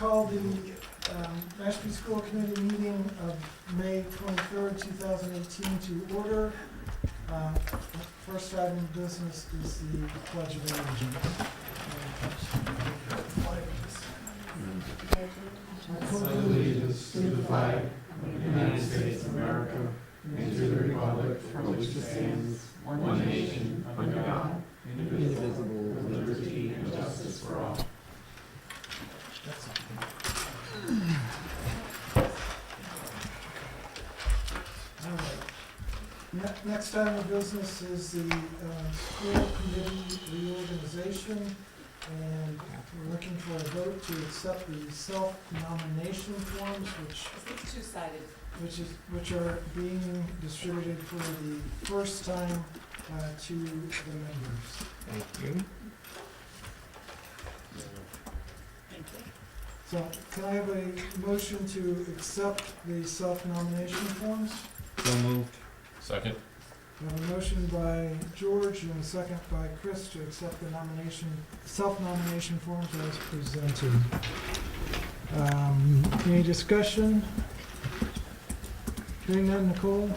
call the Mashpee School Committee meeting of May 23rd, 2018 to order. First item of business is the Pledge of Allegiance. I pledge allegiance to the flag of the United States of America and to the republic for which it stands, one nation, under God, indivisible, with liberty and justice for all. All right. Next item of business is the school committee reorganization, and we're looking for a vote to accept the self-nomination forms, It's two-sided. which are being distributed for the first time to the members. Thank you. So can I have a motion to accept the self-nomination forms? So moved. Second. I have a motion by George and a second by Chris to accept the self-nomination forms as presented. Any discussion? Hearing none, Nicole?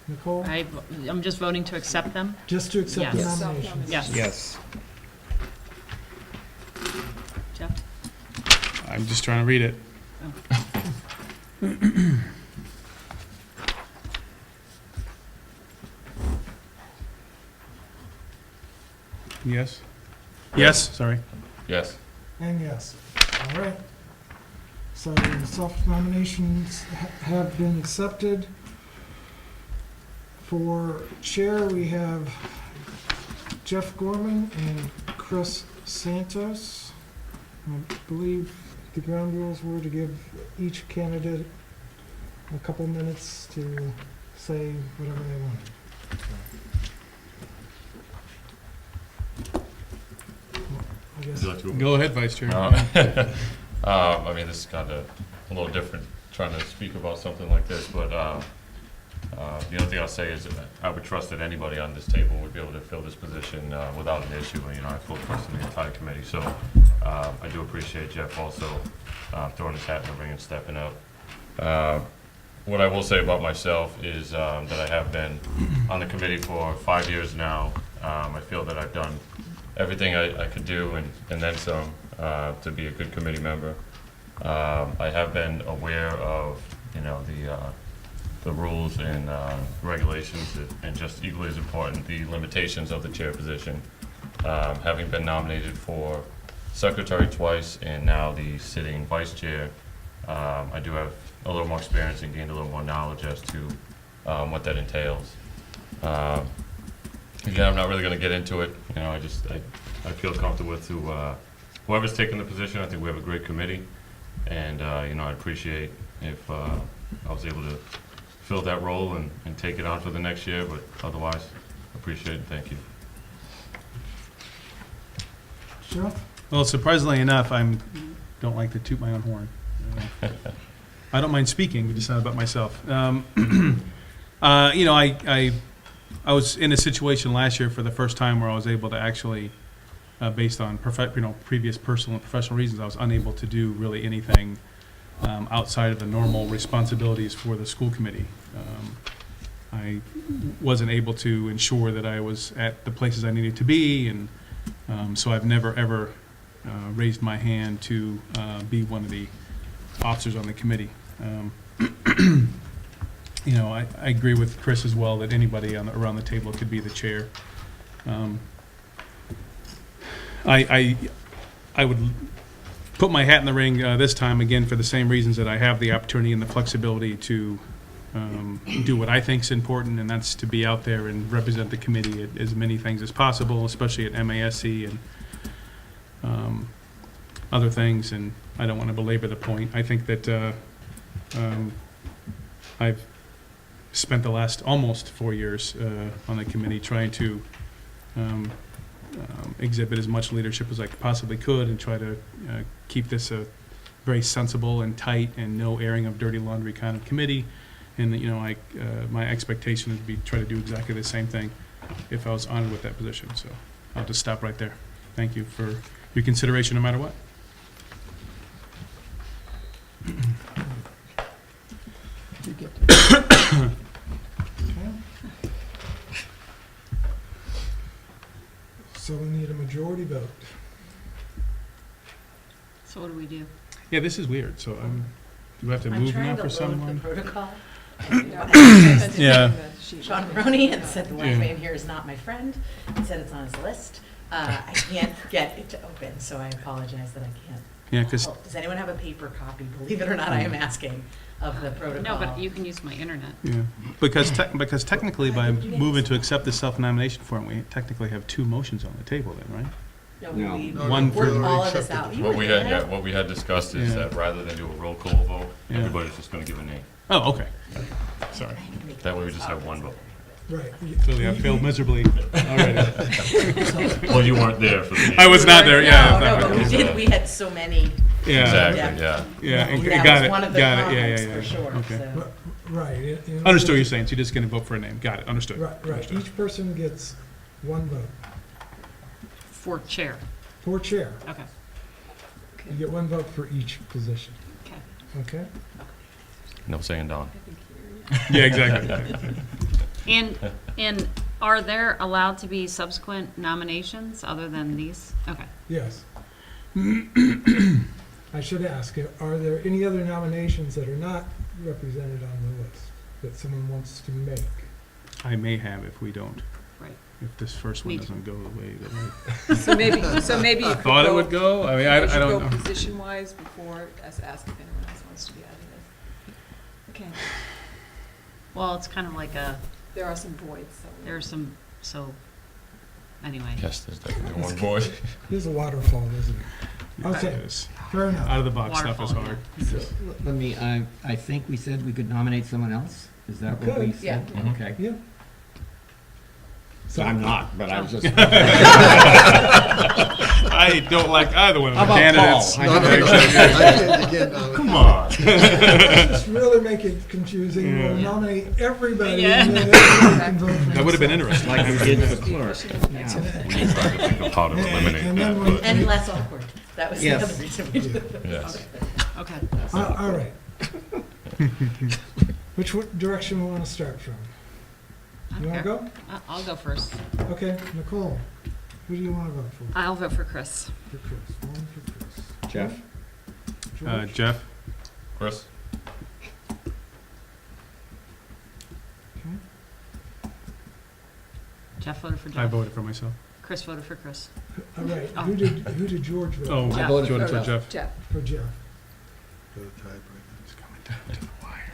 Nicole? I'm just voting to accept them? Just to accept the Yes. nominations? Yes. Yes. Jeff? I'm just trying to read it. Yes? Yes, sorry. Yes. And yes. All right. So the self-nominations have been accepted. For chair, we have Jeff Gorman and Chris Santos. I believe the ground rules were to give each candidate a couple minutes to say whatever they wanted. I guess. Would you like to go? Go ahead, Vice Chair. I mean, this is kind of a little different, trying to speak about something like this, but the only thing I'll say is that I would trust that anybody on this table would be able to fill this position without an issue. You know, I have full trust in the entire committee, so I do appreciate Jeff also throwing his hat in the ring and stepping up. What I will say about myself is that I have been on the committee for 5 years now. I feel that I've done everything I could do and then some to be a good committee member. I have been aware of, you know, the rules and regulations, and just equally as important, the limitations of the chair position. Having been nominated for secretary twice and now the sitting vice chair, I do have a little more experience and gained a little more knowledge as to what that entails. Again, I'm not really going to get into it. You know, I feel comfortable with whoever's taking the position. I think we have a great committee, and you know, I'd appreciate if I was able to fill that role and take it on for the next year. But otherwise, appreciate it. Thank you. Jeff? Well, surprisingly enough, don't like to toot my own horn. I don't mind speaking, but just not about myself. You know, I was in a situation last year for the first time where I was able to actually, based on previous personal and professional reasons, I was unable to do really anything outside of the normal responsibilities for the school committee. I wasn't able to ensure that I was at the places I needed to be, and so I've never ever raised my hand to be one of the officers on the committee. You know, I agree with Chris as well that anybody around the table could be the chair. I would put my hat in the ring this time again for the same reasons that I have the opportunity and the flexibility to do what I think is important, and that's to be out there and represent the committee at as many things as possible, especially at MASC and other things. And I don't want to belabor the point. I think that I've spent the last almost 4 years on the committee trying to exhibit as much leadership as I possibly could and try to keep this a very sensible and tight and no airing of dirty laundry kind of committee. And you know, my expectation would be try to do exactly the same thing if I was honored with that position. So I'll just stop right there. Thank you for your consideration no matter what. majority vote. So what do we do? Yeah, this is weird, so do we have to move now for someone? protocol. Yeah. Sean Maroney and said the Yeah. last name here is not my friend, and said it's on his list. I can't get it to open, so I apologize that I can't. Yeah, because, help. Does anyone have a paper copy? Believe it or not, I am asking of the protocol. No, but you can use my internet. yeah, because technically by moving to accept the self-nomination form, we technically have two motions on the table then, right? No, No. we One for- worked all of this out. You What were we had, there. yeah, what we had discussed is Yeah. that rather than do a roll call vote, Yeah. everybody's just gonna give a name. Oh, okay. Sorry. That way we just have one vote. Right. Clearly I failed miserably already. Well, you weren't there for the meeting. I was not there, yeah. No, but we did, we had so many. Yeah, Exactly, yeah. yeah, and That got was it, one of the got it, yeah, comments, yeah, yeah. for sure, Okay. so. Right. Understood what you're saying, so you're just gonna vote for a name, got it, understood. Right, right. Understood. Each person gets one vote. For chair. For chair, Okay. you get one vote for each position, Okay. okay? No saying Don. Yeah, exactly. And are there allowed to be subsequent nominations other than these? Okay. Yes. I should ask, are there any other nominations that are not represented on the list that someone wants to make? I may have if we don't, Right. if this first one Me doesn't go the way that So maybe I you could thought it go, would go, I mean, I you should don't go know. position-wise before, ask if anyone else wants to be added. Okay, Well, it's kind of like there are some voids, so. there's some, so, anyway. Yes, there's definitely one voice. There's a waterfall, isn't it? Okay. It is. Fair enough. Out of the box stuff is Waterfall, hard. Let me, I think we said we could nominate someone else? Is that what we Could. said? Yeah. Okay. Yeah. So I'm not, but I was just. I don't like either one of How the about candidates. Paul? Come on. Just really make it confusing, we'll Yeah. nominate everybody, Yeah. and then everybody can vote for That would have been themselves. interesting. Like we did for clerk. We tried to think of how to eliminate And then that, when- but, And less awkward. That was the Yes. other reason we did it. yes. Okay. All right. Which direction we want to start from? I You don't want to care. go? I'll go first. Okay, Nicole, who do you want to vote for? I'll vote for Chris. For Chris, one for Chris. Jeff? George? Jeff, Chris? Okay. Jeff voted for Jeff. I voted for myself. Chris voted for Chris. All right, Oh. who did George vote Oh, Jeff. I voted for Jeff. Jeff, for? Jeff. It's coming down to the wire.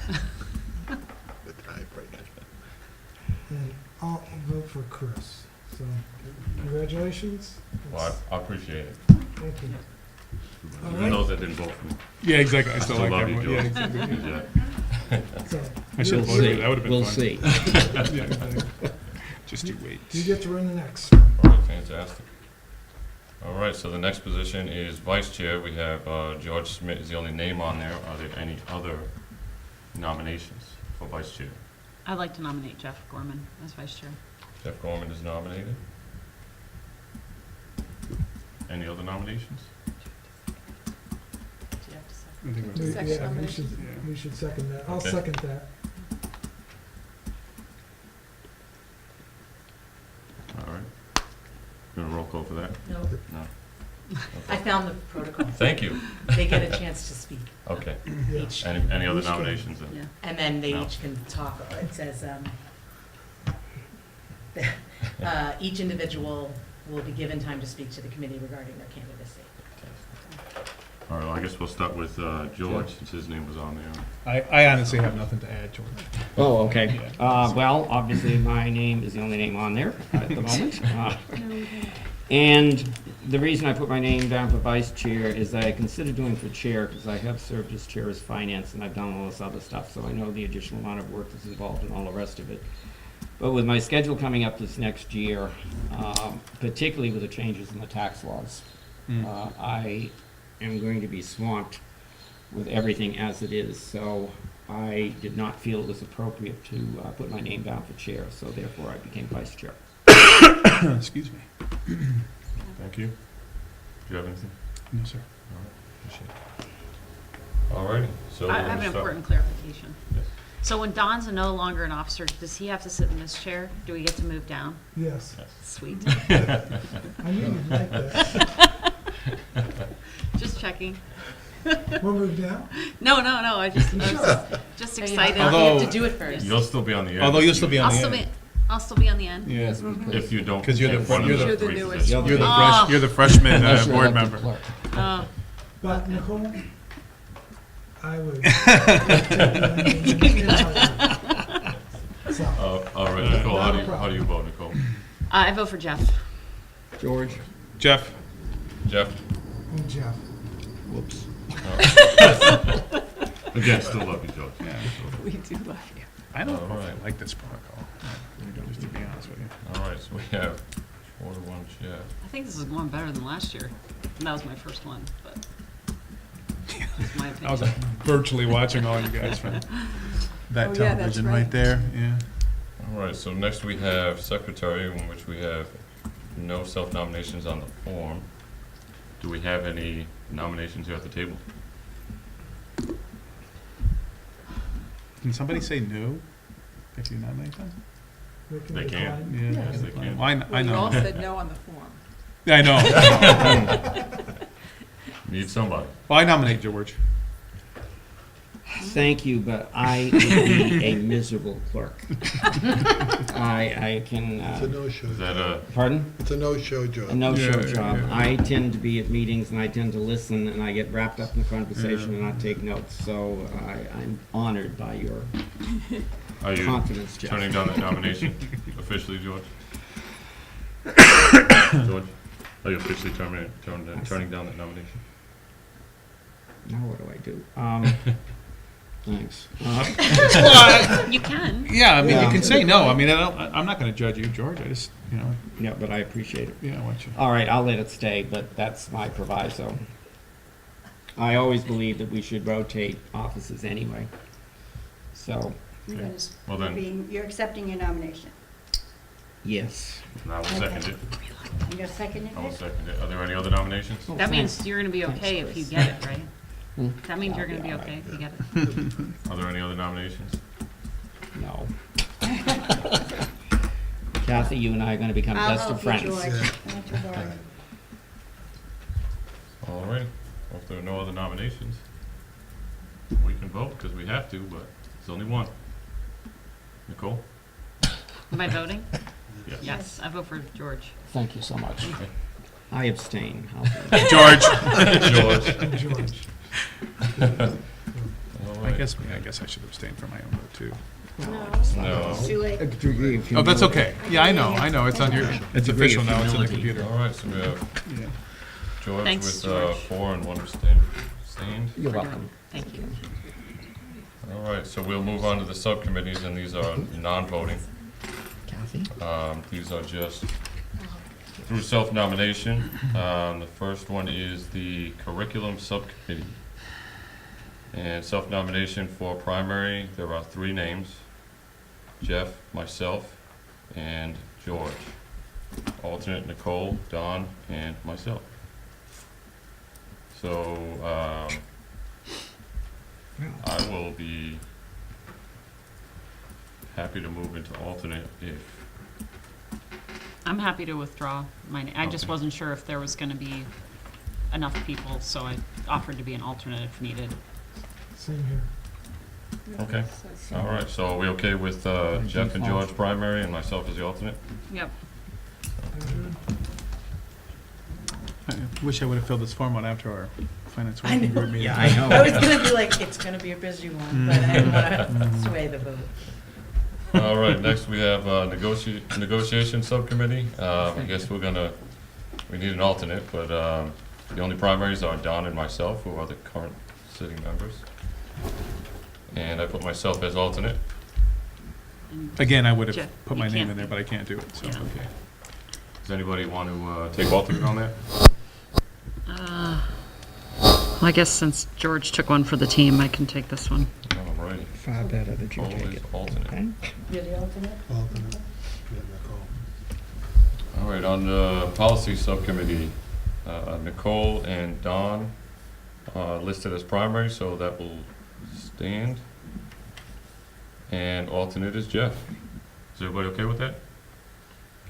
And I'll vote for Chris. So, congratulations. Well, I appreciate it. Thank you. All Even right. those that didn't vote for me. Yeah, exactly, I still Still like love that you, one. Yeah, George. exactly. Yeah. So, I should have We'll voted for see. you, that would have been We'll fun. see. Yeah, exactly. Just you wait. you get to run the next. All right, fantastic. All right, so the next position is vice chair. We have George Smith is the only name on there. Are there any other nominations for vice chair? I'd like to nominate Jeff Gorman as vice chair. Jeff Gorman is nominated. Any other nominations? Do you have to say? I think we're- Second Yeah, nomination. we should second that. I'll Okay. second that. All right. Gonna roll call for that? No, No? I found the protocol. Thank you. They get a chance to speak. Okay. Yeah. Each, Any other Who's going? nominations then? Yeah. and then they No. each can talk. It says, each individual will be given time to speak to the committee regarding their candidacy. All right, well, I guess we'll start with George, since his name was on there. I honestly have nothing to add, George. Oh, okay. Yeah. Well, obviously, my name is the only name on there at the moment. And the reason I put my name down for vice chair is that I consider doing for chair, because I have served as chair as finance, and I've done all this other stuff, so I know the additional amount of work that's involved and all the rest of it. But with my schedule coming up this next year, particularly with the changes in the tax laws, I am going to be swamped with everything as it is, so I did not feel it was appropriate to put my name down for chair, so therefore I became vice chair. Excuse me. Thank you. Do you have anything? No, sir. All right, so I we're have gonna an start- important clarification. Yes. So when Don's no longer an officer, does he have to sit in this chair? Do we get to move down? Yes. Sweet. I knew you'd like that. Just checking. We'll move down? No, I just No, you excited. have Although- to do it first. You'll still be on the end. Although you'll still be on the end. I'll still be on the end. Yes, If you don't. Because you're the take one of you're the- three You're the positions. newest you're the Ah. you're the freshman Unless you're board elected member. clerk. Oh, But Nicole, I would. take the So, All right, Nicole, how do you vote, Nicole? I vote for Jeff. George? Jeff, Jeff? and Jeff. Whoops. Again, still love you, George. We do love you. I don't know if Alright. I like this protocol. Just to be honest with you. All right, so we have 4-1 Jeff. I think this is going better than last year. And that was my first one, but that's my I was opinion. virtually watching all you guys from that Oh, yeah, that's television right right. there. Yeah. All right, so next we have secretary, in which we have no self-nominations on the form. Do we have any nominations here at the table? Can somebody say no if you nominate them? They can. decline. Yeah, Yes, they can. Well, I Well, you all know. said no on the form. I know. Need somebody. Well, I nominate George. Thank you, but I would be a miserable clerk. I can, It's a no-show. Is that a, pardon? It's a no-show job. A no-show Yeah, job. yeah. I tend to be at meetings and I tend to listen and I get wrapped up in the conversation and not take notes. So I'm honored by your are you confidence, Jeff. turning down that nomination officially, George? George, are you officially turning down that nomination? Now what do I do? Thanks. You can. Yeah, I mean, you Yeah. can say no. I mean, I'm not going to judge you, George. I just, Yeah, but I appreciate it. I want you. All right, I'll let it stay, but that's my proviso. I always believe that we should rotate offices anyway. So, Okay. Well then, You're accepting your nomination. yes. I will second it. You're seconding I will it? second it. Are there any other nominations? Oh, That thanks. means you're gonna be Thanks, okay if you Chris. get it, right? Hmm? That means you're I'll gonna be all okay right. if you get it. Are there any other nominations? No. Kathy, you and I are going to become I'll best of help you, friends. George. Yeah. Don't you worry. All right. Well, if there are no other nominations, we can vote because we have to, but it's only one. Nicole? Am I voting? Yes. Yes, I vote for George. Thank you so much. Okay. I abstain. George. George. And George. All I right. guess I should abstain for my own vote too. No. It's too late. Oh, that's okay. Yeah, I know. It's on your. It's degree official of now. It's on the humility. computer. All right, so we have Yeah. George Thanks, with George. 4 and 1 abstained. You're welcome. Thank you. All right, so we'll move on to the subcommittees, and these are non-voting. Kathy? These are just through self-nomination. The first one is the curriculum subcommittee. And self-nomination for primary, there are 3 names: Jeff, myself, and George. Alternate Nicole, Don, and myself. So, I will be happy to move into alternate if, I'm happy to withdraw mine. I just Okay. wasn't sure if there was gonna be enough people, so I offered to be an alternate if needed. Same here. okay. All right, so are we okay with Jeff and George primary and myself as the alternate? Yep. I wish I would have filled this form out after our finance I working know. group meeting. Yeah, I know. I was gonna be like, it's gonna be a busy one, but I didn't wanna sway the vote. All right, next we have negotiation subcommittee. I guess we need an alternate, but the only primaries are Don and myself, who are the current sitting members. And I put myself as alternate. And Again, I would have Jeff, put you my name can't- in there, but I can't do it, so, Yeah. okay. Does anybody want to take alternate on that? Well, I guess since George took one for the team, I can take this one. All right, Far better that you Nicole take is it. alternate. Okay? You're the alternate? Alternate. Yeah, Nicole. All right, on the policy subcommittee, Nicole and Don listed as primary, so that will stand. and alternate is Jeff. Is everybody okay with that?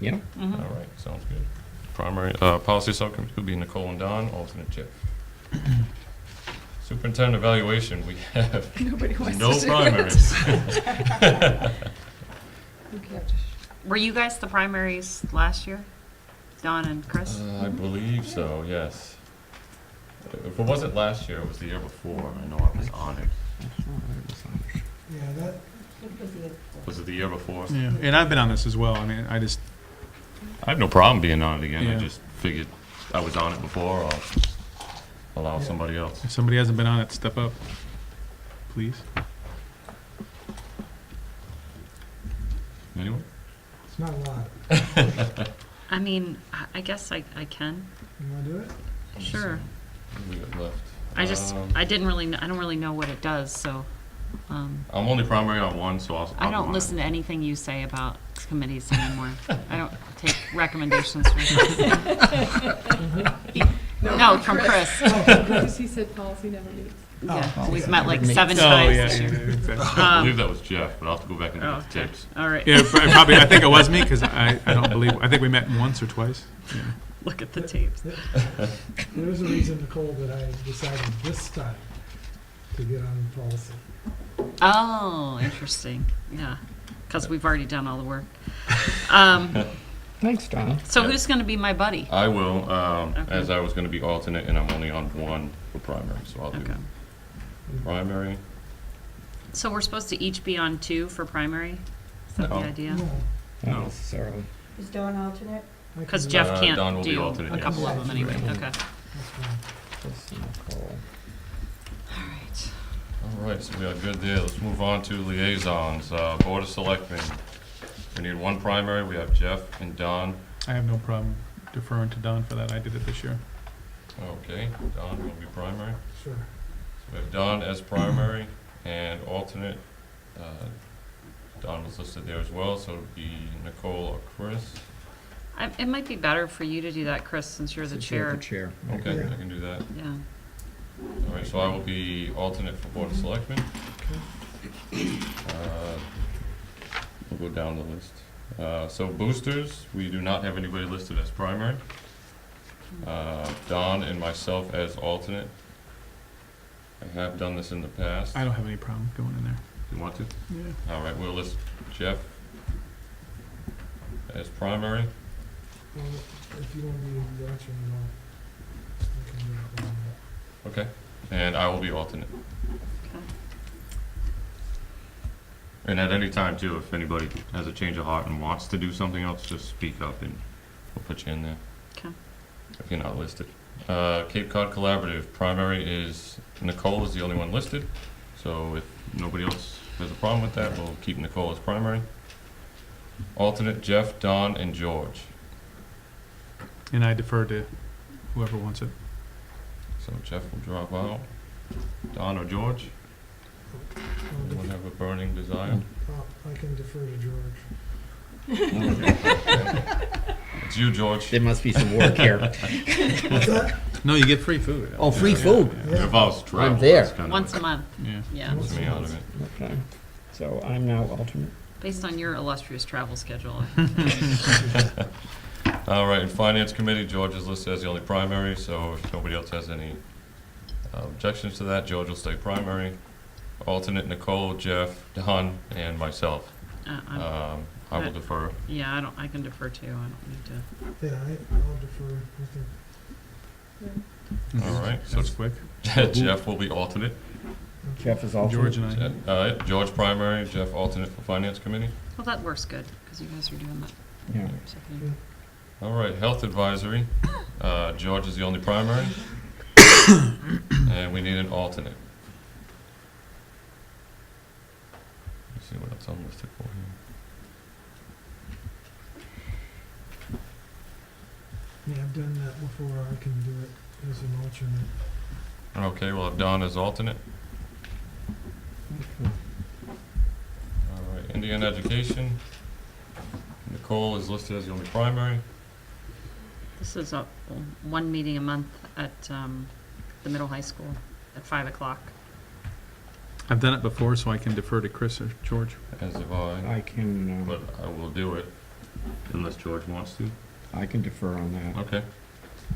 Yeah. Mhm. All right, sounds good. Primary, policy subcommittee could be Nicole and Don, alternate Jeff. Superintendent evaluation, we have Nobody wants to no do it. primaries. We have to Were you guys the primaries last year? Don and Chris? I believe so, yes. If it wasn't last year, it was the year before. I know I was on it. Yeah, that, Was it the year before? Yeah, and I've been on this as well. I mean, I just, I have no problem being on it again. I Yeah. just figured I was on it before. I'll allow somebody else. if somebody hasn't been on it, step up, please. Anyone? it's not a lot. I mean, I guess I can. You wanna do it? Sure. What do we got left? I just, I don't really know what it does, so, I'm only primary on one, so I'll I be don't on listen it. to anything you say about committees anymore. I don't take recommendations from No, from Chris. Because he said policy never meets. Yeah, we've met like 7 Oh, times yeah, this yeah, year. exactly. I believe that was Jeff, but I'll have to go back and look Oh, at the tapes. All right, Yeah, probably, I think it was me, because I don't believe, I think we met once or twice. Yeah. look at the tapes. There was a reason, Nicole, that I decided this time to get on policy. Oh, interesting, yeah, because we've already done all the work. Thanks, Don. So Yeah. who's gonna be my buddy? I will, Okay. as I was going to be alternate, and I'm only on one for primary, so I'll do Okay. primary. So we're supposed to each be on 2 for primary? Is that the No. idea? No, No. Not necessarily. Is Dawn alternate? I Because can- Jeff Don can't will be do alternate, a yes. couple of them anyway, Right. okay. That's fine. Just Nicole. All right. All right, so we are good there. Let's move on to liaisons. Board of Selectmen. We need one primary. We have Jeff and Don. I have no problem deferring to Don for that. I did it this year. Okay, Don will be primary. Sure. So we have Don as primary and alternate. Don was listed there as well, so it'd be Nicole or Chris. It might be better for you to do that, Chris, since you're the Since you're chair. the chair. Okay, Yeah. I can do that. Yeah. All right, so I will be alternate for Board of Selectmen. We'll go down the list. So boosters, we do not have anybody listed as primary. Don and myself as alternate. I have done this in the past. I don't have any problem going in there. You want to? Yeah. All right, we'll list Jeff as primary. Well, if you want to be watching it all, I can do that one. Okay. And I will be alternate. Okay. And at any time too, if anybody has a change of heart and wants to do something else, just speak up and we'll put you in there. Okay. If you're not listed. Cape Cod Collaborative, primary is, Nicole is the only one listed. So if nobody else has a problem with that, we'll keep Nicole as primary. Alternate, Jeff, Don, and George. And I defer to whoever wants it. So Jeff will drop out. Don or George? I'll Anyone def- have a burning desire? I can defer to George. It's you, George. There must be some work here. What's that? No, you get free food. Oh, free food. Yeah. If I was travel, I'm there. that's kind of Once a like- month, Yeah. yeah. puts me out of it. Okay. So I'm now alternate. Based on your illustrious travel schedule. All right, and Finance Committee, George is listed as the only primary, so if nobody else has any objections to that, George will stay primary. Alternate, Nicole, Jeff, Don, and myself. I will defer. Yeah, I can defer too. I don't need to. Yeah, I'll defer. I think. All right, so That's quick. Jeff will be alternate. Jeff is alternate. George and I. George primary, Jeff alternate for Finance Committee. Well, that works good, because you guys are doing that. Yeah. Second. All right, Health Advisory, George is the only primary. And we need an alternate. Let's see what else I'm listed for here. Yeah, I've done that before. I can do it as an alternate. Okay, we'll have Don as alternate. All right, Indian Education, Nicole is listed as the only primary. This is one meeting a month at the middle high school at 5 o'clock. I've done it before, so I can defer to Chris or George. As if I, I can, but I will do it unless George wants to. I can defer on that. Okay.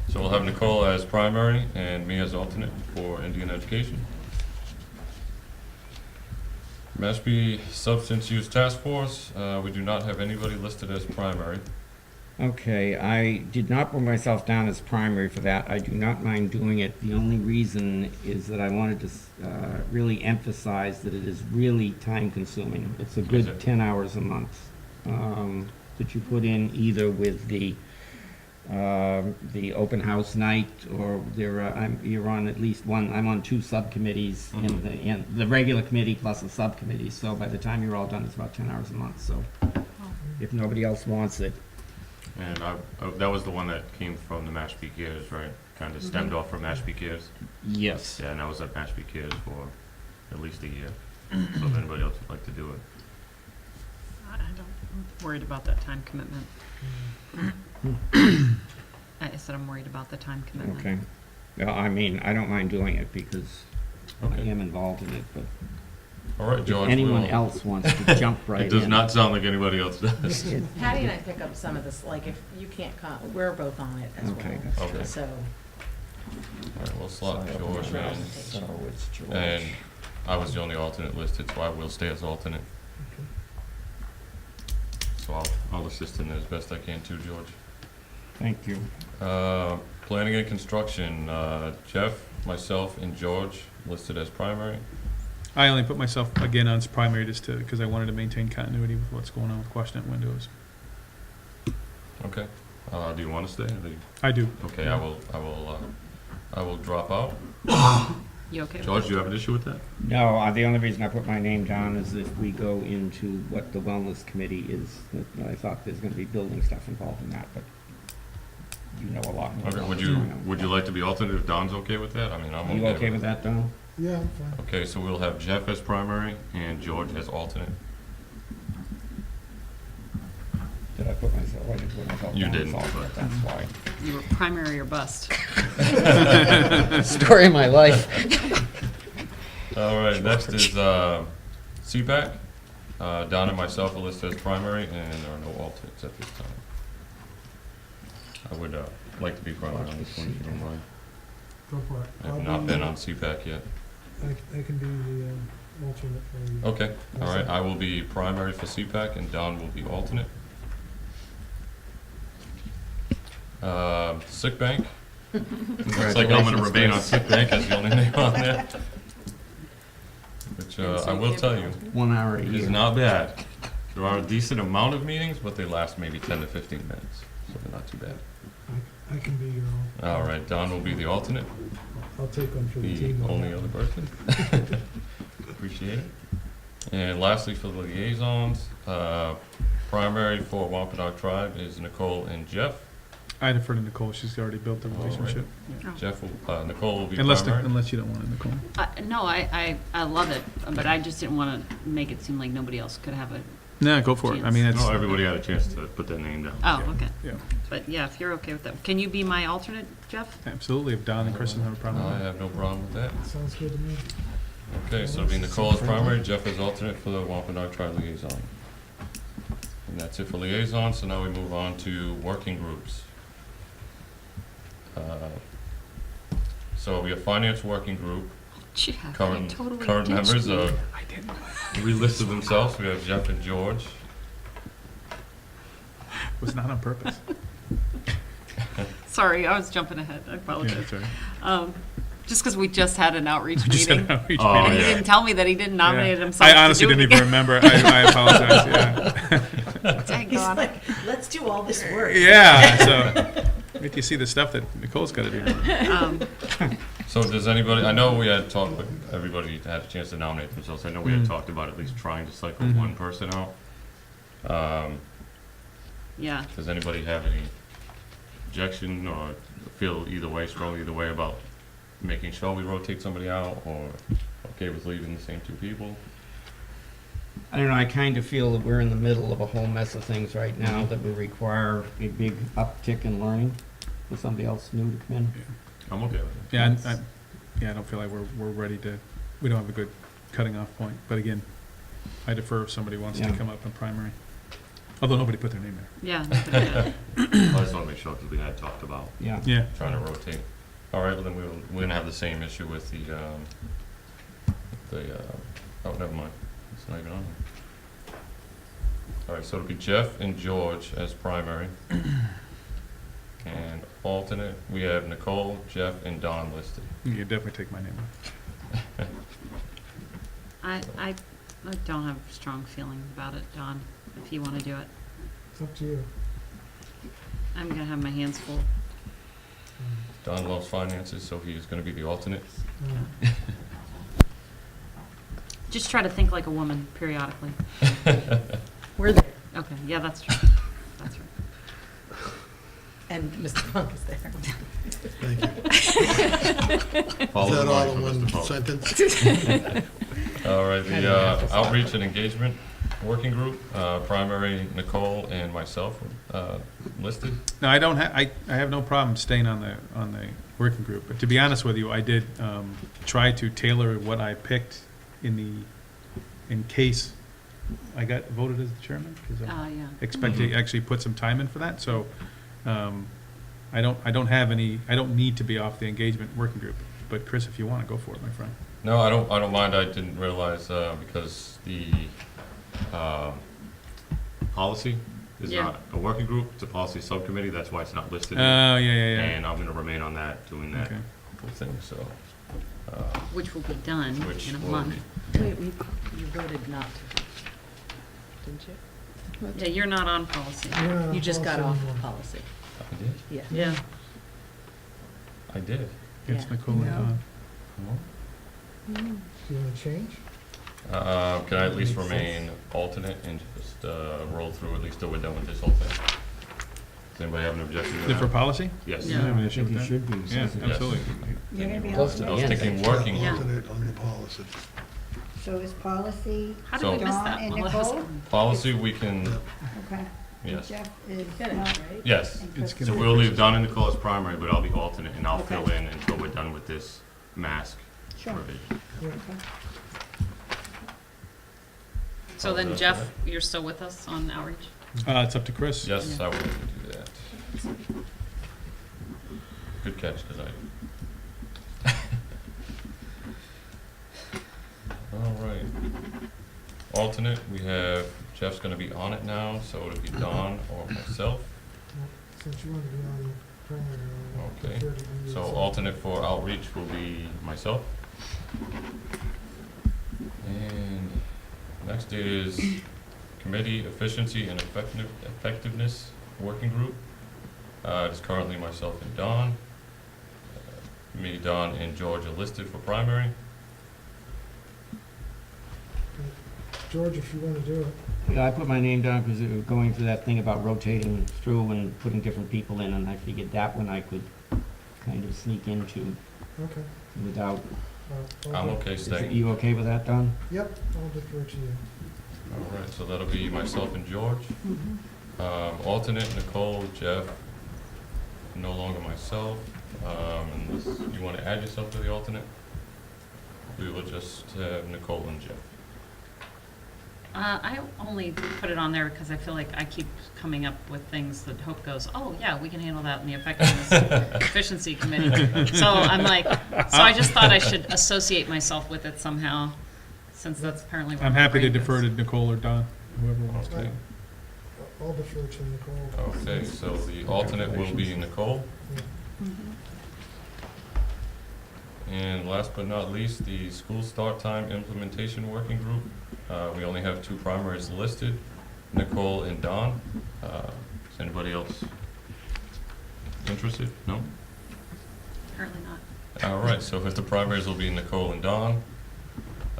So we'll have Nicole as primary and me as alternate for Indian education. Mashpee Substance Use Task Force, we do not have anybody listed as primary. Okay, I did not put myself down as primary for that. I do not mind doing it. The only reason is that I wanted to really emphasize that it is really time-consuming. It's a Is good it? 10 hours a month that you put in either with the open house night, or you're on at least one. I'm on 2 subcommittees in the regular committee plus a subcommittee. So by the time you're all done, it's about 10 hours a month. So if nobody else wants it. And that was the one that came from the Mashpee Cares, right? Kind of stemmed off from Mashpee Cares. Yes. Yeah, and I was at Mashpee Cares for at least a year. So if anybody else would like to do it. I'm worried about that time commitment. I said I'm worried about the time commitment. Okay. Well, I mean, I don't mind doing it because I Okay. am involved in it, but All right, if George. anyone we'll- else wants to jump right in. It does not sound like anybody else does. Patty and I pick up some of this, like if you can't come, we're both on it as Okay, well. that's Okay. good. So, All right, we'll slot So, George in. So it's George. And I was the only alternate listed, so I will stay as alternate. So I'll assist in it as best I can too, George. Thank you. Planning and construction, Jeff, myself, and George listed as primary. I only put myself again on as primary just because I wanted to maintain continuity with what's going on with Quashnet Windows. Okay. Do you want to stay? Or do you- I do. Okay, I will drop out. You okay with George, do you have an issue with that? No, the only reason I put my name down is if we go into what the wellness committee is, that I thought there's gonna be building stuff involved in that, but you know a lot more. Okay, about would what's you, going on. would you like to be alternate if Don's okay with that? I mean, I'm okay. You okay with that, Don? Yeah, I'm fine. Okay, so we'll have Jeff as primary and George as alternate. Did I put myself, I didn't put myself You down as didn't, alternate, but- that's why. it? You were primary or bust. Story of my life. All right, next is CPAC. Don and myself are listed as primary, and there are no alternates at this time. I would like to be primary on this one, if you don't mind. Go for it. I have not been on CPAC yet. I can be the alternate for you. Okay, all right, I will be primary for CPAC, and Don will be alternate. Sick bank. Looks like I'm gonna remain on sick bank as the only name on there. Which I will tell you, 1 hour a it year. is not bad. There are a decent amount of meetings, but they last maybe 10 to 15 minutes, so they're not too bad. I can be your All right, Don will be the alternate, I'll take one for the the team. on only that other one. person. Appreciate it. And lastly, for the liaisons, primary for Wampanoag Tribe is Nicole and Jeff. I defer to Nicole. She's already built the All right. relationship. Oh. Jeff will, Nicole will be Unless primary. unless you don't want it, Nicole. No, I love it, but I just didn't want to make it seem like nobody else could have it. No, go for it. I mean, it's No, everybody had a chance to put their name down. Oh, Yeah. okay. yeah, But yeah, if you're okay with that, can you be my alternate, Jeff? absolutely. If Don and Chris don't have a problem I with it. have no problem with that. Sounds good to me. Okay, so it'll be Nicole as primary, Jeff as alternate for the Wampanoag Tri liaison. And that's it for liaison, so now we move on to working groups. So we have finance working group, Jeff, I current totally members, ditched me. I didn't. relisted themselves, we have Jeff and George. It was not on purpose. Sorry, I was jumping ahead. I Yeah, apologize. that's all right. Just because we just had an outreach Just had meeting. an outreach Oh, meeting. And he yeah. didn't tell me that he didn't nominate Yeah. himself I to honestly do it didn't even again. remember. I apologize. Yeah. Dang he's God. like, let's do all this work. Yeah. So wait till you see the stuff that Nicole's got to do. So does anybody, I know we had talked, but everybody had a chance to nominate themselves. I know we had talked about at least trying to cycle Mhm. one person out. Yeah. Does anybody have any objection or feel either way, strongly either way about making sure we rotate somebody out, or okay with leaving the same 2 people? I don't know, I kind of feel that we're in the middle of a whole mess of things right now that will require a big uptick in learning for somebody else new to come in. I'm okay with it. Yeah, I don't feel like we're ready to. We don't have a good cutting off point. But again, I defer if somebody wants to Yeah. come up in primary. Although nobody put their name there. Yeah. That's pretty good. I just want to make sure, because we had talked about Yeah. Yeah. trying to rotate. All right, well then we're gonna have the same issue with oh, never mind. It's not even on here. All right, so it'll be Jeff and George as primary. And alternate, we have Nicole, Jeff, and Don listed. You can definitely take my name off. I don't have strong feelings about it, Don, if you want to do it. It's up to you. I'm gonna have my hands full. Don loves finances, so he is gonna be the alternate. Just try to think like a woman periodically. We're there, Okay, yeah, that's true. That's right. and Mr. Funk is there. Thank you. Follow Is the that all money in from one Mr. Funk. sentence? All right, the outreach and engagement working group, primary Nicole and myself listed. No, I don't have, I have no problem staying on the working group, but to be honest with you, I did, try to tailor what I picked in case I got voted as the chairman, because I Yeah. expect to actually put some time in for that, so, I don't have any, I don't need to be off the engagement working group, but Chris, if you wanna, go for it, my friend. No, I don't mind. I didn't realize, because the policy is Yeah. not a working group, it's a policy subcommittee, that's why it's not listed. Yeah. And I'm gonna remain on that, doing that Okay. whole thing, so. Which will be done Which in a will month. Wait, you voted not to, didn't you? Yeah, you're not on policy. You just got off the the policy. I did? Yeah. Yeah. I did. It's Yeah. Nicole and Don. Do you want to change? Can I at least remain alternate and just roll through, at least till we're done with this whole thing? Does anybody have an objection to Is it for that? policy? Yes. I don't have an I issue think with you that. should be. Yeah, since absolutely. You're gonna be Close to the I was alternate? thinking working. Yeah. Alternate on the policy. So is policy How did we So- miss Dawn that? and Melissa? Nicole? Policy, we can, Okay. yes, Jeff is Get it, not. right? yes. and It's Chris- So we'll leave Don and Nicole as primary, but I'll be alternate, and I'll Okay. fill in until we're done with this mask Sure. revision. Okay. So then Jeff, you're still with us on outreach? It's up to Chris. Yes, Yeah. I will do that. Good catch, because I. All right. Alternate, we have, Jeff's gonna be on it now, so it'll be Don or myself. Since you want to be on the primary. I'll Okay. defer to you. So alternate for outreach will be myself. And next is committee efficiency and effectiveness working group. It is currently myself and Don. Me, Don, and George are listed for primary. George, if you want to do it. Yeah, I put my name down because it was going through that thing about rotating through and putting different people in, and I figured that one I could kind of sneak into Okay. without. I'm okay Is staying. you okay with that, Don? Yep, I'll defer to you. All right, so that'll be myself and George. Mhm. Alternate, Nicole, Jeff, no longer myself. Unless you want to add yourself to the alternate, we will just have Nicole and Jeff. I only put it on there because I feel like I keep coming up with things that Hope goes, oh, yeah, we can handle that in the effectiveness efficiency committee. So I'm like, so I just thought I should associate myself with it somehow, since that's apparently where I'm my happy to brain defer goes. to Nicole or Don, whoever wants to. Okay. I'll defer to Nicole. Okay, so the alternate will be Nicole. Mhm. And last but not least, the school start time implementation working group. We only have two primaries listed, Nicole and Don. Is anybody else interested? No? Apparently not. All right, so if the primaries will be Nicole and Don,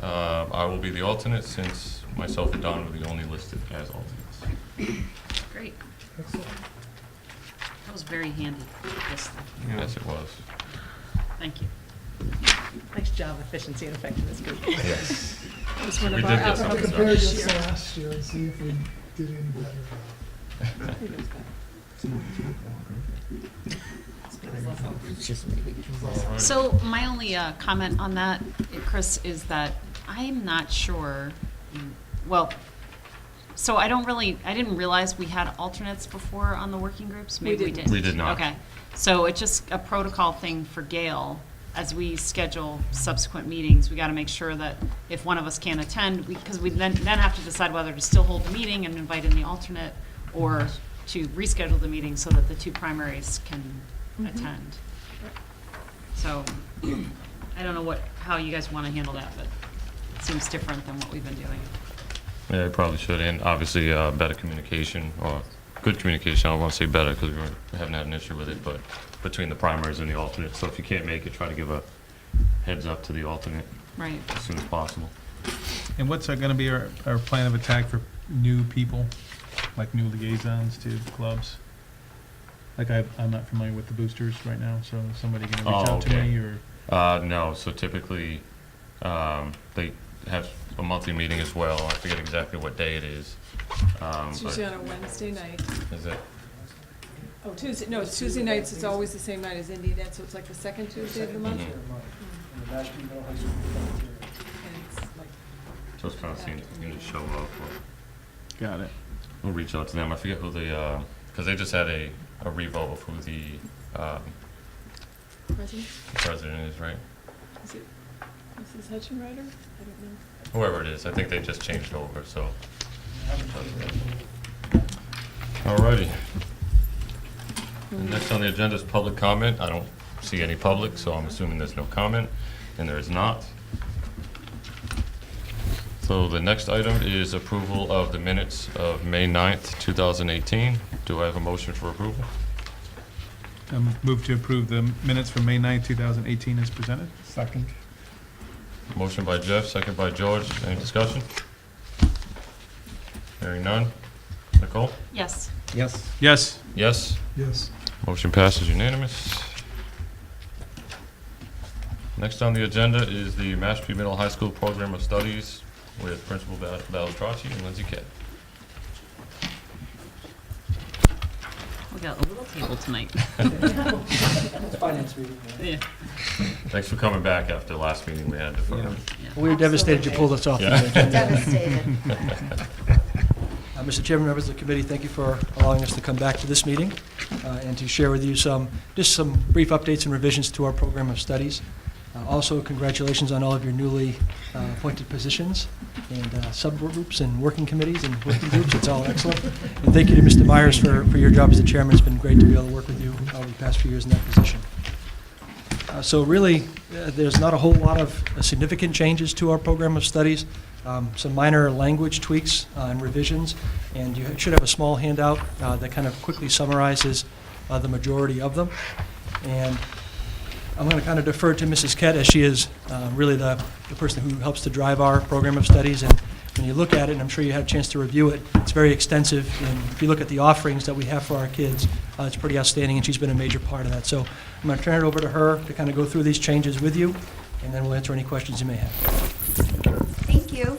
I will be the alternate since myself and Don were the only listed as alternates. Great. Excellent. That was very handy, this thing. Yes, it was. Thank you. Nice job, efficiency and effectiveness group. Yes. It was one We of did our get I'll something outcomes compare done. this this to year. last year and see if we did any better. Who knows that? All right. So my only comment on that, Chris, is that I'm not sure. Well, so I didn't realize we had alternates before on the working groups. Maybe we didn't. didn't. We did not. Okay. So it's just a protocol thing for Gail. As we schedule subsequent meetings, we got to make sure that if one of us can't attend, because we then have to decide whether to still hold the meeting and invite in the alternate, or to reschedule the meeting so that the two primaries can attend. So I don't know how you guys want to handle that, but it seems different than what we've been doing. Yeah, it probably should, and obviously better communication, or good communication. I don't want to say better because we haven't had an issue with it, but between the primaries and the alternate. So if you can't make it, try to give a heads up to the alternate Right. as soon as possible. And what's going to be our plan of attack for new people, like new liaisons to clubs? Like I'm not familiar with the boosters right now, so is somebody going to reach out to okay. me, or? No, so typically they have a monthly meeting as well. I forget exactly what day it is. It's usually on a Wednesday night. Is it? Oh, Tuesday, no, it's Tuesday nights, it's always the same night as Indian Net, so it's like the second Tuesday of the month. Mhm. And it's like, So it's kind of seeing if you can just show up. Or Got it. we'll reach out to them. I forget who because they just had a revote of who the President, president is, right? is it Mrs. Hutchenrider? I don't know. Whoever it is, I think they just changed over, so. Alrighty. And next on the agenda is public comment. I don't see any public, so I'm assuming there's no comment, and there is not. So the next item is approval of the minutes of May 9th, 2018. Do I have a motion for approval? Move to approve the minutes from May 9th, 2018 as presented. Second. Motion by Jeff, second by George. Any discussion? Hearing none. Nicole? Yes. Yes. Yes. Yes. Yes. Motion passes unanimous. Next on the agenda is the Mashpee Middle High School Program of Studies with Principal Val Tracci and Lindsay Kett. We got a little table tonight. Finance meeting. Yeah. Thanks for coming back after the last meeting we had. We were devastated you pulled us off the Yeah. agenda. Devastated. Mr. Chairman, members of the committee, thank you for allowing us to come back to this meeting and to share with you some brief updates and revisions to our program of studies. Also, congratulations on all of your newly appointed positions and subgroups and working committees and working groups. It's all excellent. And thank you to Mr. Myers for your job as the chairman. It's been great to be able to work with you over the past few years in that position. So really, there's not a whole lot of significant changes to our program of studies. Some minor language tweaks and revisions, and you should have a small handout that kind of quickly summarizes the majority of them. And I'm going to kind of defer to Mrs. Kett, as she is really the person who helps to drive our program of studies. And when you look at it, and I'm sure you had a chance to review it, it's very extensive. And if you look at the offerings that we have for our kids, it's pretty outstanding, and she's been a major part of that. So I'm going to turn it over to her to kind of go through these changes with you, and then we'll answer any questions you may have. Thank you.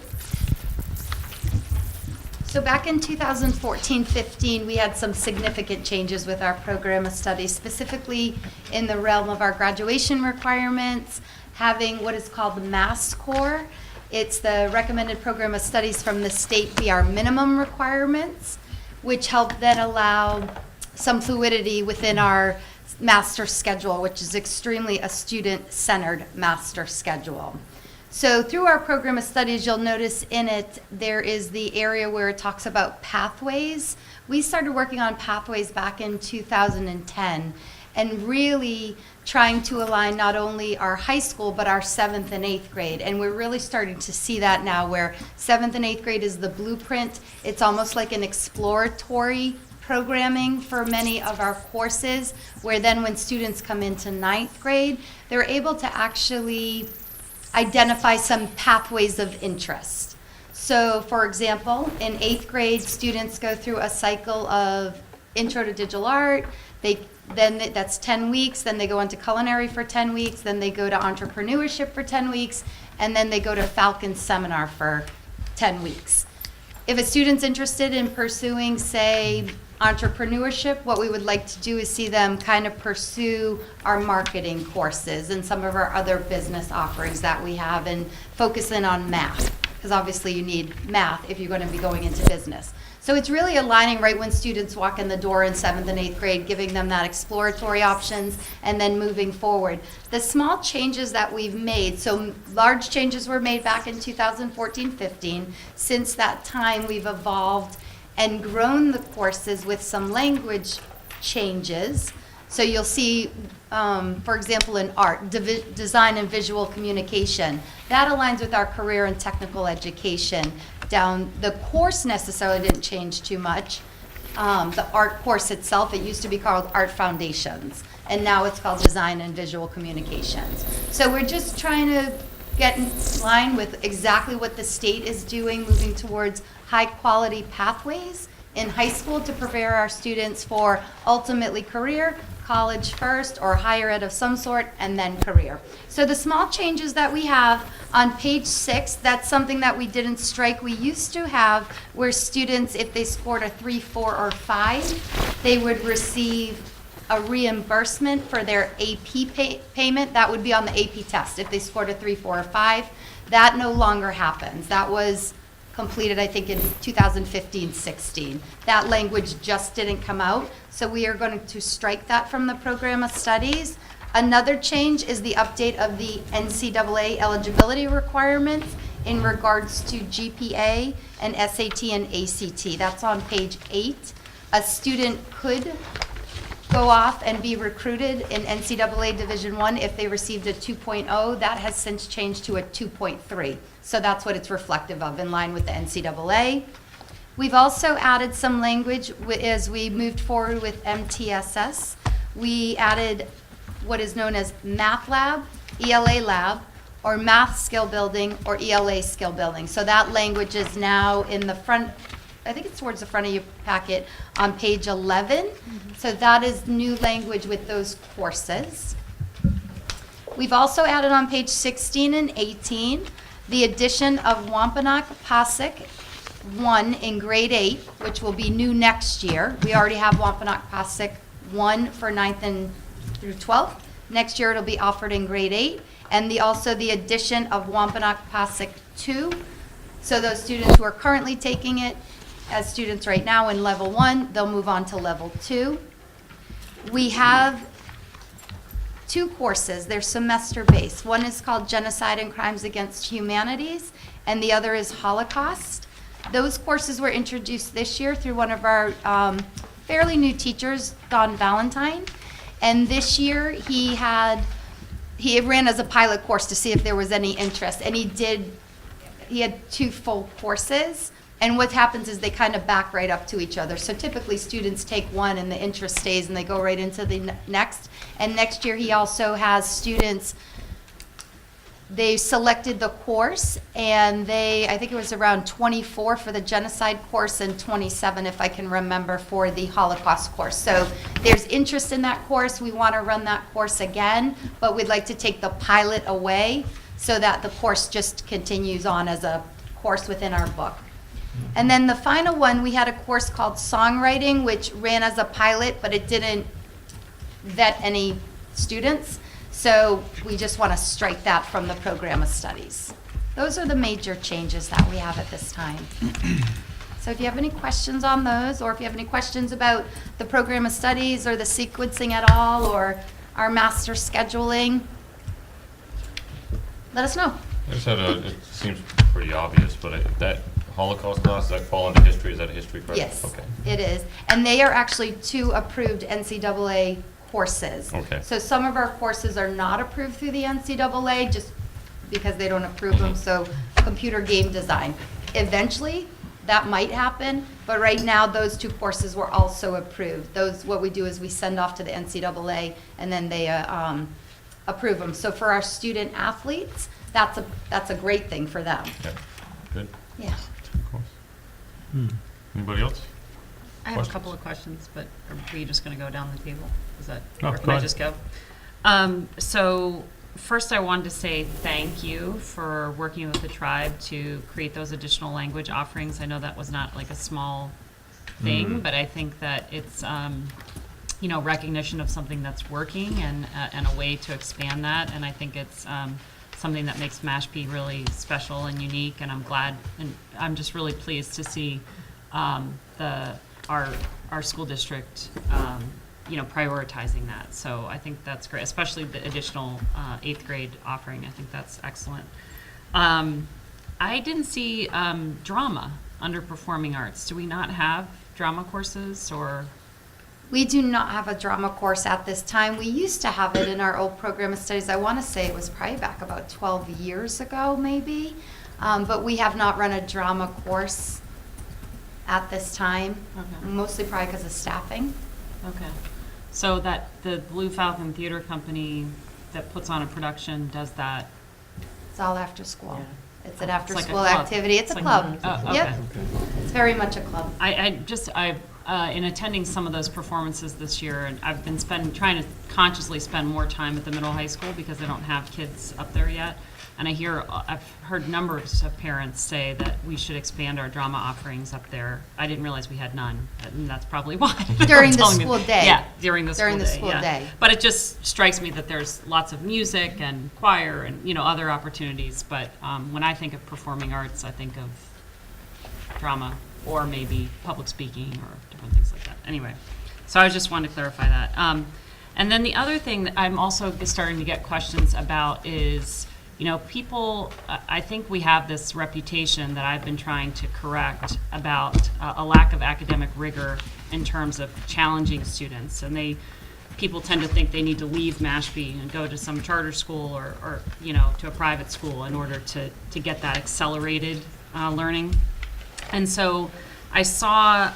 So back in 2014-15, we had some significant changes with our program of studies, specifically in the realm of our graduation requirements, having what is called the MAS core. It's the recommended program of studies from the state be our minimum requirements, which help then allow some fluidity within our master schedule, which is extremely a student-centered master schedule. So through our program of studies, you'll notice in it, there is the area where it talks about pathways. We started working on pathways back in 2010 and really trying to align not only our high school, but our 7th and 8th grade. And we're really starting to see that now where 7th and 8th grade is the blueprint. It's almost like an exploratory programming for many of our courses, where then when students come into 9th grade, they're able to actually identify some pathways of interest. So for example, in 8th grade, students go through a cycle of intro to digital art. That's 10 weeks, then they go into culinary for 10 weeks, then they go to entrepreneurship for 10 weeks, and then they go to Falcon Seminar for 10 weeks. If a student's interested in pursuing, say, entrepreneurship, what we would like to do is see them kind of pursue our marketing courses and some of our other business offerings that we have, and focus in on math, because obviously you need math if you're going to be going into business. So it's really aligning right when students walk in the door in 7th and 8th grade, giving them that exploratory options and then moving forward. The small changes that we've made, so large changes were made back in 2014-15. Since that time, we've evolved and grown the courses with some language changes. So you'll see, for example, in art, design and visual communication. That aligns with our career and technical education. The course necessarily didn't change too much. The art course itself, it used to be called Art Foundations, and now it's called Design and Visual Communications. So we're just trying to get in line with exactly what the state is doing, moving towards high-quality pathways in high school to prepare our students for ultimately career, college first, or higher ed of some sort, and then career. So the small changes that we have on page 6, that's something that we didn't strike. We used to have where students, if they scored a 3, 4, or 5, they would receive a reimbursement for their AP payment. That would be on the AP test. If they scored a 3, 4, or 5, that no longer happens. That was completed, I think, in 2015-16. That language just didn't come out, so we are going to strike that from the program of studies. Another change is the update of the NCAA eligibility requirements in regards to GPA and SAT and ACT. That's on page 8. A student could go off and be recruited in NCAA Division I if they received a 2.0. That has since changed to a 2.3. So that's what it's reflective of, in line with the NCAA. We've also added some language as we moved forward with MTSS. We added what is known as Math Lab, ELA Lab, or Math Skill Building, or ELA Skill Building. So that language is now in the front, I think it's towards the front of your packet on page 11. So that is new language with those courses. We've also added on page 16 and 18 the addition of Wampanoag Pasek 1 in grade 8, which will be new next year. We already have Wampanoag Pasek 1 for 9th and through 12th. Next year it'll be offered in grade 8. And also the addition of Wampanoag Pasek 2. So those students who are currently taking it as students right now in level 1, they'll move on to level 2. We have 2 courses. They're semester-based. One is called Genocide and Crimes Against Humanities, and the other is Holocaust. Those courses were introduced this year through one of our fairly new teachers, Don Valentine. And this year he ran as a pilot course to see if there was any interest, and he had 2 full courses. And what happens is they kind of back right up to each other. So typically students take one and the interest stays and they go right into the next. And next year he also has students, they selected the course, and I think it was around 24 for the genocide course and 27, if I can remember, for the Holocaust course. So there's interest in that course. We want to run that course again, but we'd like to take the pilot away so that the course just continues on as a course within our book. And then the final one, we had a course called Songwriting, which ran as a pilot, but it didn't vet any students. So we just want to strike that from the program of studies. Those are the major changes that we have at this time. So if you have any questions on those, or if you have any questions about the program of studies or the sequencing at all, or our master scheduling, let us know. I just had it seems pretty obvious, but that Holocaust class, does that fall into history? Is that a history credit? Yes, Okay. it is. And they are actually 2 approved NCAA courses. Okay. So some of our courses are not approved through the NCAA just because they don't approve them. So computer game design. Eventually, that might happen, but right now those 2 courses were also approved. What we do is we send off to the NCAA and then they approve them. So for our student athletes, that's a great thing for them. Okay. Good. Yeah. Anybody else? I have a Questions? couple of questions, but are we just going to go down the table? Is that, No, or can go I ahead. just go? So first I wanted to say thank you for working with the tribe to create those additional language offerings. I know that was not like a small thing, but I think that it's, you know, recognition of something that's working and a way to expand that. And I think it's something that makes Mashpee really special and unique. And I'm glad, and I'm just really pleased to see our school district, you know, prioritizing that. So I think that's great, especially the additional 8th grade offering. I think that's excellent. I didn't see drama under performing arts. Do we not have drama courses or? We do not have a drama course at this time. We used to have it in our old program of studies. I want to say it was probably back about 12 years ago, maybe. But we have not run a drama course at this time, Okay. mostly probably because of staffing. Okay. So that the Blue Falcon Theater Company that puts on a production does that? It's all after school. Yeah. It's an It's like a after-school club. activity. It's a like- club. Oh, okay. Yep, it's very much a club. In attending some of those performances this year, and I've been trying to consciously spend more time at the middle high school because I don't have kids up there yet. And I've heard numbers of parents say that we should expand our drama offerings up there. I didn't realize we had none, and that's probably why. During the Telling me- school day. Yeah, during the school day. During the school yeah. day. But it just strikes me that there's lots of music and choir and, you know, other opportunities. But when I think of performing arts, I think of drama or maybe public speaking or different things like that. Anyway, so I just wanted to clarify that. And then the other thing that I'm also starting to get questions about is, you know, people, I think we have this reputation that I've been trying to correct about a lack of academic rigor in terms of challenging students. And people tend to think they need to leave Mashpee and go to some charter school or you know, to a private school in order to get that accelerated learning. And so I saw,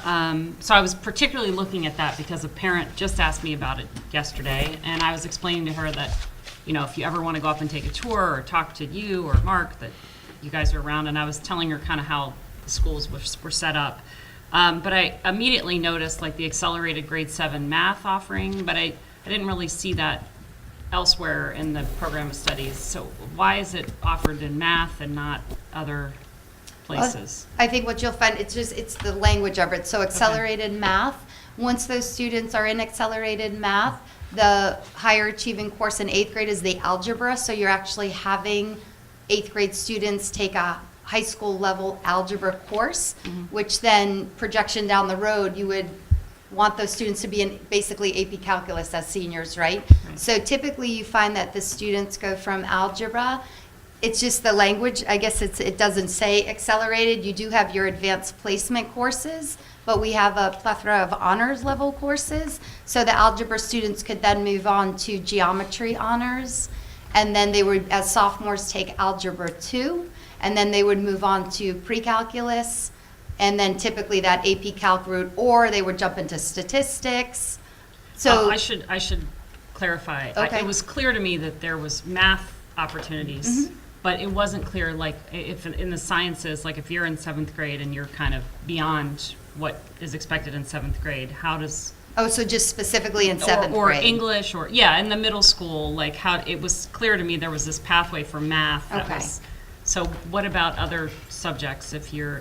so I was particularly looking at that because a parent just asked me about it yesterday, and I was explaining to her that, you know, if you ever want to go up and take a tour or talk to you or Mark, that you guys are around, and I was telling her kind of how the schools were set up. But I immediately noticed like the accelerated grade 7 math offering, but I didn't really see that elsewhere in the program of studies. So why is it offered in math and not other places? I think what you'll find, it's the language of it. So accelerated math, once those students are in accelerated math, the higher achieving course in 8th grade is the algebra. So you're actually having 8th grade students take a high school level algebra course, which then projection down the road, you would want those students to be in basically AP calculus as seniors, right? So typically you find that the students go from algebra, it's just the language, I guess it doesn't say accelerated. You do have your advanced placement courses, but we have a plethora of honors level courses. So the algebra students could then move on to geometry honors, and then they would, as sophomores, take algebra 2, and then they would move on to pre-calculus, and then typically that AP Calc route, or they would jump into statistics. So I should clarify. Okay. It was clear to me that there was math opportunities, but it wasn't clear, like, if in the sciences, like if you're in 7th grade and you're kind of beyond what is expected in 7th grade, how does... Oh, so just specifically in 7th or grade? English, or, yeah, in the middle school, like how, it was clear to me there was this pathway for math that Okay. was... So what about other subjects?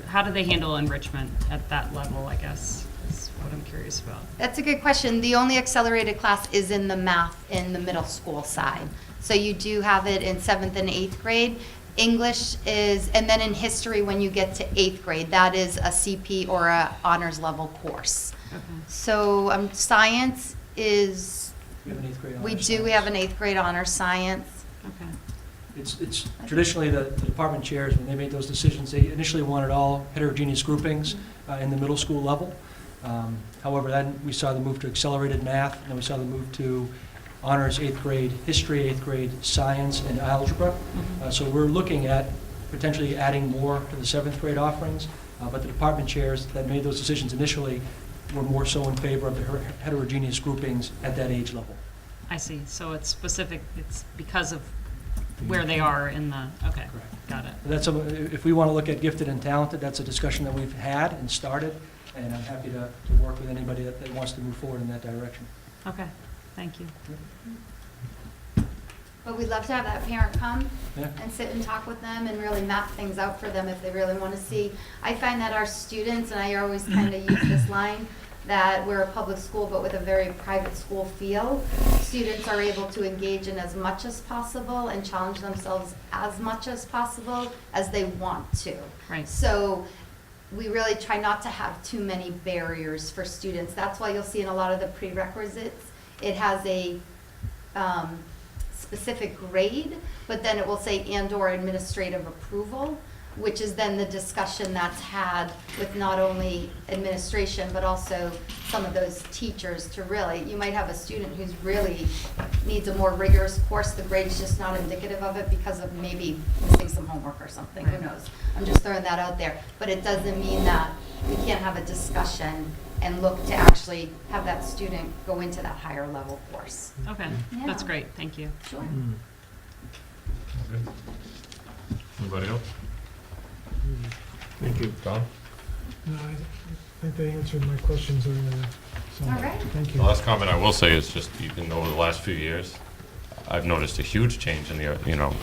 How do they handle enrichment at that level, I guess, is what I'm curious about. That's a good question. The only accelerated class is in the math in the middle school side. So you do have it in 7th and 8th grade. English is, and then in history, when you get to 8th grade, that is a CP or a honors level course. Okay. So science is, We have an 8th grade honors we science. have an 8th grade honors science. Okay. It's traditionally the department chairs, when they made those decisions, they initially wanted all heterogeneous groupings in the middle school level. However, then we saw the move to accelerated math, and then we saw the move to honors 8th grade history, 8th grade science, and algebra. So we're looking at potentially adding more to the 7th grade offerings, but the department chairs that made those decisions initially were more so in favor of the heterogeneous groupings at that age level. I see. So it's specific, it's because of where they are in the, okay, Correct. got it. That's if we want to look at gifted and talented, that's a discussion that we've had and started, and I'm happy to work with anybody that wants to move forward in that direction. Okay, thank you. but we'd love to have that parent come Yeah. and sit and talk with them and really map things out for them if they really want to see. I find that our students, and I always kind of use this line, that we're a public school but with a very private school feel. Students are able to engage in as much as possible and challenge themselves as much as possible as they want to. Right. So we really try not to have too many barriers for students. That's why you'll see in a lot of the prerequisites, it has a specific grade, but then it will say and/or administrative approval, which is then the discussion that's had with not only administration, but also some of those teachers to really, you might have a student who's really needs a more rigorous course, the grade's just not indicative of it because of maybe missing some homework or something, who knows? I'm just throwing that out there, but it doesn't mean that we can't have a discussion and look to actually have that student go into that higher level course. Okay, Yeah. that's great, thank you. Sure. Okay. Anybody else? Thank you. Don? No, I think they answered my questions earlier, so, All right. thank The you. last comment I will say is just, even over the last few years, I've noticed a huge change in the,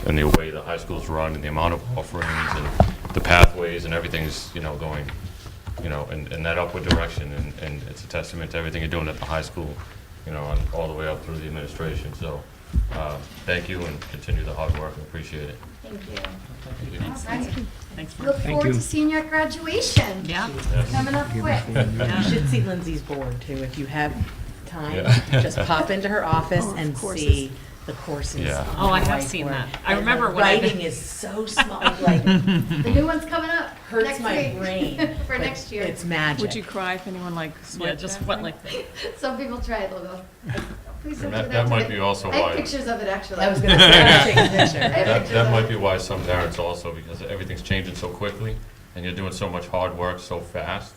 in the way the high schools run and the amount of offerings and the pathways and everything's, going, in that upward direction. And it's a testament to everything you're doing at the high school, and all the way up through the administration. So, thank you and continue the hard work. I appreciate it. Thank you. Thank you. All right. Thanks, Look Mark. forward to seeing you at graduation. Yeah. Yes. Coming up quick. Yeah. You should see Lindsay's board too, if you have time. Yeah. Just pop into her office Oh, and courses. see the courses. Yeah. Oh, I have Whiteboard. seen that. I And remember the when I- writing is so small, like The new one's coming up hurts next my week. brain. For but next year. It's magic. Would you cry if anyone like Yeah, swiped just that what, thing? like, Some people try it, they'll go, please don't And do that to might me." be also I have why, pictures of it, actually. I was gonna say, I'll take a picture. that might be why some parents also, because everything's changing so quickly and you're doing so much hard work so fast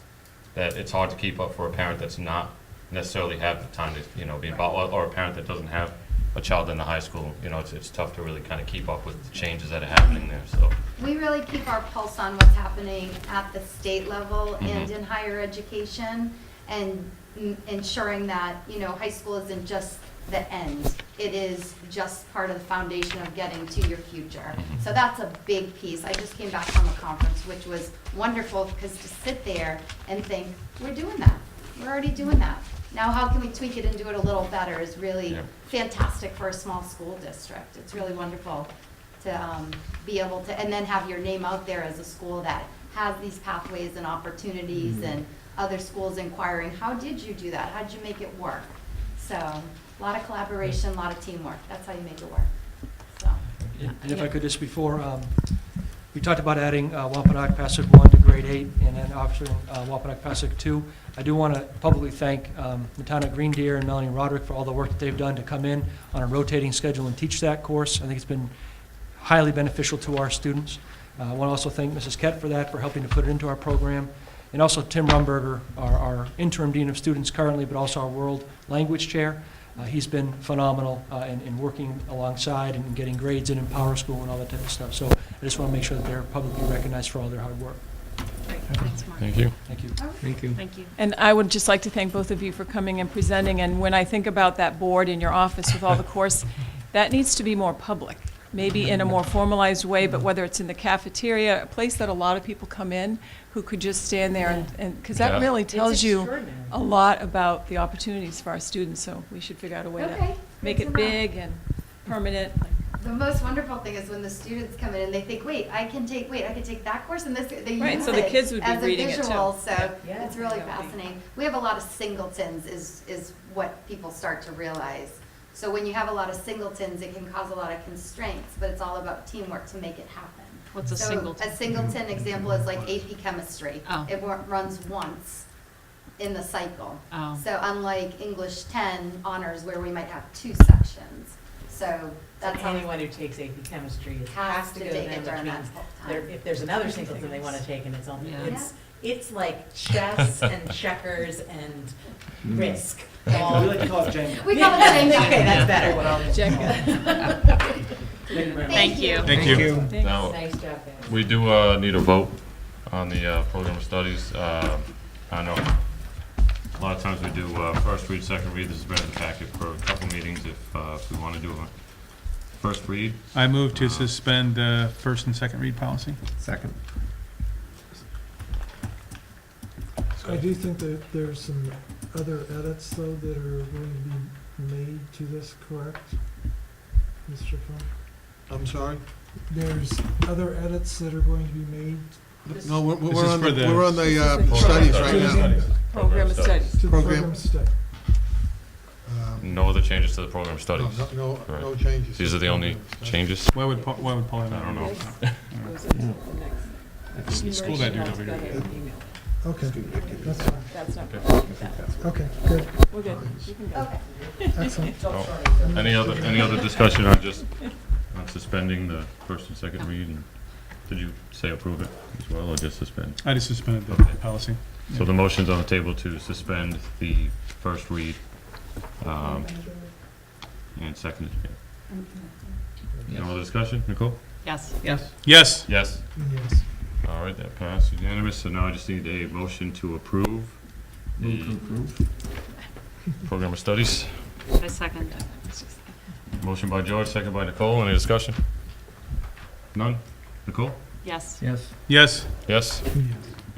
that it's hard to keep up for a parent that's not necessarily have the time to, be involved, or a parent that doesn't have a child in the high school. It's tough to really kind of keep up with the changes that are happening there, so. We really keep our pulse on what's happening at the state level and Mhm. in higher education, and ensuring that, high school isn't just the end. It is just part of the foundation of getting to your future. So that's a big piece. I just came back from a conference, which was wonderful, because to sit there and think, we're doing that. We're already doing that. Now, how can we tweak it and do it a little better is really Yeah. fantastic for a small school district. It's really wonderful to be able to, and then have your name out there as a school that has these pathways and opportunities, and other schools inquiring, how did you do that? How did you make it work? So, a lot of collaboration, a lot of teamwork. That's how you make it work. So, And if I could just before, we talked about adding Wampanoag Passaic 1 to grade 8 and then offering Wampanoag Passaic 2. I do want to publicly thank Natana Green Deer and Melanie Roderick for all the work that they've done to come in on a rotating schedule and teach that course. I think it's been highly beneficial to our students. I want to also thank Mrs. Kett for that, for helping to put it into our program. And also Tim Rumberger, our interim dean of students currently, but also our world language chair. He's been phenomenal in working alongside and getting grades in Power School and all that type of stuff. So I just want to make sure that they're publicly recognized for all their hard work. thanks, Mark. Thank you. Thank you. Thank you. Thank you. And I would just like to thank both of you for coming and presenting, and when I think about that board in your office with all the course, that needs to be more public, maybe in a more formalized way, but whether it's in the cafeteria, a place that a lot of people come in who could just stand there and, because that Yeah. really tells you extraordinary. a lot about the opportunities for our students, so we should figure out a way to okay. make good it to know. big and permanent. The most wonderful thing is when the students come in and they think, I can take that course and this, they Right, use so the it kids would be as a reading it, too. visual, so Yeah. it's really That would be- fascinating. We have a lot of singletons is what people start to realize. So when you have a lot of singletons, it can cause a lot of constraints, but it's all about teamwork to make it happen. What's a So singleton? a singleton example is like AP chemistry. Oh. It runs once in the cycle. Oh. So unlike English 10 honors where we might have 2 sections. So that's how Anyone who takes AP chemistry has to go take then, it which during that means whole there- time. if there's another singleton they want to take, and it's only, Yeah. it's like chess and checkers and risk. We all- like to call it Jenga. We call it Jenga. Okay, that's better. Jenga. Thank you very much. Thank you. Thank you. Thanks. Now, Nice job, guys. we do need a vote on the program of studies. I know a lot of times we do first read, second read. This has been in the packet for a couple meetings if we want to do first read. I move to suspend the first and second read policy. Second. I do think that there's some other edits, though, that are going to be made to this, correct? Mr. Funk? I'm sorry? There's other edits that are going to be made No, This is we're on for the, the- we're on the Program studies studies. right now. Program of studies. to the Program. program study. No other changes to the program studies. No Correct. changes. These are the only changes? Why would Paul have that? I don't know. School that dude over here. Okay, that's fine. That's not, Okay, good, we're good, you can go. excellent. Oh, Any other discussion on just, on suspending the first and second read? And did you say approve it as well, or just suspend? I just suspended the Okay. policy. So the motion's on the table to suspend the first read, and second. No other discussion? Nicole? Yes. Yes. Yes. Yes. Yes. All right, that passed unanimous, so now I just need a motion to approve the program of studies. I second. Motion by George, second by Nicole. Any discussion? None? Nicole? Yes. Yes. Yes. Yes?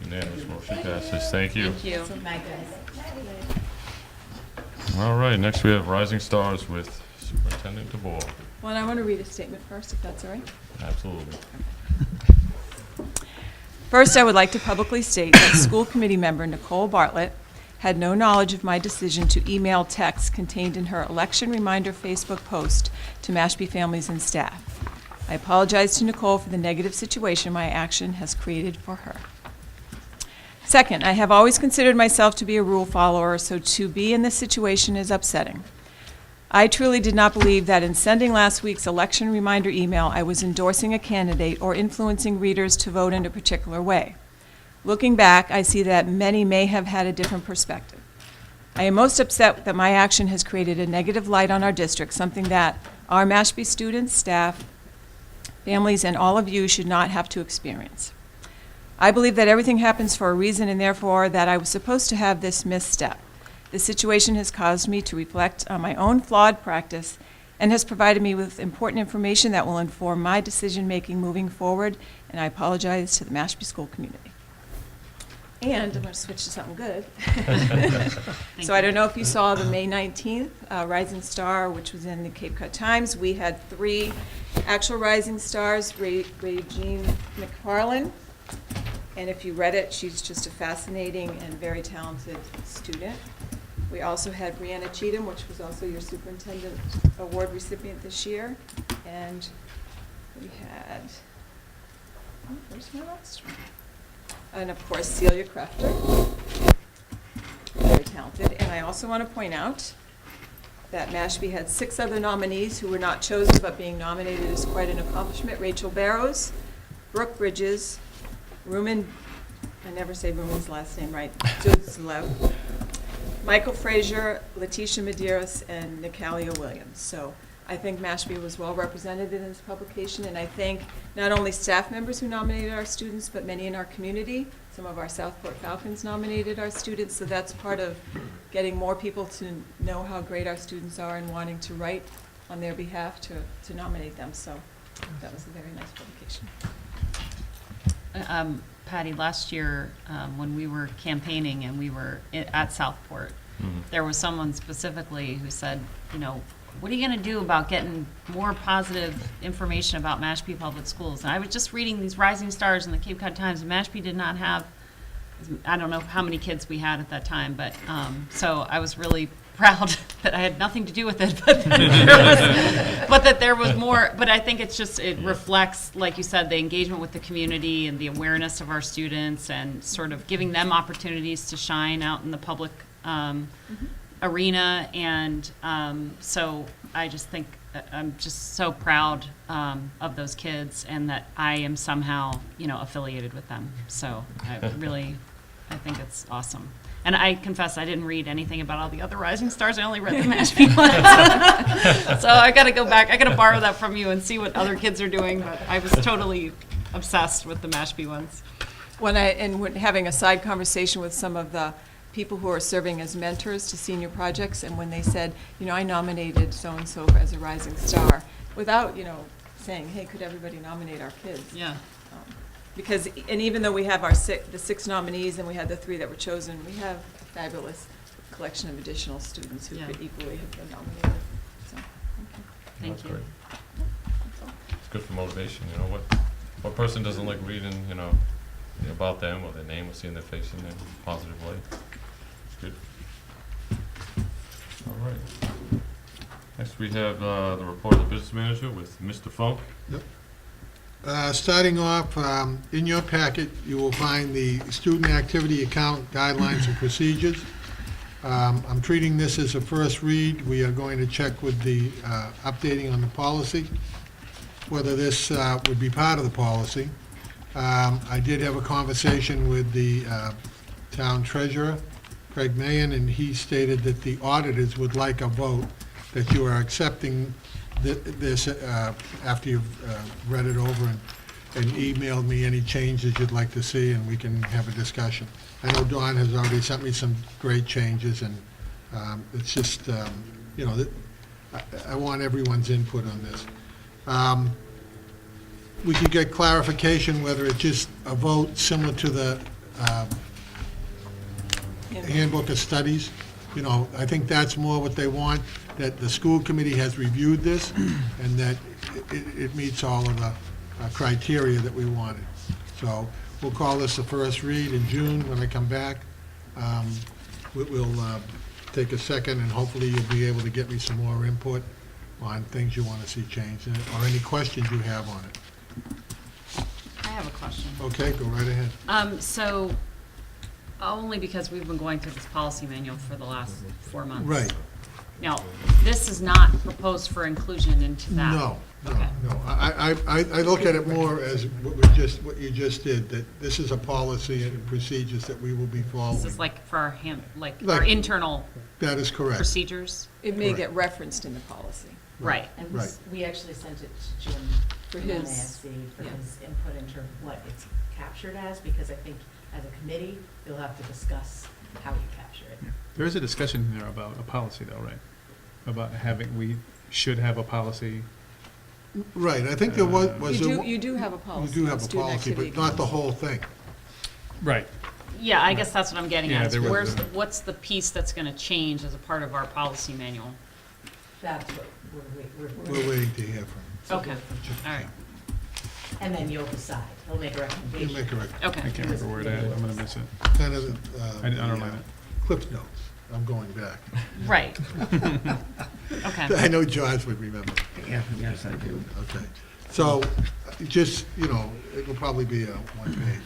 Unanimous, motion passes. Thank you. Thank you. All right, next we have Rising Stars with Superintendent DeBoer. Well, and I want to read a statement first, if that's all right. Absolutely. First, I would like to publicly state that school committee member Nicole Bartlett had no knowledge of my decision to email texts contained in her election reminder Facebook post to Mashpee families and staff. I apologize to Nicole for the negative situation my action has created for her. Second, I have always considered myself to be a rule follower, so to be in this situation is upsetting. I truly did not believe that in sending last week's election reminder email, I was endorsing a candidate or influencing readers to vote in a particular way. Looking back, I see that many may have had a different perspective. I am most upset that my action has created a negative light on our district, something that our Mashpee students, staff, families, and all of you should not have to experience. I believe that everything happens for a reason, and therefore that I was supposed to have this misstep. This situation has caused me to reflect on my own flawed practice and has provided me with important information that will inform my decision-making moving forward, and I apologize to the Mashpee school community. And I'm going to switch to something good. So I don't know if you saw the May 19th Rising Star, which was in the Cape Cod Times. We had 3 actual Rising Stars, Regine McFarland, and if you read it, she's just a fascinating and very talented student. We also had Brianna Cheatham, which was also your Superintendent Award recipient this year. And we had, oh, where's my last one? And of course, Celia Crafter, very talented. And I also want to point out that Mashpee had 6 other nominees who were not chosen, but being nominated is quite an accomplishment. Rachel Barrows, Brooke Bridges, Rumen, I never say Rumen's last name right, Dudzlev, Michael Frazier, Letitia Medeiros, and Nicalia Williams. So I think Mashpee was well represented in this publication, and I thank not only staff members who nominated our students, but many in our community. Some of our Southport Falcons nominated our students, so that's part of getting more people to know how great our students are and wanting to write on their behalf to nominate them. So that was a very nice publication. Patty, last year, when we were campaigning and we were at Southport, there was someone specifically who said, you know, what are you going to do about getting more positive information about Mashpee Public Schools? And I was just reading these Rising Stars in the Cape Cod Times, and Mashpee did not have, I don't know how many kids we had at that time, but so I was really proud that I had nothing to do with it, but that there was more. But I think it's just, it reflects, like you said, the engagement with the community and the awareness of our students and sort of giving them opportunities to shine out in the public arena. And so I just think I'm just so proud of those kids and that I am somehow, you know, affiliated with them. So I think it's awesome. And I confess, I didn't read anything about all the other Rising Stars. I only read the Mashpee ones. So I got to go back. I got to borrow that from you and see what other kids are doing. But I was totally obsessed with the Mashpee ones. When having a side conversation with some of the people who are serving as mentors to senior projects, and when they said, you know, I nominated so-and-so as a Rising Star, without, saying, hey, could everybody nominate our kids? Yeah. Because, and even though we have the 6 nominees and we had the 3 that were chosen, we have a fabulous collection of additional students who Yeah. could equally have been nominated. So, okay. Thank That's you. great. That's all. It's good for motivation, what person doesn't like reading, about them or their name or seeing their face in a positive light? It's good. All right. Next, we have the report of the business manager with Mr. Funk. Starting off, in your packet, you will find the student activity account guidelines and procedures. I'm treating this as a first read. We are going to check with the updating on the policy, whether this would be part of the policy. I did have a conversation with the town treasurer, Craig Mahan, and he stated that the auditors would like a vote that you are accepting this after you've read it over and emailed me any changes you'd like to see, and we can have a discussion. I know Dawn has already sent me some great changes, and it's just, I want everyone's input on this. We could get clarification whether it's just a vote similar to the handbook of studies. I think that's more what they want, that the school committee has reviewed this and that it meets all of the criteria that we wanted. So we'll call this the first read in June when I come back. We'll take a second, and hopefully you'll be able to get me some more input on things you want to see changed in it, or any questions you have on it. I have a question. Okay, go right ahead. So, only because we've been going through this policy manual for the last 4 months. Right. Now, this is not proposed for inclusion into that. No. Okay. I look at it more as what you just did, that this is a policy and procedures that we will be following. This is like for our our Like- internal That is correct. procedures? It may Correct. get referenced in the policy. Right. And Right. we actually sent it to Jim For from his- MASC for yeah. his input into what it's captured as, because I think as a committee, you'll have to discuss how you capture it. There is a discussion in there about a policy though, right? About we should have a policy. Right, I think there was. You do have a You policy. do on have a student policy, activity but not the accounts. whole thing. Right. Yeah, I guess that's what I'm getting Yeah, at. is there was Where's, a- what's the piece that's gonna change as a part of our policy manual? That's what We're waiting to hear from Okay, all right, and then you'll decide. He'll make a you. recommendation. You make a okay. I can't remember where it is. I'm gonna miss it. kind of, I didn't underline it. Cliff notes. I'm going back. Right. Okay, I know George would remember. Yeah, yes, I do. Okay. So, just, it will probably be a one-page.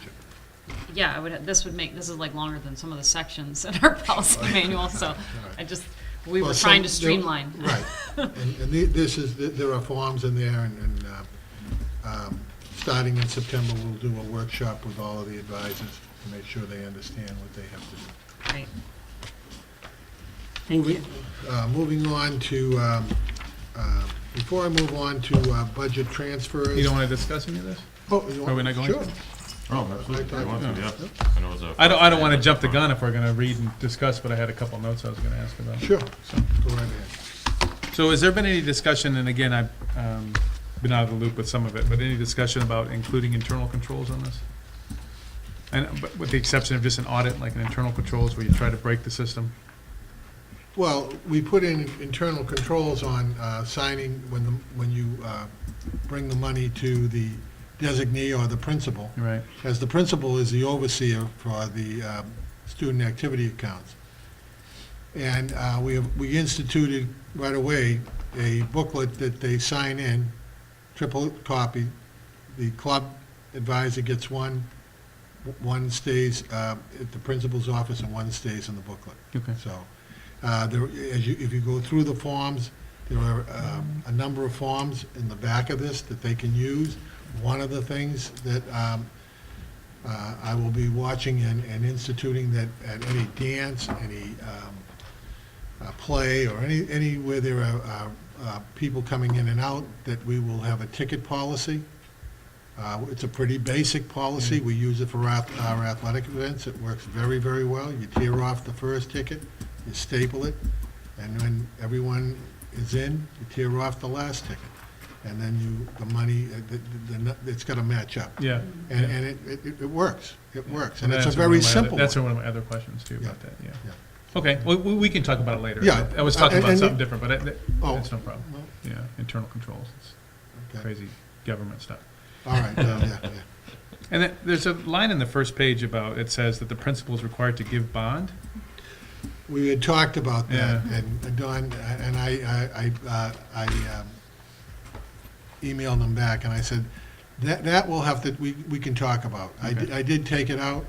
yeah, this is like longer than some of the sections in our policy manual, so we were Well, trying to some- there- streamline. Right. And there are forms in there, and starting in September, we'll do a workshop with all of the advisors to make sure they understand what they have to do. Right. Thank you. Moving on to, before I move on to budget transfers. You don't want to discuss any of this? Oh, you want- Are we not going Sure. to? Oh, absolutely. I You want to, thought- yeah. I know it was a- I don't want to jump the gun if we're going to read and discuss, but I had a couple notes I was going to ask about. Sure, So- go right ahead. So has there been any discussion, and again, I've been out of the loop with some of it, but any discussion about including internal controls on this? And, but with the exception of just an audit, like an internal controls where you try to break the system? Well, we put in internal controls on signing when you bring the money to the designee or the principal, Right. as the principal is the overseer for the student activity accounts. And we instituted right away a booklet that they sign in, triple copy. The club advisor gets one stays at the principal's office, and one stays in the booklet. Okay. So, if you go through the forms, there are a number of forms in the back of this that they can use. One of the things that I will be watching and instituting, that at any dance, any play, or anywhere there are people coming in and out, that we will have a ticket policy. It's a pretty basic policy. We use it for our athletic events. It works very, very well. You tear off the first ticket, you staple it, and when everyone is in, you tear off the last ticket. and then the money, it's gotta match up. Yeah. And it works, it works, and it's a That's very one of my other- simple That's one. one of my other questions too about Yeah. that, yeah. Yeah. Okay, well, we can talk about it later. Yeah. I was talking about And- something different, but Oh. it's no problem. Well, Yeah, internal controls, it's okay. crazy government stuff. All right, yeah. And then there's a line in the first page about, it says that the principal is required to give bond. We had talked about that, Yeah. and Don, and I emailed him back, and I said, that will have to, we can talk about. Okay. I did take it out.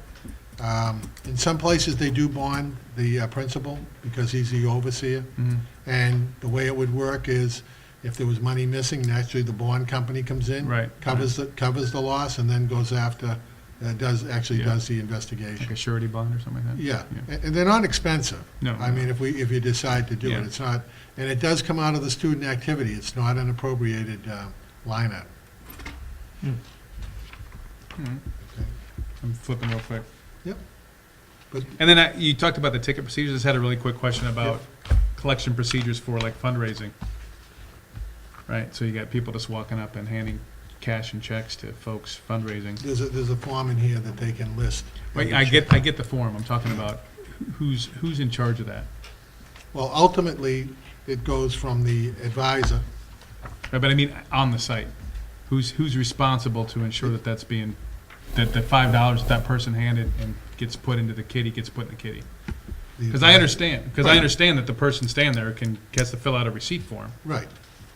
In some places, they do bond the principal, because he's the overseer. Mhm. And the way it would work is, if there was money missing, naturally, the bond company comes in. Right. Covers the loss, and then goes after, does the Like investigation. a surety bond or something like that? Yeah, and they're not expensive. No. I mean, if you decide to do Yeah. it, it's not, and it does come out of the student activity, it's not an appropriated line item. Mhm. I'm flipping real quick. Yep. But, And then you talked about the ticket procedures. I just had a really quick question about collection procedures for like fundraising. Right, so you got people just walking up and handing cash and checks to folks fundraising. there's a form in here that they can list. Wait, I get the form. I'm talking about who's in charge of that. Well, ultimately, it goes from the advisor. Right, but I mean, on the site, who's responsible to ensure that that's being, that the $5 that person handed and gets put into the kitty, gets put in the kitty? Because I understand that the person standing there has to fill out a receipt form, Right,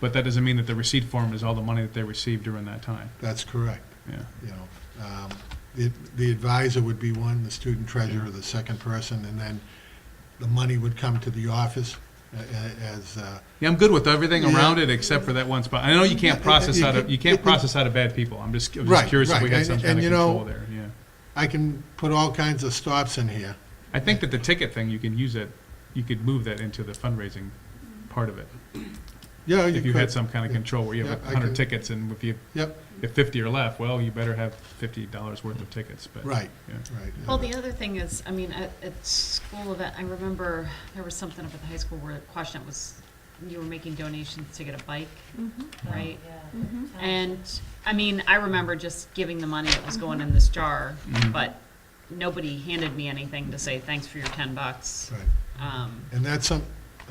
but that doesn't mean that the receipt form is all the money that they received during that time. that's correct. Yeah. You know, the advisor would be one, the student treasurer, the second person, and then the money would come to the office as, Yeah, I'm good with everything Yeah. around it except for that one spot. I know you can't process out of process out of bad people. I was just Right, curious if we right. had some And- kind and of you know, control there. Yeah. I can put all kinds of stops in here. I think that the ticket thing, you can use it, you could move that into the fundraising part of it. Yeah, If you could. had some kind of control where you have Yeah, I 100 can- tickets and Yep, if 50 are left, well, you better have $50 worth of tickets, but. right, Yeah. right. Well, the other thing is, I mean, at school event, I remember there was something up at the high school where the question was, you were making donations to get a bike, right? And, I mean, I remember just giving the money that was going in this jar, Mhm. but nobody handed me anything to say, thanks for your $10. Right. And that's I'm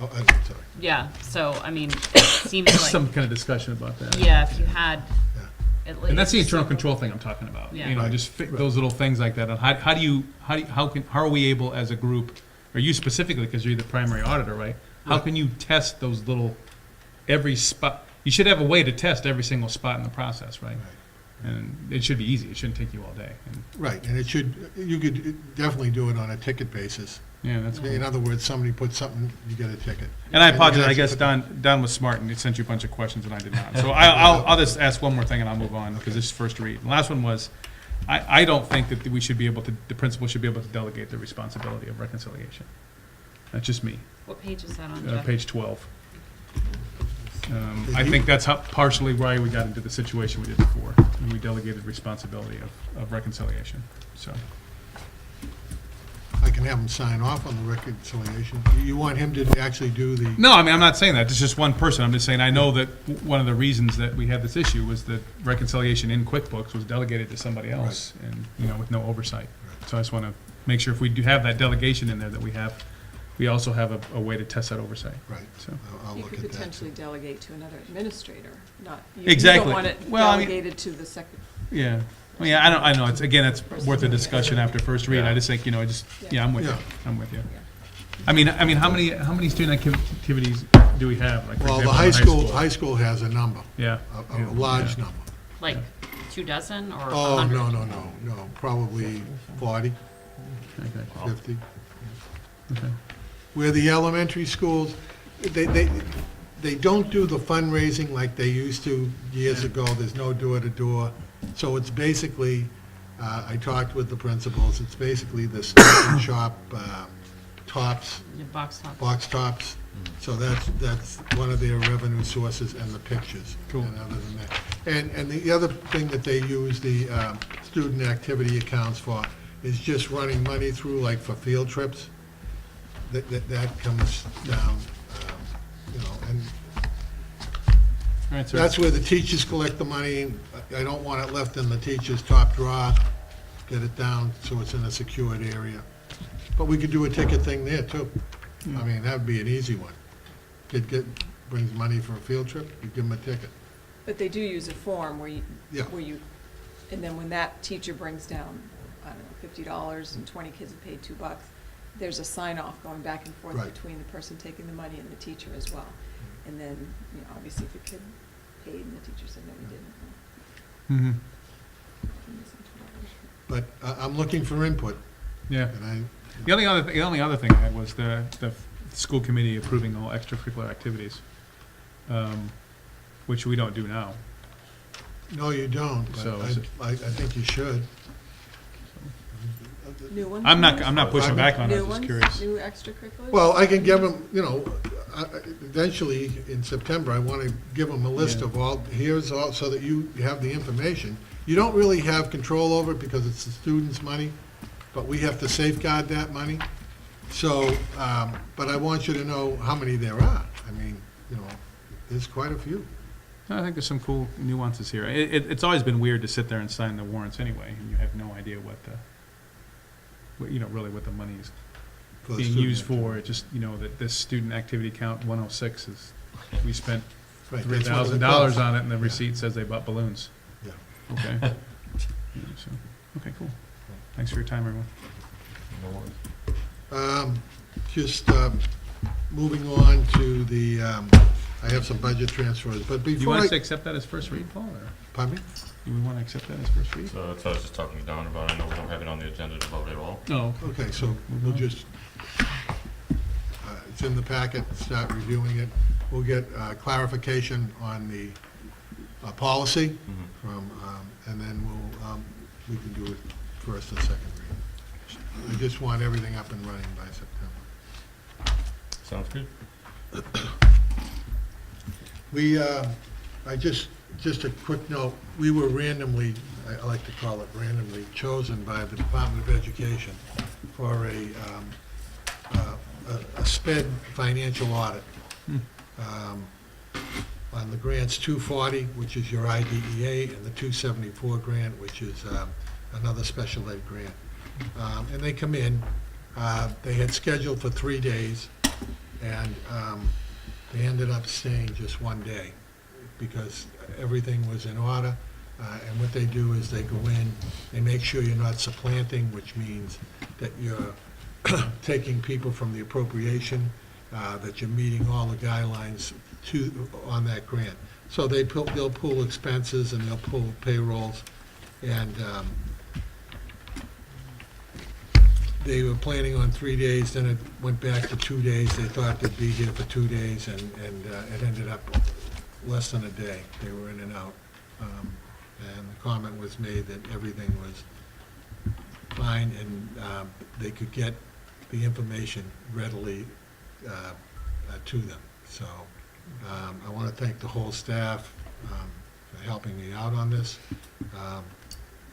sorry. Yeah, so, I mean, it seems like, Some kind of discussion about that. yeah, if you had Yeah. at least. And that's the internal control thing I'm talking about. Yeah. You know, Right. just those little things like that. How are we able as a group, or you specifically, because you're the primary auditor, right? How Right. can you test those little, every spot? You should have a way to test every single spot in the process, right? And it should be easy. It shouldn't take you all day. And, Right, and you could definitely do it on a ticket basis. yeah, that's cool. In other words, somebody puts something, you get a ticket. And I And you apologize, I actually guess put Don was smart and he sent you a bunch of questions and I did not. So I'll just ask one more thing and I'll move on, because this is first read. The last one was, I don't think that we should be able to, the principal should be able to delegate the responsibility of reconciliation. That's just me, What page is that on, Jeff? page 12. I think that's partially why we got into the situation we did before, and we delegated responsibility of reconciliation, so. I can have him sign off on the reconciliation. You want him to actually do the, No, I mean, I'm not saying that, it's just one person, I'm just saying, I know that one of the reasons that we had this issue was that reconciliation in QuickBooks was delegated to somebody else, and, you know, with no oversight. So I just want to make sure if we do have that delegation in there, that we also have a way to test that oversight, right, so. I'll You look could at that. potentially delegate to another administrator, not, you Exactly. don't want it Well, I mean- delegated to the secretary. Yeah, well, yeah, I know, it's worth a discussion after first read, I just think, you know, I'm with you, Yeah. I'm with you. I mean, how many student activities do we have? Like, for Well, the example, in high school has a number, Yeah. a large number. Like 2 dozen or Oh, 100? no, probably 40, Okay. 50. Okay. Where the elementary schools, they don't do the fundraising like they used to years ago. There's no door-to-door. So it's basically, I talked with the principals, it's basically the Stop and Shop tops, Yeah, box tops. box tops. So that's one of their revenue sources, and the pictures. Cool. And other than that. And the other thing that they use the student activity accounts for is just running money through, like for field trips. That comes down, you know, and right, sir. That's where the teachers collect the money. I don't want it left in the teacher's top drawer. Get it down so it's in a secured area. But we could do a ticket thing there too. I mean, that'd be an easy one. Kid brings money for a field trip, you give him a ticket. But they do use a form where Yeah. and then when that teacher brings down, I don't know, $50 and 20 kids have paid $2, there's a sign-off going back and forth Right. between the person taking the money and the teacher as well. And then, obviously if the kid paid and the teacher said, no, he didn't. Mhm. But I'm looking for input, Yeah. and The only other thing I had was the school committee approving all extracurricular activities, which we don't do now. no, you don't, So but is it- I think you should. New ones? I'm not pushing back on it, New I'm just ones? curious. New extracurriculars? Well, I can give them, eventually in September, I want to give them a list Yeah. of all, here's all, so that you have the information. You don't really have control over it because it's the students' money, but we have to safeguard that money. So, but I want you to know how many there are. I mean, there's quite a few. I think there's some cool nuances here. It's always been weird to sit there and sign the warrants anyway, and you have no idea really what the money is For the being student used for. activity. It just, that this student activity count 106 we spent Right, that's what it $3,000 costs. on it, and the Yeah. receipt says they bought balloons. Yeah. Okay. Okay, cool. Thanks for your time, everyone. No worries. Just moving on to the, I have some budget transfers, but Do you before want us to I, accept that as first read, Paul, or pardon me? do we want to accept that as first read? So that's what I was just talking to Don about. I know we don't have it on the agenda to vote at all. Oh, Okay, so we'll just, it's in the packet, start reviewing it. We'll get clarification on the policy from, and then we can do it first and second reading. I just want everything up and running by September. Sounds good. Just a quick note, we were randomly, I like to call it randomly, chosen by the Department of Education for a SPED financial audit. On the grants 240, which is your IDEA, and the 274 grant, which is another special ed grant. And they come in, they had scheduled for 3 days, and they ended up staying just 1 day because everything was in order. And what they do is they go in, they make sure you're not supplanting, which means that you're taking people from the appropriation, that you're meeting all the guidelines on that grant. So they'll pull expenses and they'll pull payrolls, and they were planning on 3 days, then it went back to 2 days. They thought they'd be here for 2 days, and it ended up less than a day. They were in and out. And the comment was made that everything was fine, and they could get the information readily to them. So I want to thank the whole staff for helping me out on this,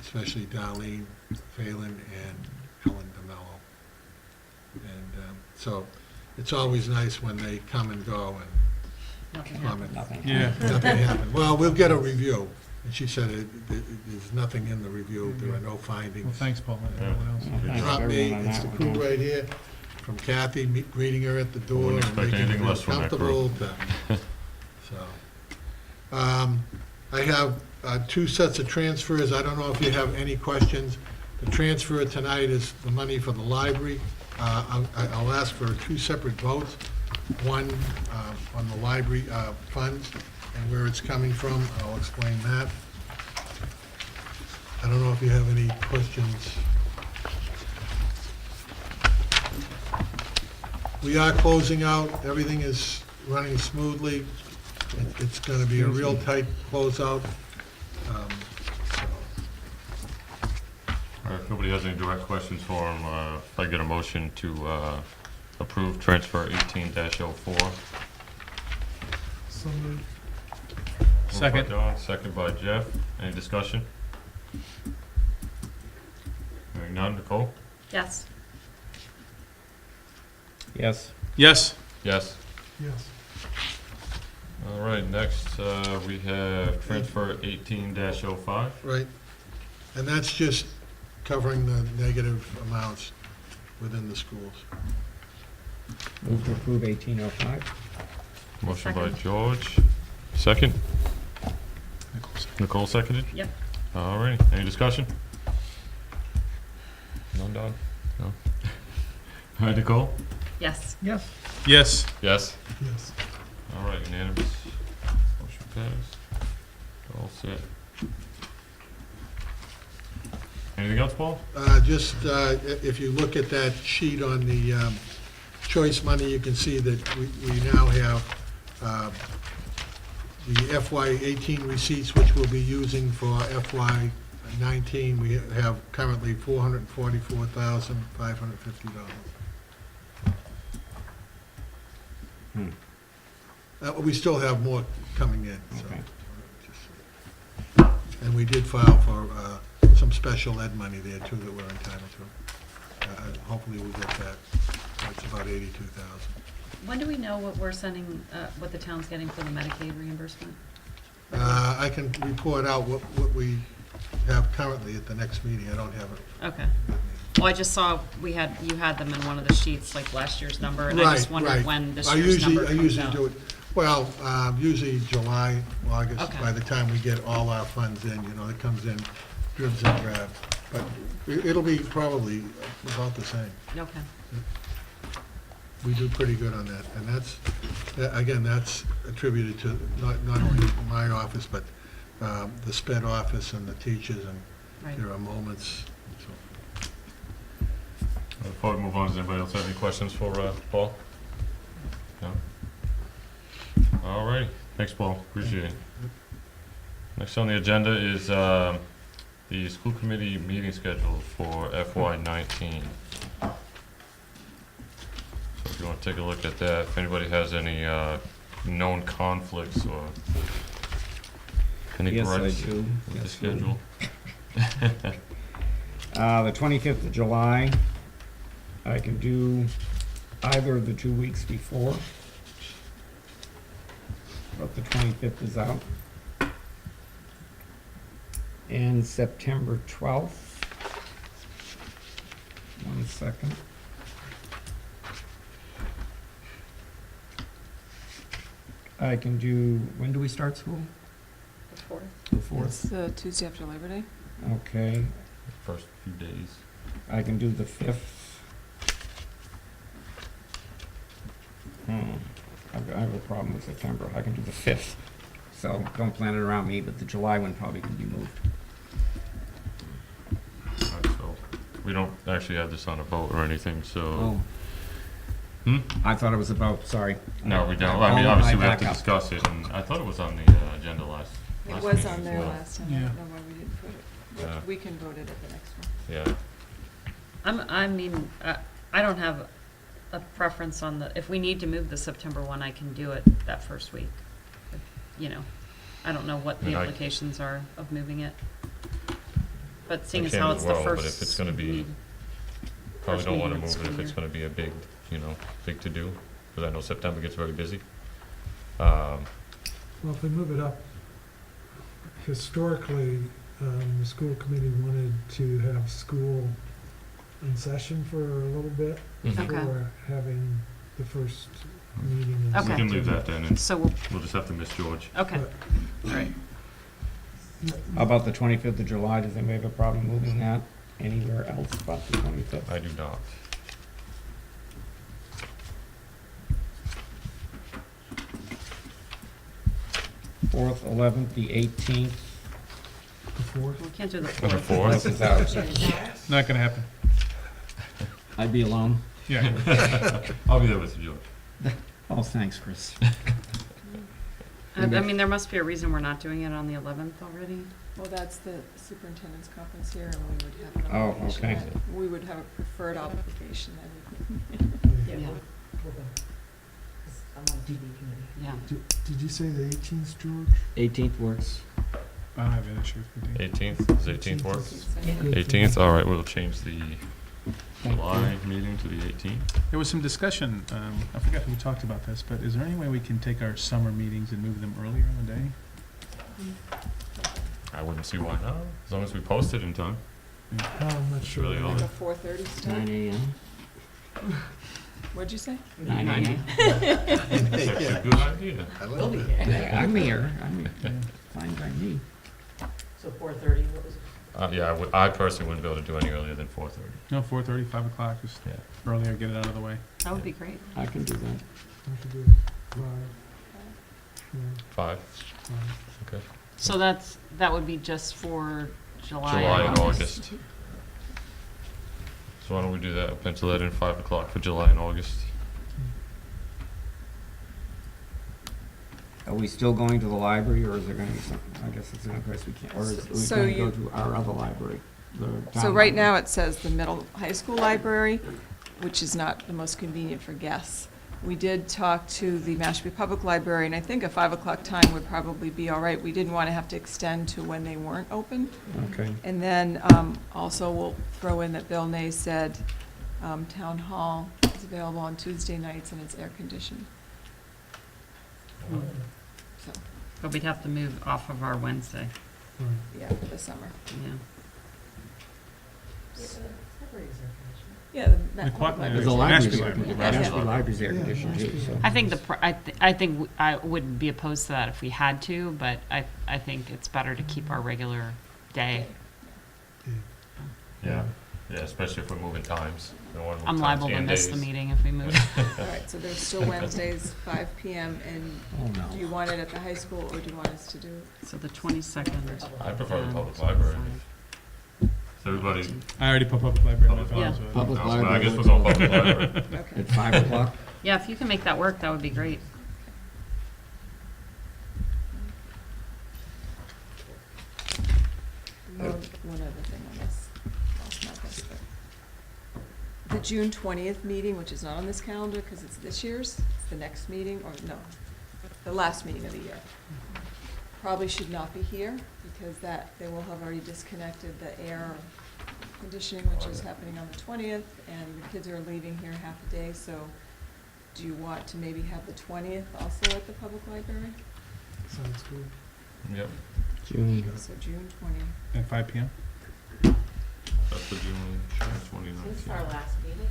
especially Darlene, Phelan, and Helen DeMello. And so it's always nice when they come and go and Nothing comment. Nothing. yeah. Nothing happened. Well, we'll get a review. And she said there's nothing in the review. There are no Well, fandings. thanks, Paul, and Yeah. everyone else. Thanks Not to me, everyone on it's the that crew one. right here, from Kathy, greeting her at the door. Wouldn't and expect making anything her less from that crew. comfortable So, I have 2 sets of transfers. I don't know if you have any questions. The transfer tonight is the money for the library. I'll ask for 2 separate votes. One on the library funds and where it's coming from. I'll explain that. I don't know if you have any questions. We are closing out. Everything is running smoothly. It's going to be a real tight closeout. So, All right, if nobody has any direct questions for him, if I get a motion to approve transfer 18-04. So moved. Second. Moved by Don, second by Jeff. Any discussion? Hearing none. Nicole? Yes. Yes. Yes. Yes. Yes. All right, next, we have transfer 18-05. Right. And that's just covering the negative amounts within the schools. Move to approve 1805. Motion by Second. George. Second? Nicole seconded? Yep. All right, any discussion? None, Don? No? All right, Nicole? Yes. Yes. Yes. Yes. Yes. All right, unanimous. Motion passed. All set. Anything else, Paul? Just, if you look at that sheet on the choice money, you can see that we now have the FY18 receipts, which we'll be using for FY19. We have currently $444,550. We still have more coming in, so. Okay. And we did file for some special ed money there too that we're entitled to. Hopefully we'll get that. It's about 82,000. When do we know what we're sending, what the town's getting for the Medicaid reimbursement? I can report out what we have currently at the next meeting. I don't have it Okay. with me. Well, I just saw you had them in one of the sheets, like last year's number, and I just Right, wondered right. when this I year's usually- number comes I usually out. do it, well, usually July, August, Okay. by the time we get all our funds in, it comes in dribs and drabs. But it'll be probably about the same. Okay. We do pretty good on that, and again, that's attributed to not only my office, but the SPED office and the teachers, and Right. there are moments, so. Before we move on, does anybody else have any questions for Paul? No? All right, thanks, Paul, appreciate it. Next on the agenda is the school committee meeting schedule for FY19. So if you want to take a look at that, if anybody has any known conflicts or any Yes, I gripes do. with the Yes, schedule. The 25th of July, I can do either of the 2 weeks before. But the 25th is out. And September 12th. 1 second. I can do, when do we start school? The fourth. The 4th. It's Tuesday after Labor Day. Okay, First few days. I can do the 5th. I have a problem with September. I can do the 5th. So don't plan it around me, but the July one probably can be moved. All right, so we don't actually have this on a vote or anything, so. Oh, Hmm? I thought it was about, sorry. No, we don't. I'll I mean, let obviously, my we have to backup. discuss it, and I thought it was on the agenda last It meeting was as on there well. last time. I Yeah. don't know why we didn't put it. Yeah. But we can vote it at the next one. Yeah. I don't have a preference on if we need to move the September one, I can do it that first week. I don't know what I mean, the I- implications are of moving it. But I seeing as can how as it's the well, first. but if it's gonna be- meeting- Probably First don't want to meeting of move it if school it's year. going to be a big, big to-do, because I know September gets very busy. Well, if we move it up, historically, the school committee wanted to have school in session for a little bit Mhm. Okay. before having the first meeting in Okay. We can leave September. that then, and So, we'll just have to miss George. okay, all right. How about the 25th of July? Does anybody have a problem moving that anywhere else but the 25th? I do not. Fourth, 11th, the 18th. The fourth? We can't do the On the fourth. fourth? This is out. Not gonna happen. I'd be alone. Yeah. I'll be there with you, George. Oh, thanks, Chris. I mean, there must be a reason we're not doing it on the 11th already. Well, that's the superintendent's conference here, and we would have an Oh, obligation. okay. We would have a preferred obligation then. Yeah. I'm on DB committee. Yeah. Did you say the 18th, George? 18th works. I don't have an issue with the date. 18th, does 18th work? It's, 18th, all right, we'll change the July meeting to the 18th. There was some discussion, I forgot who talked about this, but is there any way we can take our summer meetings and move them earlier in the day? I wouldn't see why not, as long as we post it in time. I'm not sure. Really all Like a that. 4:30 start? 9 a.m. What'd you say? 9 a.m. That's a good idea. I We'll be love here. Yeah, I'm here. I'm fine by me. So 4:30, what was it? Yeah, I personally wouldn't be able to do any earlier than 4:30. No, 4:30, 5 o'clock, just Yeah. earlier, get it out of the way. That would be great. I can do that. I could do 5. Yeah, 5, 5. okay. So that would be just for July July and and August. August. So why don't we do that, pencil that in 5 o'clock for July and August. Are we still going to the library, or is there gonna be some, I guess it's not, we can't, or is we So gonna go you- to our other library? the So town right library? now, it says the middle high school library, which is not the most convenient for guests. We did talk to the Mashpee Public Library, and I think a 5 o'clock time would probably be all right. We didn't want to have to extend to when they weren't open. Okay. And then also we'll throw in that Bill Nay said Town Hall is available on Tuesday nights and it's air conditioned. So, But we'd have to move off of our Wednesday, yeah, for the summer. yeah. Yeah, the The qua- Public There's a Library. library's Mashpee air Library. conditioned. Yeah. Mashpee Library's air Yeah, conditioned too, Mashpee. so. I think I think I wouldn't be opposed to that if we had to, but I think it's better to keep our regular day. Yeah, yeah, especially if we're moving times. We don't wanna move I'm times liable to and miss the days. meeting if we move. All right, so there's still Wednesdays, 5 PM, and Oh, do you no. want it at the high school, or do you want us to do it? So the 22nd. I prefer the public library. So everybody, I already put public library in my Public- phone, so. Public no, I library. guess we'll go public library. Okay. At 5 o'clock? Yeah, if you can make that work, that would be great. One other thing on this, lost my place, but the June 20th meeting, which is not on this calendar because it's this year's, it's the next meeting, or no, the last meeting of the year. Probably should not be here because they will have already disconnected the air conditioning, which is happening on the 20th, and the kids are leaving here half a day, so do you want to maybe have the 20th also at the public library? Sounds good. Yep, June. So June 20th. At 5 PM? that's the June So this is our 2019. last meeting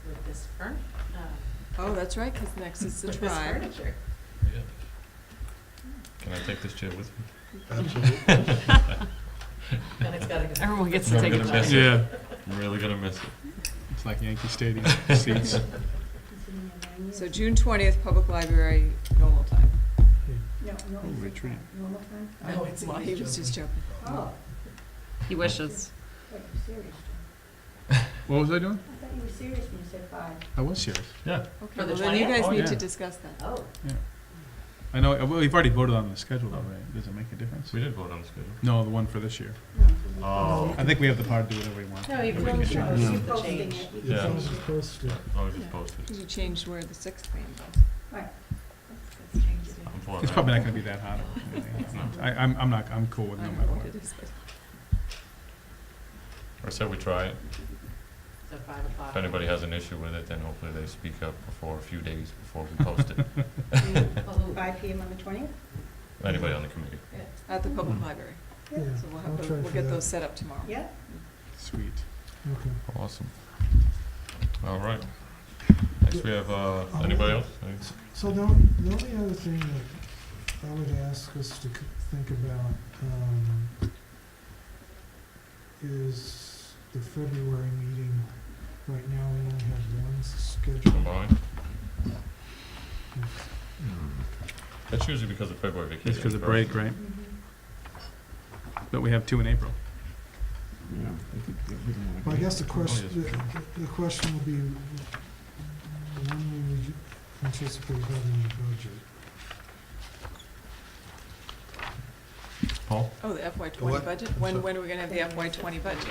with this firm. Oh, that's right, because next is the With this tribe. furniture. Yeah. Can I take this chair with me? Absolutely. And it's gotta go. Everyone gets to I'm take a gonna miss turn. it. Yeah, I'm really gonna miss it. it's like Yankee Stadium seats. So June 20th, public library, normal time. Oh, retreat. No, it's Well, he was just joking. He wishes. What was I doing? I thought you were serious when you said 5. I was serious. Yeah, Okay, For the well, then you 20th? guys Oh, need yeah. to discuss that. Oh, I know, well, we've already voted on the schedule though, right? Does it make a difference? we did vote on the schedule. No, the one for this year. Oh, I think we have the power to do whatever we want. no, you We can can change change. the change. Yeah. It's also posted. I'll just post it. Because you changed where the 6th meeting was. I'm for It's that. probably not gonna be that hot. I'm cool with I no don't matter know what. what it is, but I said we try it. So 5 o'clock. If anybody has an issue with it, then hopefully they speak up before, a few days before we post it. 5 PM on the 20th? Anybody on the committee. at the public library. Yeah, So we'll I'll have, try we'll for get that. those set up tomorrow. Yeah. Sweet. Okay. Awesome. All right. Next we have, anybody else? Any- So the only other thing that I would ask us to think about is the February meeting. Right now, we only have one scheduled. Combined? That's usually because of February vacation. It's because of break, right? But we have 2 in April. Yeah, I think we don't wanna Well, I go. guess the question, Oh, yes. the question will be when we would anticipate having the budget. Paul? Oh, the FY '20 What? budget? I'm When sorry. are we gonna have the FY '20 budget?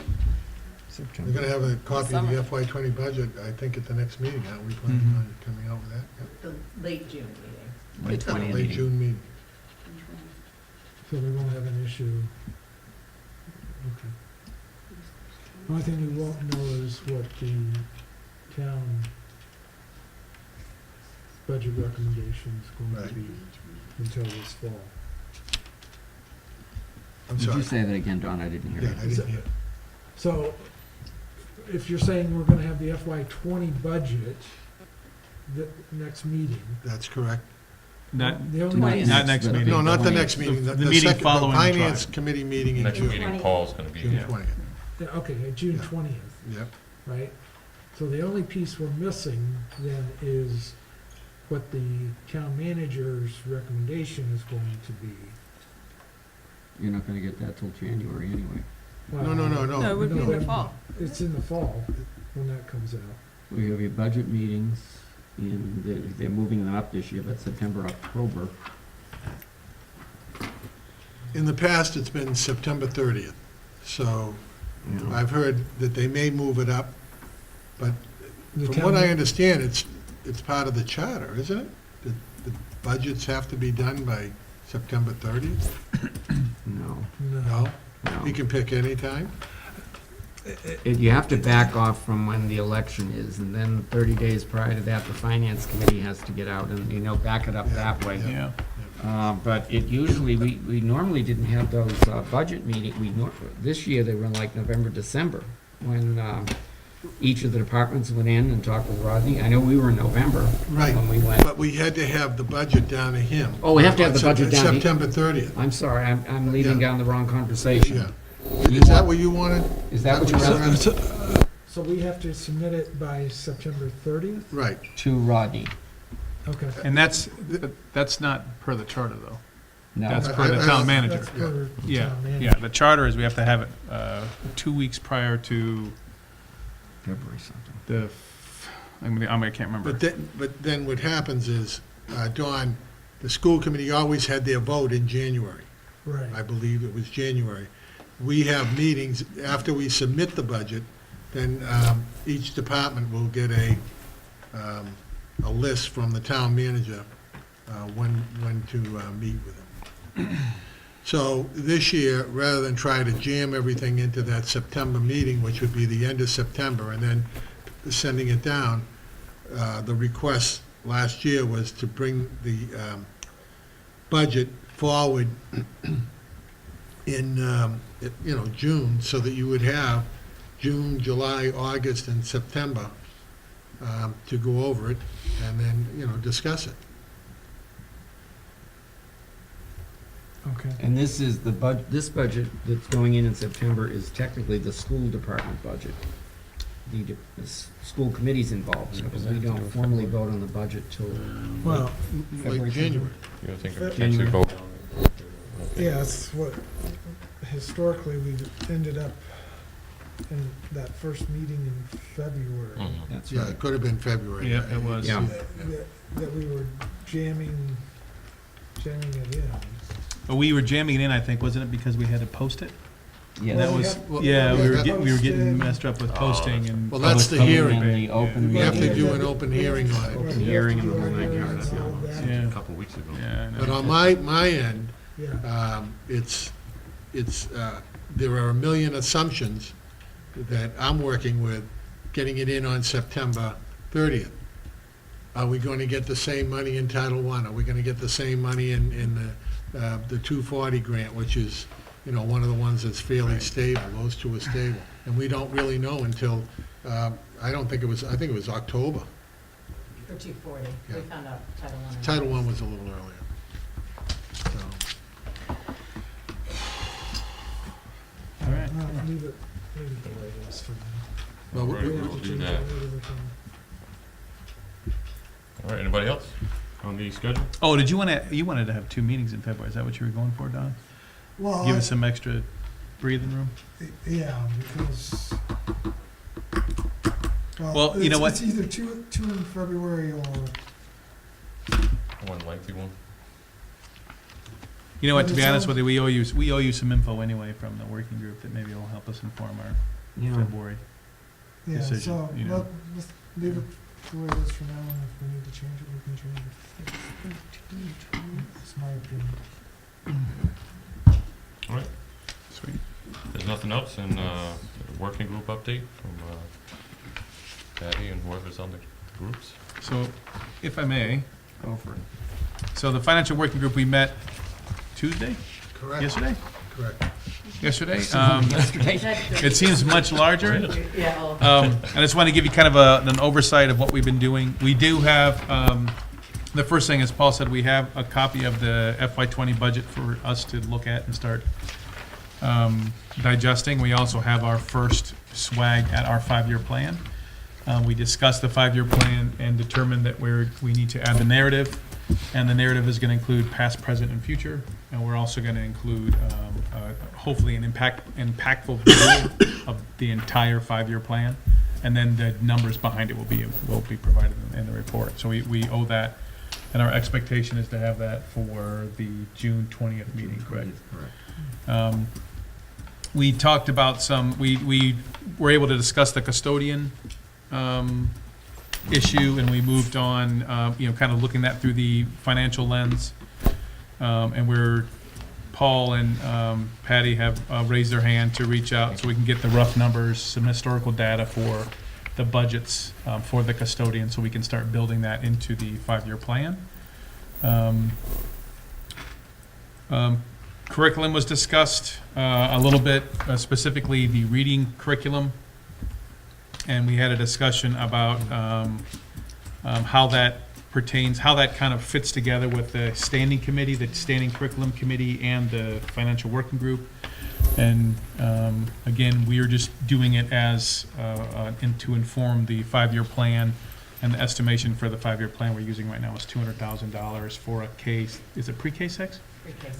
September. We're gonna have a copy of Summer. the FY '20 budget, I think, at the next meeting, aren't we planning Mhm. on coming out with that? Yep. The late June meeting. The Late 20th. Late June meeting. So we won't have an issue. Okay. The only thing we won't know is what the town budget recommendation is going Right. to be until this fall. I'm Did sorry. you say that again, Don? I didn't hear Yeah, you. I didn't hear. So, if you're saying we're gonna have the FY20 budget, the next meeting. That's correct. Not, The only- Twenty- not next meeting. No, not the 20th. next meeting. The meeting second- following the Finance trial. committee meeting in Next June. meeting, Paul's gonna be June here. 20th. Yeah, okay, June Yeah. 20th, Yep. right? So the only piece we're missing then is what the town manager's recommendation is going to be. You're not gonna get that till January anyway. No, no, no, no. No, it would be in the November. fall. It's in the fall when that comes out. We have your budget meetings, and they're moving them up this year, but September, October. In the past, it's been September 30th. So you know. I've heard that they may move it up, but The from town what I ma- understand, it's part of the charter, isn't it? The budgets have to be done by September 30th? No, No. No? no. You can pick any time? You have to back off from when the election is, and then 30 days prior to that, the finance committee has to get out and, back it up that way. Yeah. But it usually, we normally didn't have those budget meetings. This year, they were in like November, December, when each of the departments went in and talked with Rodney. I know we were in November Right. when we went. But we had to have the budget down to him. Oh, we have to have the budget down to- September 30th. I'm sorry, I'm leading Yeah. down the wrong conversation. Yeah. You Is that want- what you wanted? Is that what you're So- asking? So we have to submit it by September 30th? Right. To Rodney? Okay. And that's not per the charter, though. No. That's I- per the I- town I- manager. That's per the Yeah, town manager. yeah, the charter is we have to have it 2 weeks prior to February something. I can't remember. But then what happens is, Dawn, the school committee always had their vote in January. I Right. believe it was January. We have meetings, after we submit the budget, then each department will get a list from the town manager when to meet with him. So this year, rather than try to jam everything into that September meeting, which would be the end of September, and then sending it down, the request last year was to bring the budget forward in, June, so that you would have June, July, August, and September to go over it, and then, discuss it. Okay. And this is this budget that's going in September is technically the school department budget. The school committee's involved, in it, but we don't formally vote on the budget till Well, Like January. You know, think Fe- of potentially vote. yeah, it's what, historically, we've ended up in that first meeting in February. Mhm. That's Yeah, right. it could have been February. Yeah, it was. Yeah. That we were jamming it in. But we were jamming it in, I think, wasn't it because we had to post it? Yes. That we was, have- well, yeah, yeah, we were that- getting posted. messed up with Oh, posting and. Well, that's the Public hearing. comment, the open We have to meeting. do an open hearing on it. Open Right, we hearing have to and the do whole our nine hearings yards, and all yeah. that. Yeah. A couple weeks ago. Yeah, I But know. on my end, Yeah, there are a million assumptions that I'm working with, getting it in on September 30th. Are we going to get the same money in Title I? Are we going to get the same money in the 240 grant, which is, one of the ones that's fairly Right. stable? Those two are stable. And we don't really know until, I think it was October. For 240, Yeah. we found out Title I. Title I was a little earlier. So, All right. no, leave it the way it is for now. well, Right. we- We have We'll to do change that. it later, we can- All right, anybody else on the schedule? Oh, you wanted to have 2 meetings in February, is that what you were going for, Don? Well, Give us some extra breathing room? yeah, because. Well, you know what? It's either two in February or, One lengthy one? You know what, to be Well, honest so- with you, we owe you some info anyway from the working group that maybe will help us inform our Yeah. February. yeah, Decision, so, you know. let's leave it the way it is for now, and if we need to change it, we can change it. It's my opinion. Sweet. there's nothing else, and working group update from Patty and whoever's on the groups. So, if I may, go for it. So the financial working group, we met Tuesday? Correct. Yesterday? Correct. Yesterday? Yesterday. It seems much larger. Yeah, well, I just want to give you kind of an oversight of what we've been doing. We do have, the first thing, as Paul said, we have a copy of the FY20 budget for us to look at and start digesting. We also have our first swag at our 5-year plan. We discussed the 5-year plan and determined that we need to add the narrative, and the narrative is going to include past, present, and future. And we're also going to include, hopefully, an impactful view of the entire 5-year plan. And then the numbers behind it will be provided in the report. So we owe that, and our expectation is to have that for the June 20th meeting, correct? Correct. We talked about we were able to discuss the custodian issue, and we moved on, kind of looking at through the financial lens. And Paul and Patty have raised their hand to reach out so we can get the rough numbers, some historical data for the budgets for the custodian, so we can start building that into the 5-year plan. Curriculum was discussed a little bit, specifically the reading curriculum. And we had a discussion about how that pertains, how that kind of fits together with the standing committee, the standing curriculum committee, and the financial working group. And again, we are just doing it as to inform the 5-year plan, and the estimation for the 5-year plan we're using right now is $200,000 for a case. Is it pre-K 6?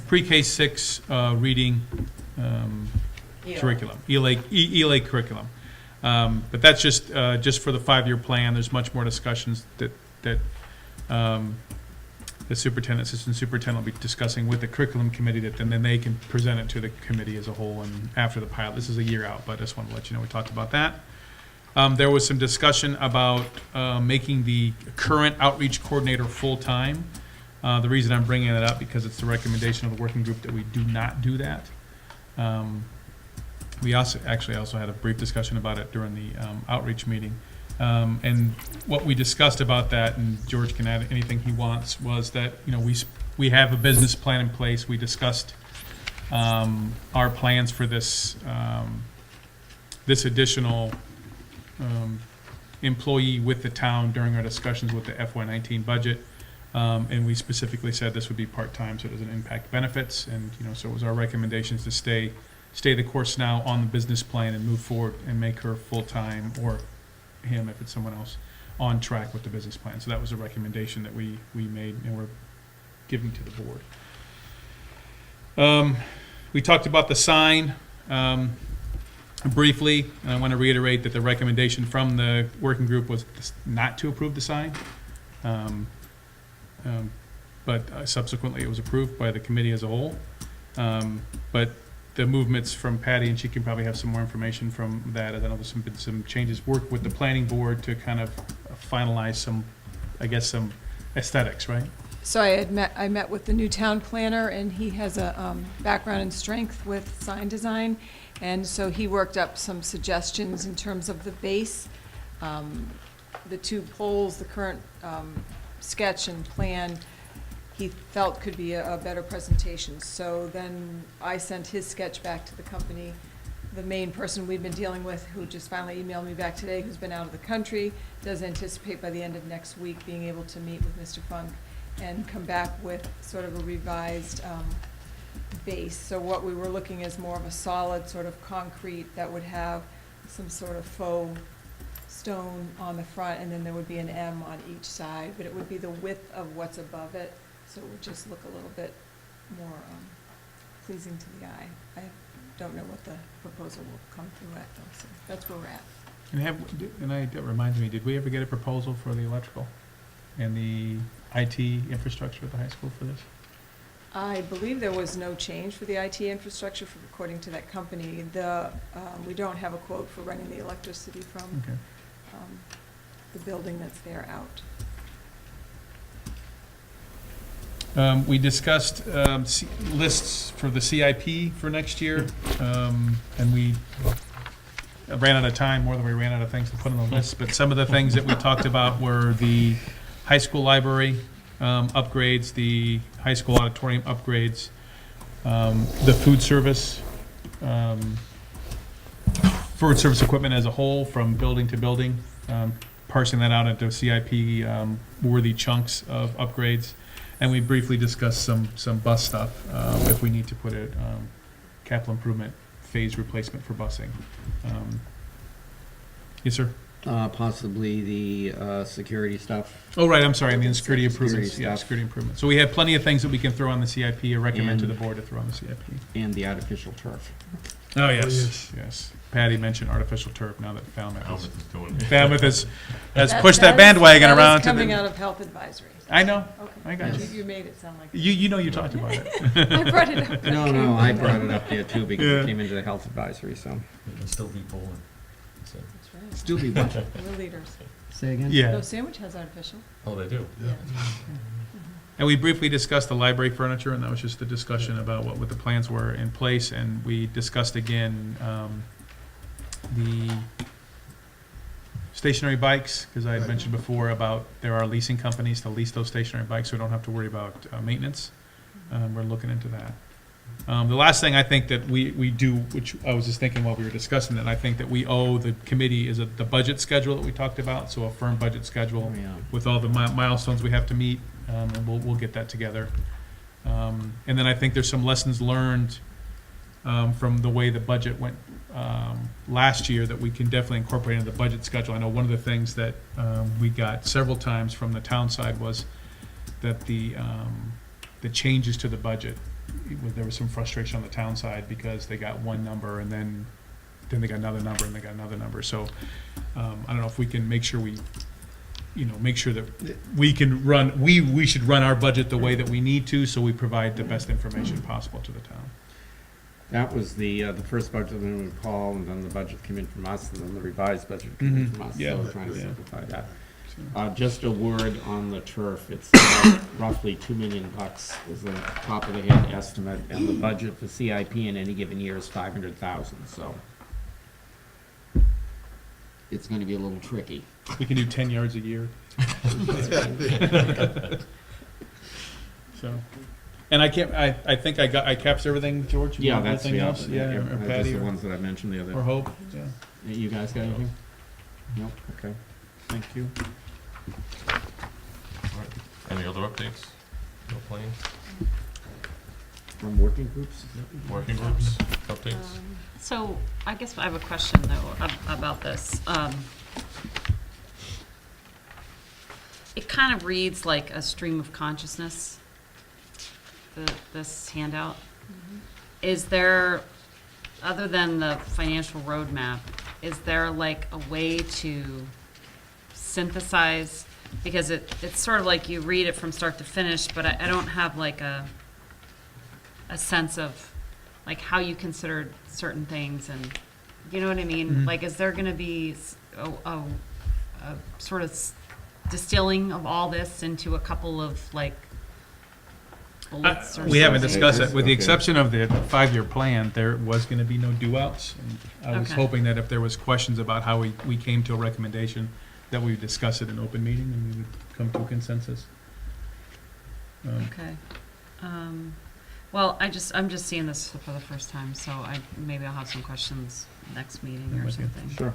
Pre-K 6 reading curriculum, ELA curriculum. But that's just for the 5-year plan. There's much more discussions that the superintendent, assistant superintendent will be discussing with the curriculum committee, that then they can present it to the committee as a whole. And after the pilot, this is a year out, but I just want to let you know we talked about that. There was some discussion about making the current outreach coordinator full-time. The reason I'm bringing that up, because it's the recommendation of the working group that we do not do that. We also had a brief discussion about it during the outreach meeting. And what we discussed about that, and George can add anything he wants, was that, we have a business plan in place. We discussed our plans for this additional employee with the town during our discussions with the FY19 budget. And we specifically said this would be part-time, so it doesn't impact benefits. And, so it was our recommendations to stay the course now on the business plan and move forward and make her full-time, or him if it's someone else, on track with the business plan. So that was a recommendation that we made and we're giving to the board. We talked about the sign briefly, and I want to reiterate that the recommendation from the working group was not to approve the sign. But subsequently it was approved by the committee as a whole. But the movements from Patty, and she can probably have some more information from that. I know there's been some changes, work with the planning board to kind of finalize some aesthetics, right? So I met with the new town planner, and he has a background and strength with sign design. And so he worked up some suggestions in terms of the base, the 2 poles, the current sketch and plan, he felt could be a better presentation. So then I sent his sketch back to the company. The main person we've been dealing with, who just finally emailed me back today, who's been out of the country, does anticipate by the end of next week being able to meet with Mr. Funk and come back with sort of a revised base. So what we were looking is more of a solid sort of concrete that would have some sort of faux stone on the front, and then there would be an M on each side, but it would be the width of what's above it, so it would just look a little bit more pleasing to the eye. I don't know what the proposal will come through at, though, so that's where we're at. That reminds me, did we ever get a proposal for the electrical and the IT infrastructure at the high school for this? I believe there was no change for the IT infrastructure, according to that company. We don't have a quote for running the electricity from the building that's there out. We discussed lists for the CIP for next year, and we ran out of time more than we ran out of things to put on the list. But some of the things that we talked about were the high school library upgrades, the high school auditorium upgrades, the food service equipment as a whole from building to building, parsing that out into CIP worthy chunks of upgrades. And we briefly discussed some bus stuff, if we need to put it, capital improvement phase replacement for busing. Yes, sir? Possibly the security stuff. Oh, right, I'm sorry, I mean, security improvements, Security yeah, stuff. security improvements. So we have plenty of things that we can throw on the CIP or recommend to the And- board to throw on the CIP. And the artificial turf. Oh, yes. yes, yes. Patty mentioned artificial turf now that Falmouth Falmouth is, is doing it. Falmouth has pushed that bandwagon around to coming the. out of health advisory. I know, Okay. I got you. You made it sound like. You know you talked about it. I brought it up. No, I brought it up there too because Yeah. it came into the health advisory, so. It'll still be bowling. So- That's right. Still be what? We're leaders. Say again? Yeah. No, Sandwich has artificial. Oh, they do? And we briefly discussed the library furniture, and that was just the discussion about what the plans were in place, and we discussed again, the stationary bikes, because I had mentioned before about there are leasing companies to lease those stationary bikes, so we don't have to worry about maintenance. We're looking into that. The last thing I think that we do, which I was just thinking while we were discussing it, I think that we owe the committee is the budget schedule that we talked about, so a firm budget schedule Oh, yeah. with all the milestones we have to meet, and we'll get that together. And then I think there's some lessons learned from the way the budget went last year that we can definitely incorporate into the budget schedule. I know one of the things that we got several times from the town side was that the changes to the budget, there was some frustration on the town side because they got one number and then they got another number and they got another number. So I don't know if we can make sure make sure that we can run, we should run our budget the way that we need to, so we provide the best information possible to the town. That was the first budget, then we call, and then the budget came in from us, and then the revised budget came in Mhm. from us, Yeah. so we're trying to Yeah. simplify that. So- Just a word on the turf, it's roughly $2 million is the top of the head estimate, and the budget for CIP in any given year is $500,000, so it's gonna be a little tricky. We can do 10 yards a year. So, and I can't, I think I captured everything, George? You Yeah, got that's everything the else? other, Yeah, or that's Patty, the or ones that I mentioned the other. Hope, yeah. You guys got anything? Nope, okay, thank you. All right. Any other updates? No plans? From working groups? Working groups, updates? So I guess I have a question though about this. It kind of reads like a stream of consciousness, this handout. Is there, other than the financial roadmap, is there like a way to synthesize? Because it's sort of like you read it from start to finish, but I don't have like a sense of like how you considered certain things, and you know what I mean? Mhm. Like, is there gonna be a sort of distilling of all this into a couple of like bullets or We haven't something? discussed it, with the Okay. exception of the 5-year plan, there was gonna be no do-outs. And I was Okay. hoping that if there was questions about how we came to a recommendation, that we would discuss it in open meeting and we would come to a consensus. Okay. Well, I'm just seeing this for the first time, so maybe I'll have some questions next meeting I'm or with you. something. Sure.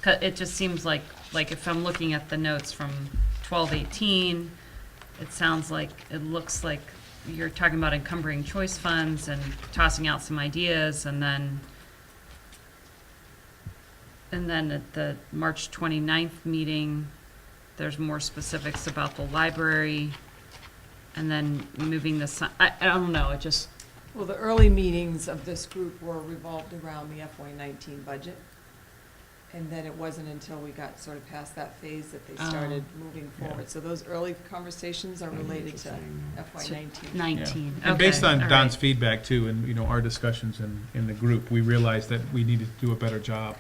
'Cause it just seems like if I'm looking at the notes from 1218, it sounds like, it looks like you're talking about encumbering choice funds and tossing out some ideas, and then at the March 29th meeting, there's more specifics about the library, and then moving the, I don't know, it just, Well, the early meetings of this group were revolved around the FY19 budget. And then it wasn't until we got sort of past that phase that they started moving Yeah. forward. So those early conversations are related to FY19. 19. And based Okay, on all Don's right. feedback too, and, our discussions in the group, we realized that we needed to do a better job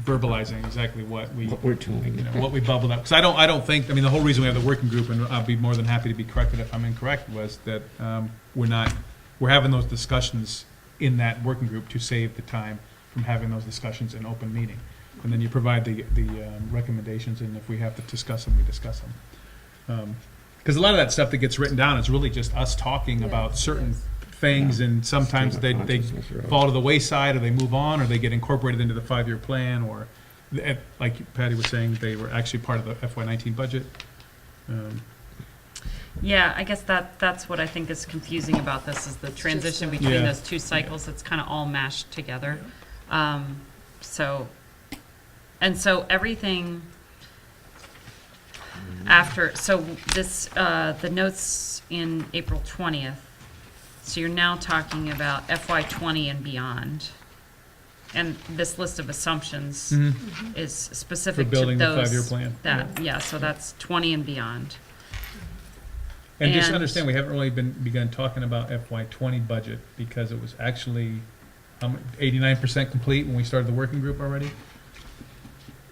verbalizing exactly what we, What we're doing. what we bubbled up. Because I don't think, the whole reason we have the working group, and I'll be more than happy to be corrected if I'm incorrect, was that we're having those discussions in that working group to save the time from having those discussions in open meeting. And then you provide the recommendations, and if we have to discuss them, we discuss them. Because a lot of that stuff that gets written down is really just us talking about certain things, and sometimes they fall to the wayside, or they move on, or they get incorporated into the 5-year plan, or, like Patty was saying, they were actually part of the FY19 budget. Yeah, I guess that's what I think is confusing about this, is the transition between Yeah. those two cycles. It's kind of all mashed together. So everything after, so this, the notes in April 20th, so you're now talking about FY20 and beyond. And this list of assumptions is For specific to building the those. 5-year plan. Yeah, so that's 20 and beyond. And just And- understand, we haven't really begun talking about FY20 budget, because it was actually 89% complete when we started the working group already.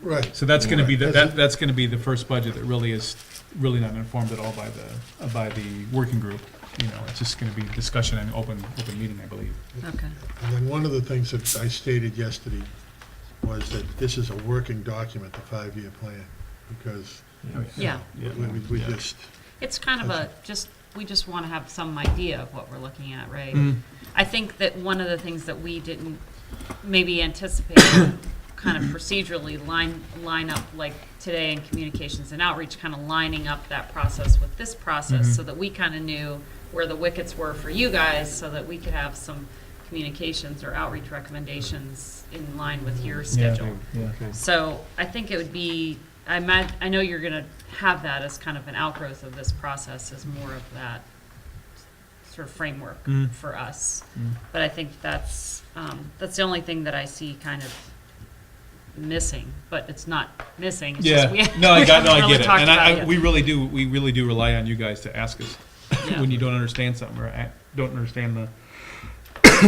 Right. So that's gonna be Right. that's gonna be the first budget that really is not informed at all by the working group. It's just gonna be discussion and open meeting, I believe. Okay. And then one of the things that I stated yesterday was that this is a working document, the 5-year plan, because Yeah. we just, It's kind of we just want to have some idea of what we're looking at, right? Mm. I think that one of the things that we didn't maybe anticipate, kind of procedurally line up, like today in communications and outreach, kind of lining up that process with this process, so that we kind of knew where the wickets were for you guys, so that we could have some communications or outreach recommendations in line with your schedule. So I think it would be, I know you're going to have that as kind of an outgrowth of this process, as more of that sort of framework for us. But I think that's the only thing that I see kind of missing. But it's not missing. It's just I get really it, talked and about it. we really do rely on you guys to ask us Yeah. when you don't understand something, or don't understand the.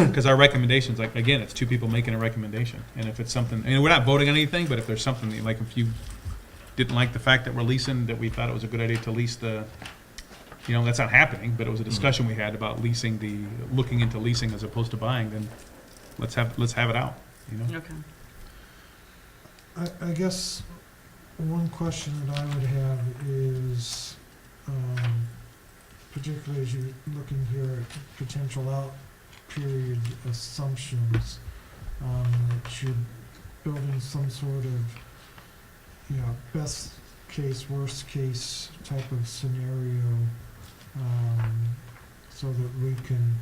Because our recommendations, like, again, it's two people making a recommendation, and if it's something, and we're not voting on anything, but if there's something that, like, if you didn't like the fact that we're leasing, that we thought it was a good idea to lease that's not happening, but it was a discussion we had about looking into leasing as opposed to buying, then let's have it out, Okay. I guess one question that I would have is, particularly as you're looking here at potential out period assumptions, that you're building some sort of, best case, worst case type of scenario, so that we can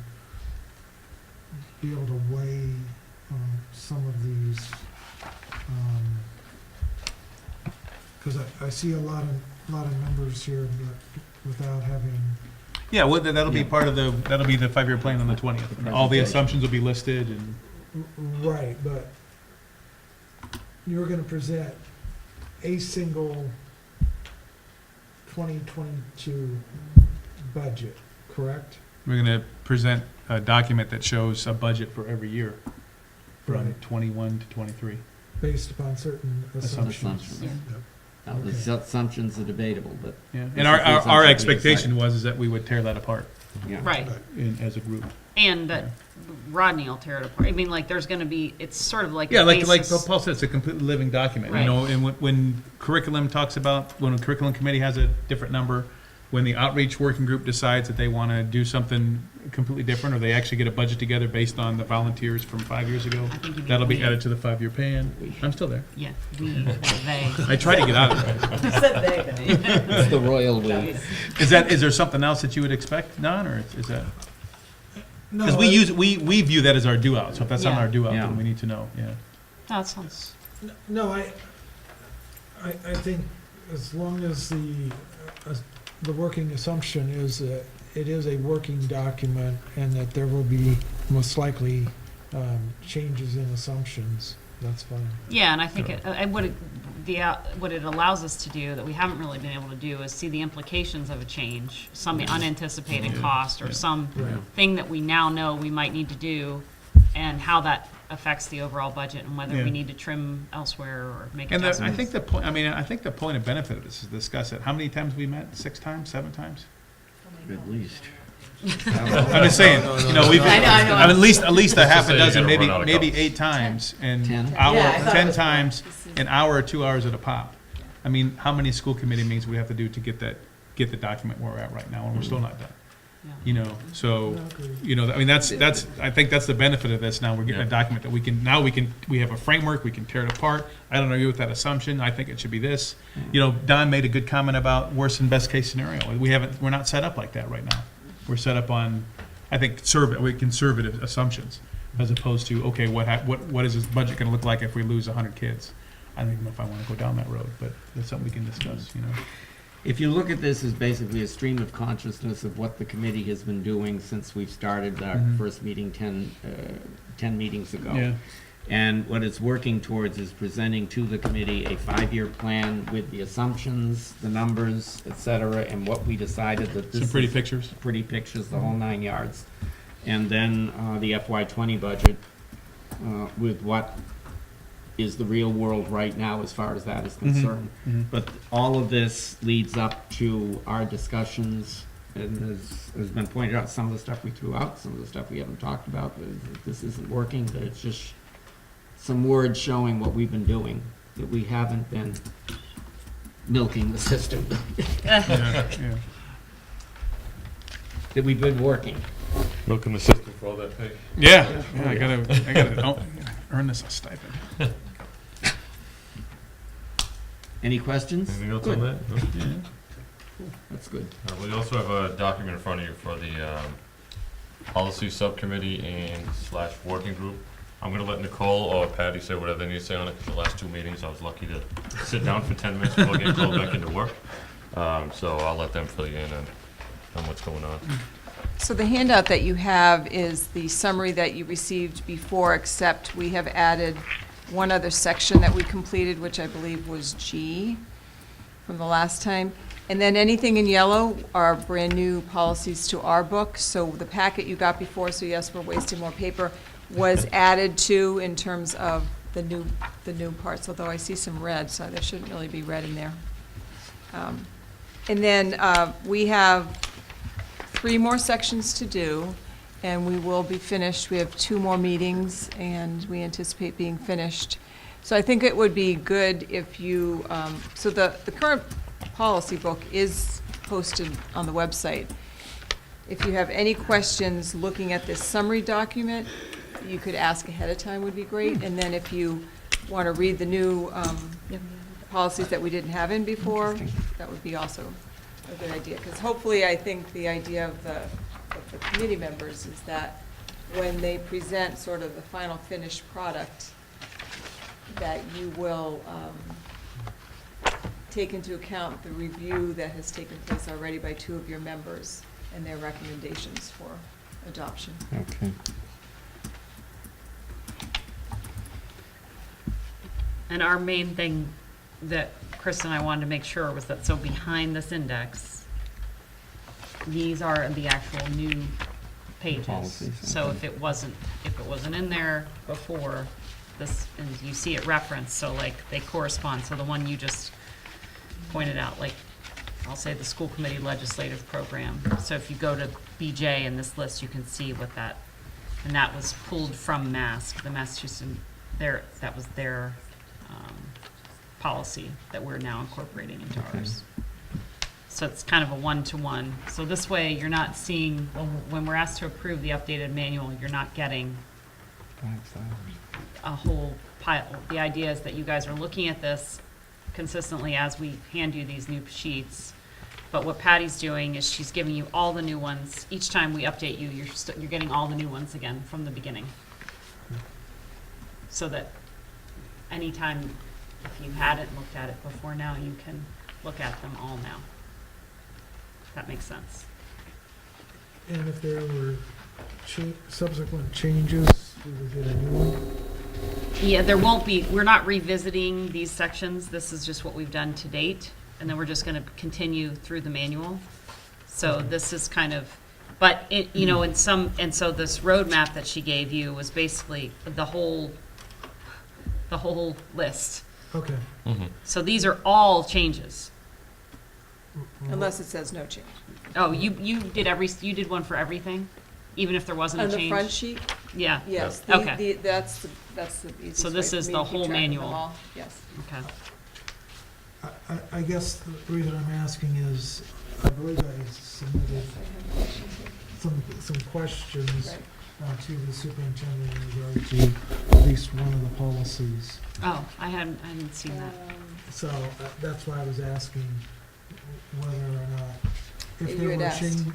be able to weigh some of these, because I see a lot of numbers here, but without having. Yeah, well, that'll be part of that'll be the 5-year plan on the 20th. And all the assumptions will be listed, and Right, but you're gonna present a single 2022 budget, correct? we're gonna present a document that shows a budget for every year from Right. 21 to 23. Based upon certain assumptions. Assumptions. Now, the assumptions are debatable, but, Yeah, This and is the our assumption we expectation decided. was that we would tear that apart yeah. Right. as a group. And that Rodney will tear it apart. I mean, like, there's going to be, it's sort of like Yeah, a like basis. Paul said, it's a completely living document, Right. and when curriculum talks about, when a curriculum committee has a different number, when the outreach working group decides that they want to do something completely different, or they actually get a budget together based on the volunteers from 5 years ago, I think you'd that'll be we. added to the 5-year plan. I'm still there. Yeah, we, or they. I try to get out of it. You said they, though. It's the royal we. Is there something else that you would expect, Don, or is that? No, Because we view that as our due out, so if that's not Yeah. our due out, Yeah. then we need to know, yeah. That sounds, No, I think as long as the working assumption is that it is a working document, and that there will be most likely changes in assumptions, that's fine. yeah, and I think what it allows us to do that we haven't really been able to do is see the implications of a change, some unanticipated cost, or some Right. thing that we now know we might need to do, and how that affects the overall budget and whether Yeah. we need to trim elsewhere or make And adjustments. I think the point, I think the point of benefit of this is to discuss it. How many times we met? 6 times, 7 times? At least. I'm just saying, you know, we've, I know. at least a half say a you dozen, gotta maybe, run out of maybe cups. 8 times, and 10? hour, Yeah, I thought it 10 was- times, an hour or 2 hours at a pop. I mean, how many school committee meetings we have to do to get the document where we're at right now, and we're still not done? Yeah. You know, so, you know, I mean, that's, I think that's the benefit of this now, we're getting a Yeah. document that we have a framework, we can tear it apart. I don't agree with that assumption, I think it should be this. You know, Don made a good comment about worst and best case scenario. We're not set up like that right now. We're set up on, I think, conservative assumptions, as opposed to, okay, what is this budget gonna look like if we lose 100 kids? I don't even know if I wanna go down that road, but that's something we can discuss, you know? If you look at this as basically a stream of consciousness of what the committee has been doing since we've started our first meeting 10 meetings ago. And what it's working towards is presenting to the committee a 5-year plan with the assumptions, the numbers, et cetera, and what we decided that this Some pretty is- pictures. Pretty pictures, the whole 9 yards. And then the FY20 budget with what is the real world right now as far as that is concerned. But all of this leads up to our discussions, and as has been pointed out, some of the stuff we threw out, some of the stuff we haven't talked about, that this isn't working, that it's just some words showing what we've been doing, that we haven't been milking the system, Yeah. that we've been working. Milking the system for all that pay. Yeah, I gotta earn this a stipend. Any questions? Anything else Good. on that? No? That's good. We also have a document in front of you for the policy subcommittee and / working group. I'm gonna let Nicole or Patty say whatever they need to say on it, because the last 2 meetings, I was lucky to sit down for 10 minutes before getting called back into work. So I'll let them fill you in on what's going on. So the handout that you have is the summary that you received before, except we have added one other section that we completed, which I believe was G from the last time. And then anything in yellow are brand-new policies to our book. So the packet you got before, so yes, we're wasting more paper, was added to in terms of the new parts, although I see some red, so there shouldn't really be red in there. And then we have 3 more sections to do, and we will be finished. We have 2 more meetings, and we anticipate being finished. So I think it would be good if you, so the current policy book is posted on the website. If you have any questions looking at this summary document, you could ask ahead of time would be great. And then if you want to read the new policies that we didn't have in before, that would be also a good idea. Because hopefully, I think the idea of the committee members is that when they present sort of the final finished product, that you will take into account the review that has taken place already by 2 of your members and their recommendations for adoption. Okay. And our main thing that Chris and I wanted to make sure was that, so behind this index, these are the actual new pages. Policies, So okay. if it wasn't in there before, this, and you see it referenced, so like they correspond, so the one you just pointed out, like, I'll say the school committee legislative program. So if you go to BJ in this list, you can see what that, and that was pulled from MASC, the Massachusetts, that was their policy that we're now incorporating into ours. So it's kind of a one-to-one. So this way, you're not seeing, when we're asked to approve the updated manual, you're not getting a whole pile. The idea is that you guys are looking at this consistently as we hand you these new sheets. But what Patty's doing is she's giving you all the new ones. Each time we update you, you're getting all the new ones again from the beginning. So that anytime, if you hadn't looked at it before now, you can look at them all now. That makes sense. And if there were subsequent changes, we would get a new one. Yeah, there won't be, we're not revisiting these sections. This is just what we've done to date. And then we're just going to continue through the manual. So this is kind of, But it, you know, and so this roadmap that she gave you was basically the whole list. Okay. Mhm. So these are all changes. Unless it says no change. Oh, you did one for everything, even if there wasn't a On change? the front sheet, Yeah, yes, Okay. that's the easiest So this way is for me the to keep whole track of them manual. all. Yes. okay. I guess the reason I'm asking is, I believe I submitted some questions Right. to the superintendent in regard to at least one of the policies. Oh, I hadn't seen that. So that's why I was asking whether or not, You if there had were asked.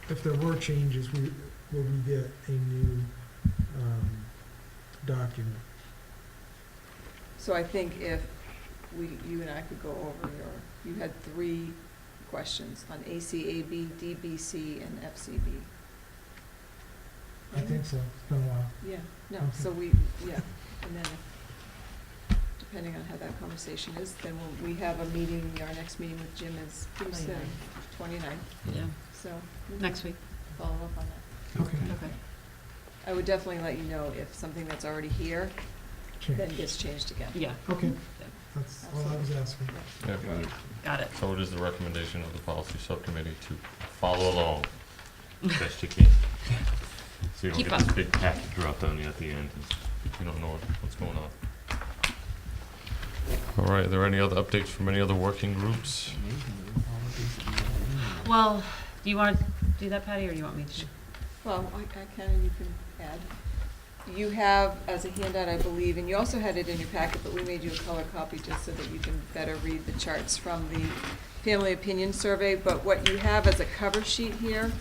if there were changes, will we get a new document? So I think if you and I could go over you had 3 questions on ACAB, DBC, and FCB. I think so, it's been a while. Yeah, no, Okay. so and then depending on how that conversation is, then we have a meeting, our next meeting with Jim is pretty soon, 29th, Yeah, so. we'll next week. Follow up on that. Okay. Okay. I would definitely let you know if something that's already here then Change. gets changed again. Yeah, Okay, that's all I was asking. Yeah. got it. So it is the recommendation of the policy subcommittee to follow along best you can. So you don't Keep get this up. big package dropped on you at the end, and you don't know what's going on. All right, are there any other updates from any other working groups? Well, do you want to do that, Patty, or do you want me to? Well, I can, and you can add. You have, as a handout, I believe, and you also had it in your packet, but we made you a color copy just so that you can better read the charts from the Family Opinion Survey. But what you have as a cover sheet here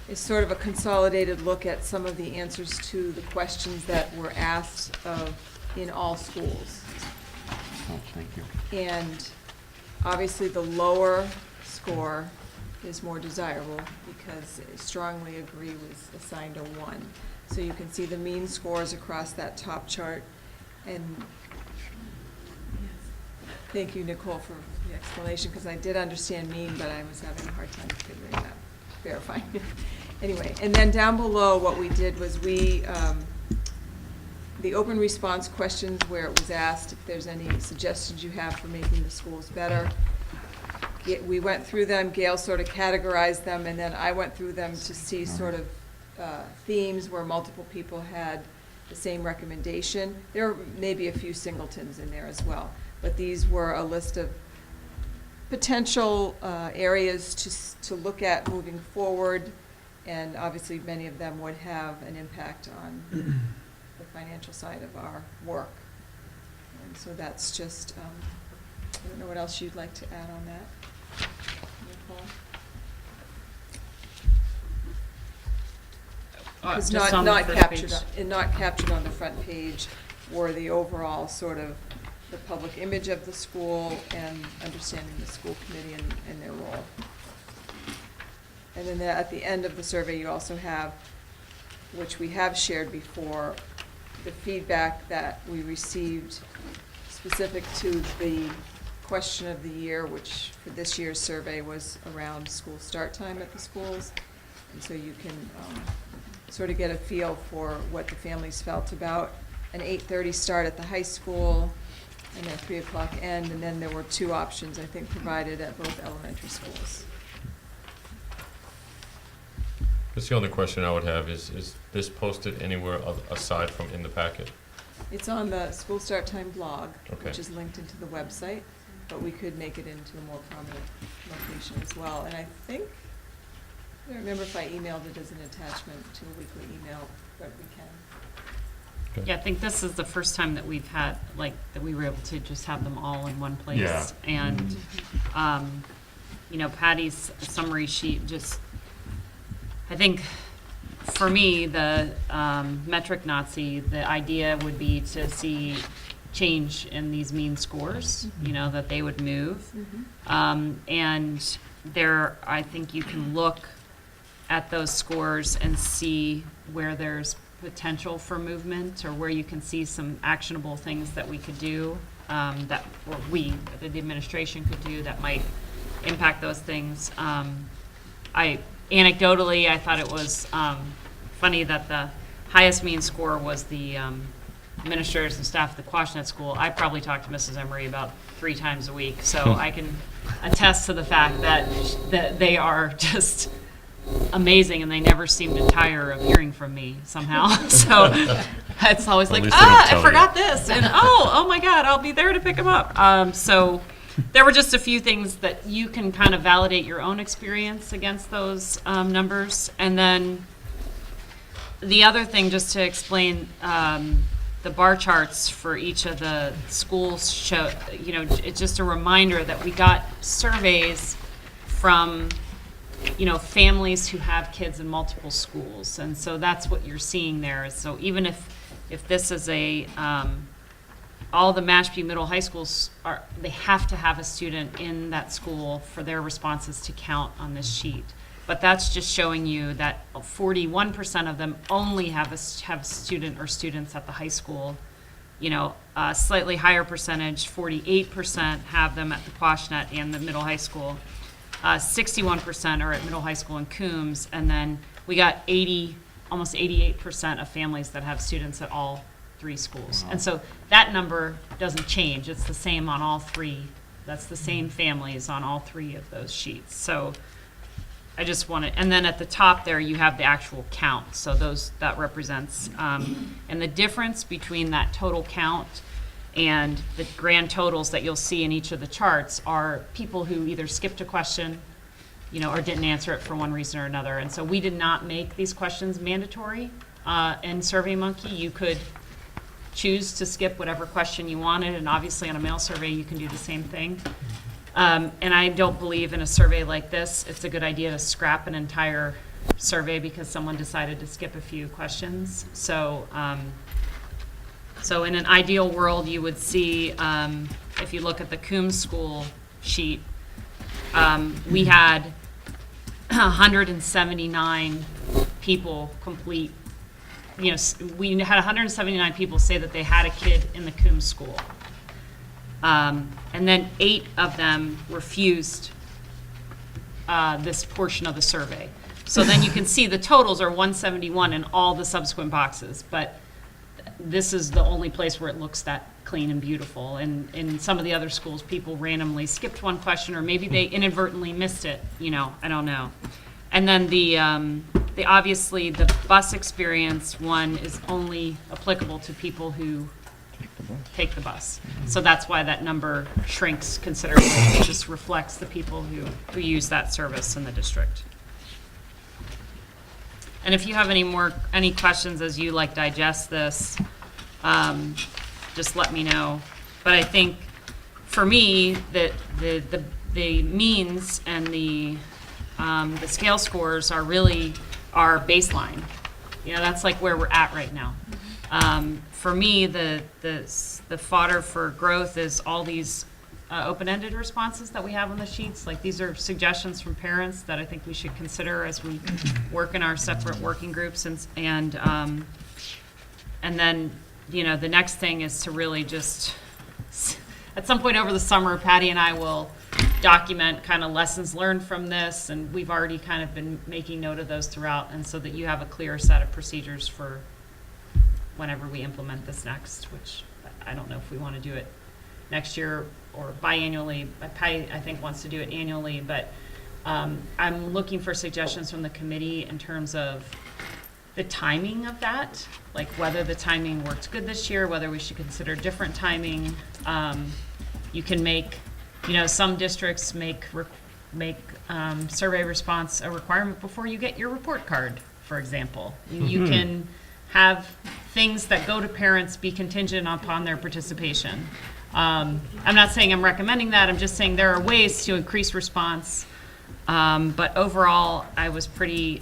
is sort of a consolidated look at some of the answers to the questions that were asked in all schools. Oh, thank you. And obviously, the lower score is more desirable because strongly agree was assigned a 1. So you can see the mean scores across that top chart. And thank you, Nicole, for the explanation, because I did understand mean, but I was having a hard time figuring out, verifying it. Anyway, and then down below, what we did was the open response questions where it was asked if there's any suggestions you have for making the schools better. We went through them, Gail sort of categorized them, and then I went through them to see sort of themes where multiple people had the same recommendation. There may be a few singletons in there as well, but these were a list of potential areas to look at moving forward, and obviously many of them would have an impact on the financial side of our work. And so that's just, I don't know what else you'd like to add on that, Nicole? It's Just on the not first captured, page. not captured on the front page were the overall sort of the public image of the school and understanding the school committee and their role. And then at the end of the survey, you also have, which we have shared before, the feedback that we received specific to the question of the year, which for this year's survey was around school start time at the schools. And so you can sort of get a feel for what the families felt about an 8:30 start at the high school and a 3 o'clock end, and then there were 2 options, I think, provided at both elementary schools. That's the only question I would have is this posted anywhere aside from in the packet? It's on the school start time blog, Okay. which is linked into the website, but we could make it into a more prominent location as well. And I think, I don't remember if I emailed it as an attachment to a weekly email, but we can. Okay. Yeah, I think this is the first time that we've had, like, that we were able to just have them all in one place. Yeah. And, you know, Patty's summary sheet just, I think, for me, the metric Nazi, the idea would be to see change in these mean scores, you know, that they would move. And there, I think you can look at those scores and see where there's potential for movement or where you can see some actionable things that we could do, that the administration could do that might impact those things. anecdotally, I thought it was funny that the highest mean score was the administrators and staff at the Quashnet School. I probably talked to Mrs. Emery about 3 times a week, so I can attest to the fact that they are just amazing, and they never seem to tire of hearing from me somehow. So it's always At like, least they don't I tell forgot this, and oh my God, I'll be there to pick them up. So there were just a few things that you can kind of validate your own experience against those numbers. And then the other thing, just to explain, the bar charts for each of the schools show, it's just a reminder that we got surveys from families who have kids in multiple schools. And so that's what you're seeing there. So even if this is all the Mashpee middle high schools they have to have a student in that school for their responses to count on this sheet. But that's just showing you that 41% of them only have a student or students at the high school. A slightly higher percentage, 48%, have them at the Quashnet and the middle high school. 61% are at middle high school in Coombs, and then we got almost 88% of families that have students at all 3 schools. And so that number doesn't change. It's the same on all 3. That's the same families on all 3 of those sheets. So I just want to, and then at the top there you have the actual count. So that represents, and the difference between that total count and the grand totals that you'll see in each of the charts are people who either skipped a question, or didn't answer it for one reason or another. And so we did not make these questions mandatory in SurveyMonkey. You could choose to skip whatever question you wanted, and obviously on a mail survey you can do the same thing. And I don't believe in a survey like this it's a good idea to scrap an entire survey because someone decided to skip a few questions. So in an ideal world, you would see, if you look at the Coombs School sheet, we had 179 people complete, we had 179 people say that they had a kid in the Coombs School. And then 8 of them refused this portion of the survey. So then you can see the totals are 171 in all the subsequent boxes, but this is the only place where it looks that clean and beautiful. And in some of the other schools, people randomly skipped one question, or maybe they inadvertently missed it, I don't know. And then the obviously the bus experience one is only applicable to people who take the bus. So that's why that number shrinks considerably. It just reflects the people who use that service in the district. And if you have any questions as you digest this, just let me know. But I think for me, the means and the scale scores are really our baseline. That's where we're at right now. For me, the fodder for growth is all these open-ended responses that we have on the sheets. These are suggestions from parents that I think we should consider as we work in our separate working groups. And then, the next thing is to really just, at some point over the summer, Patty and I will document kind of lessons learned from this, and we've already kind of been making note of those throughout, and so that you have a clear set of procedures for whenever we implement this next, which I don't know if we want to do it next year or biannually. Patty, I think, wants to do it annually, but I'm looking for suggestions from the committee in terms of the timing of that, whether the timing worked good this year, whether we should consider different timing. You can make, some districts make survey response a requirement before you get your report card, for example. You can have things that go to parents be contingent upon their participation. I'm not saying I'm recommending that, I'm just saying there are ways to increase response. But overall, I was pretty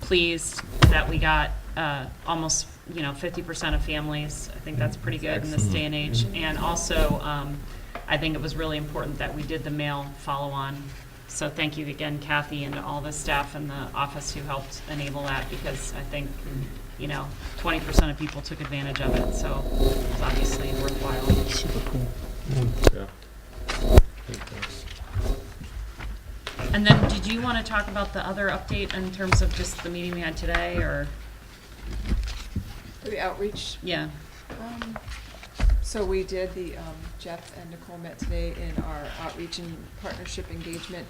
pleased that we got almost 50% of families. I think that's pretty good in this day and age. And also, I think it was really important that we did the mail follow-on. So thank you again, Kathy, and to all the staff in the office who helped enable that, because I think 20% of people took advantage of it, so it's obviously worthwhile. Super cool. And then, did you want to talk about the other update in terms of just the meeting we had today, or, For the outreach, yeah? so we did Jeff and Nicole met today in our outreach and partnership engagement.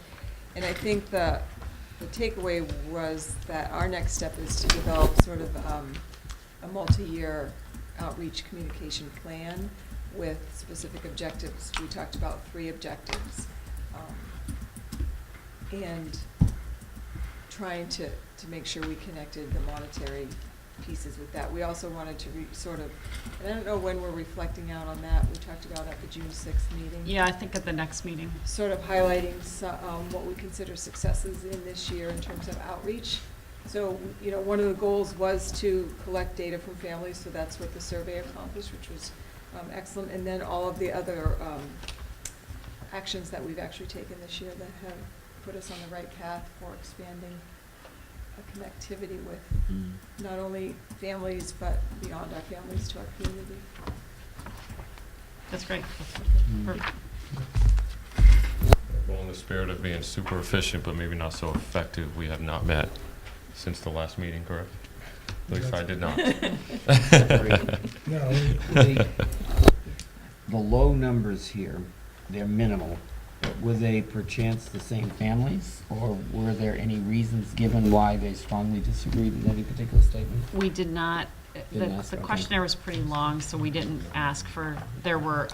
And I think the takeaway was that our next step is to develop sort of a multi-year outreach communication plan with specific objectives. We talked about 3 objectives. And trying to make sure we connected the monetary pieces with that. We also wanted to sort of, and I don't know when we're reflecting out on that, we talked about at the June 6th meeting. Yeah, I think at the next meeting. Sort of highlighting what we consider successes in this year in terms of outreach. So, you know, one of the goals was to collect data from families, so that's what the survey accomplished, which was excellent. And then all of the other actions that we've actually taken this year that have put us on the right path for expanding a connectivity with not only families, but beyond our families to our community. That's great. Perfect. Well, in the spirit of being super efficient, but maybe not so effective, we have not met since the last meeting, correct? At least I did not. No, The low numbers here, they're minimal. Were they perchance the same families, or were there any reasons given why they strongly disagreed with any particular statement? We did not, Didn't ask, the okay. questionnaire was pretty long, so we didn't ask for, there were,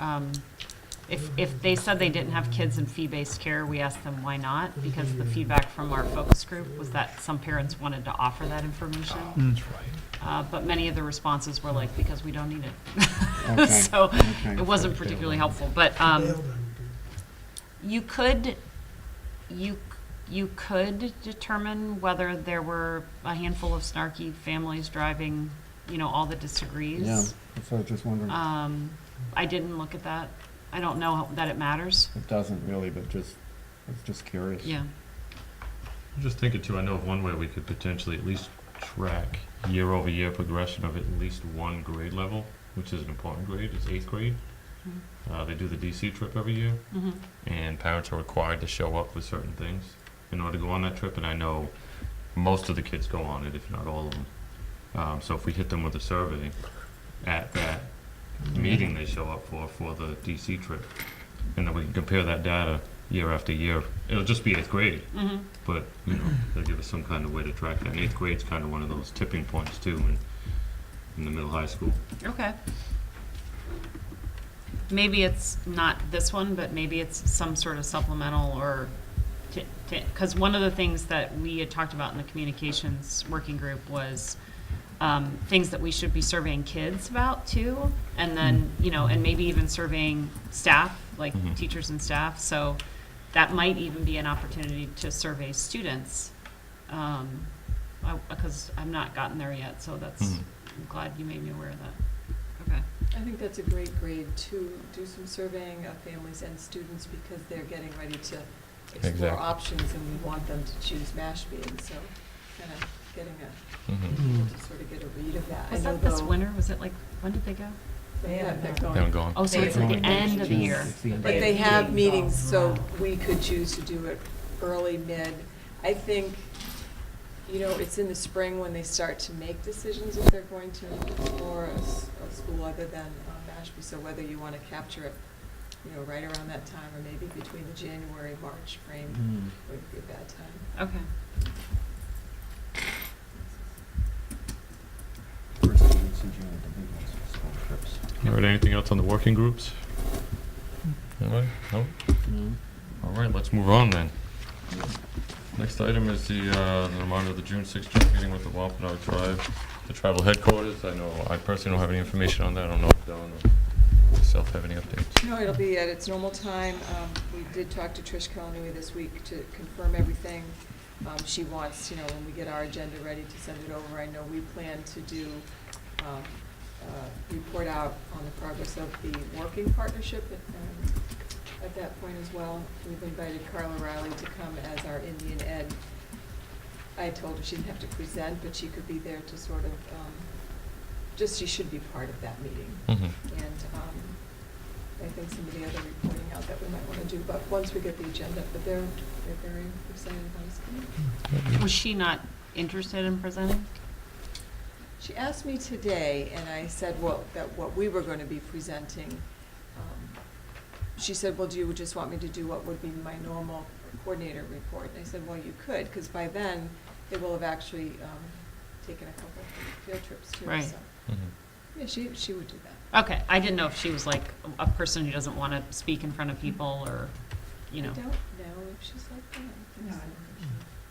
if they said they didn't have kids in fee-based care, we asked them why not, because the feedback from our focus group was that some parents wanted to offer that information. But many of the responses were like, because we don't need it. Okay. So Okay. it wasn't particularly helpful, but you could determine whether there were a handful of snarky families driving, you know, all the disagrees. Yeah, that's what I was just wondering. I didn't look at that. I don't know that it matters. It doesn't really, but I was just curious. Yeah. I'm just thinking too, I know of one way we could potentially at least track year-over-year progression of at least one grade level, which is an important grade, is 8th grade. They do the DC trip every year, and parents are required to show up with certain things in order to go on that trip, and I know most of the kids go on it, if not all of them. So if we hit them with a survey at that meeting they show up for the DC trip, and then we can compare that data year after year. It'll just be 8th grade, but, you know, they'll give us some kind of way to track that. And 8th grade's kind of one of those tipping points too in the middle high school. Okay. Maybe it's not this one, but maybe it's some sort of supplemental or, because one of the things that we had talked about in the communications working group was things that we should be surveying kids about too, and then, you know, and maybe even surveying staff, like teachers and staff. So that might even be an opportunity to survey students, because I've not gotten there yet, so that's, I'm glad you made me aware of that. Okay. I think that's a great grade to do some surveying of families and students because they're getting ready to explore Exactly. options and we want them to choose Mashpee. And so kind of getting to sort of get a read of that. Was I know that this though- winter? Was it like, when did they go? Yeah, they're They going. haven't gone. Oh, so it's at the end of the year. But they have meetings, so we could choose to do it early, mid. I think, you know, it's in the spring when they start to make decisions if they're going to explore a school other than Mashpee. So whether you want to capture it, you know, right around that time or maybe between the January, March frame wouldn't be a bad time. Okay. First 2 weeks in June, the big ones for school trips. You heard anything else on the working groups? Anybody? No? No? All right, let's move on then. Next item is the reminder of the June 6th joint meeting with the Wampanoag tribe, the tribal headquarters. I know I personally don't have any information on that. I don't know if Dawn or yourself have any updates. No, it'll be at its normal time. We did talk to Trish Kalanui this week to confirm everything. She wants, you know, when we get our agenda ready to send it over. I know we plan to do report out on the progress of the working partnership at that point as well. We've invited Carla Riley to come as our Indian Ed. I told her she didn't have to present, but she could be there to sort of, she should be part of that meeting. And I think, some of the other reporting out that we might want to do, but once we get the agenda, but they're very excited about us coming. Was she not interested in presenting? She asked me today, and I said, well, that what we were going to be presenting. She said, well, do you just want me to do what would be my normal coordinator report? And I said, well, you could, because by then, they will have actually taken a couple field trips too. Right. So, yeah, she would do that. Okay, I didn't know if she was like a person who doesn't want to speak in front of people or, you know. I don't know if she's like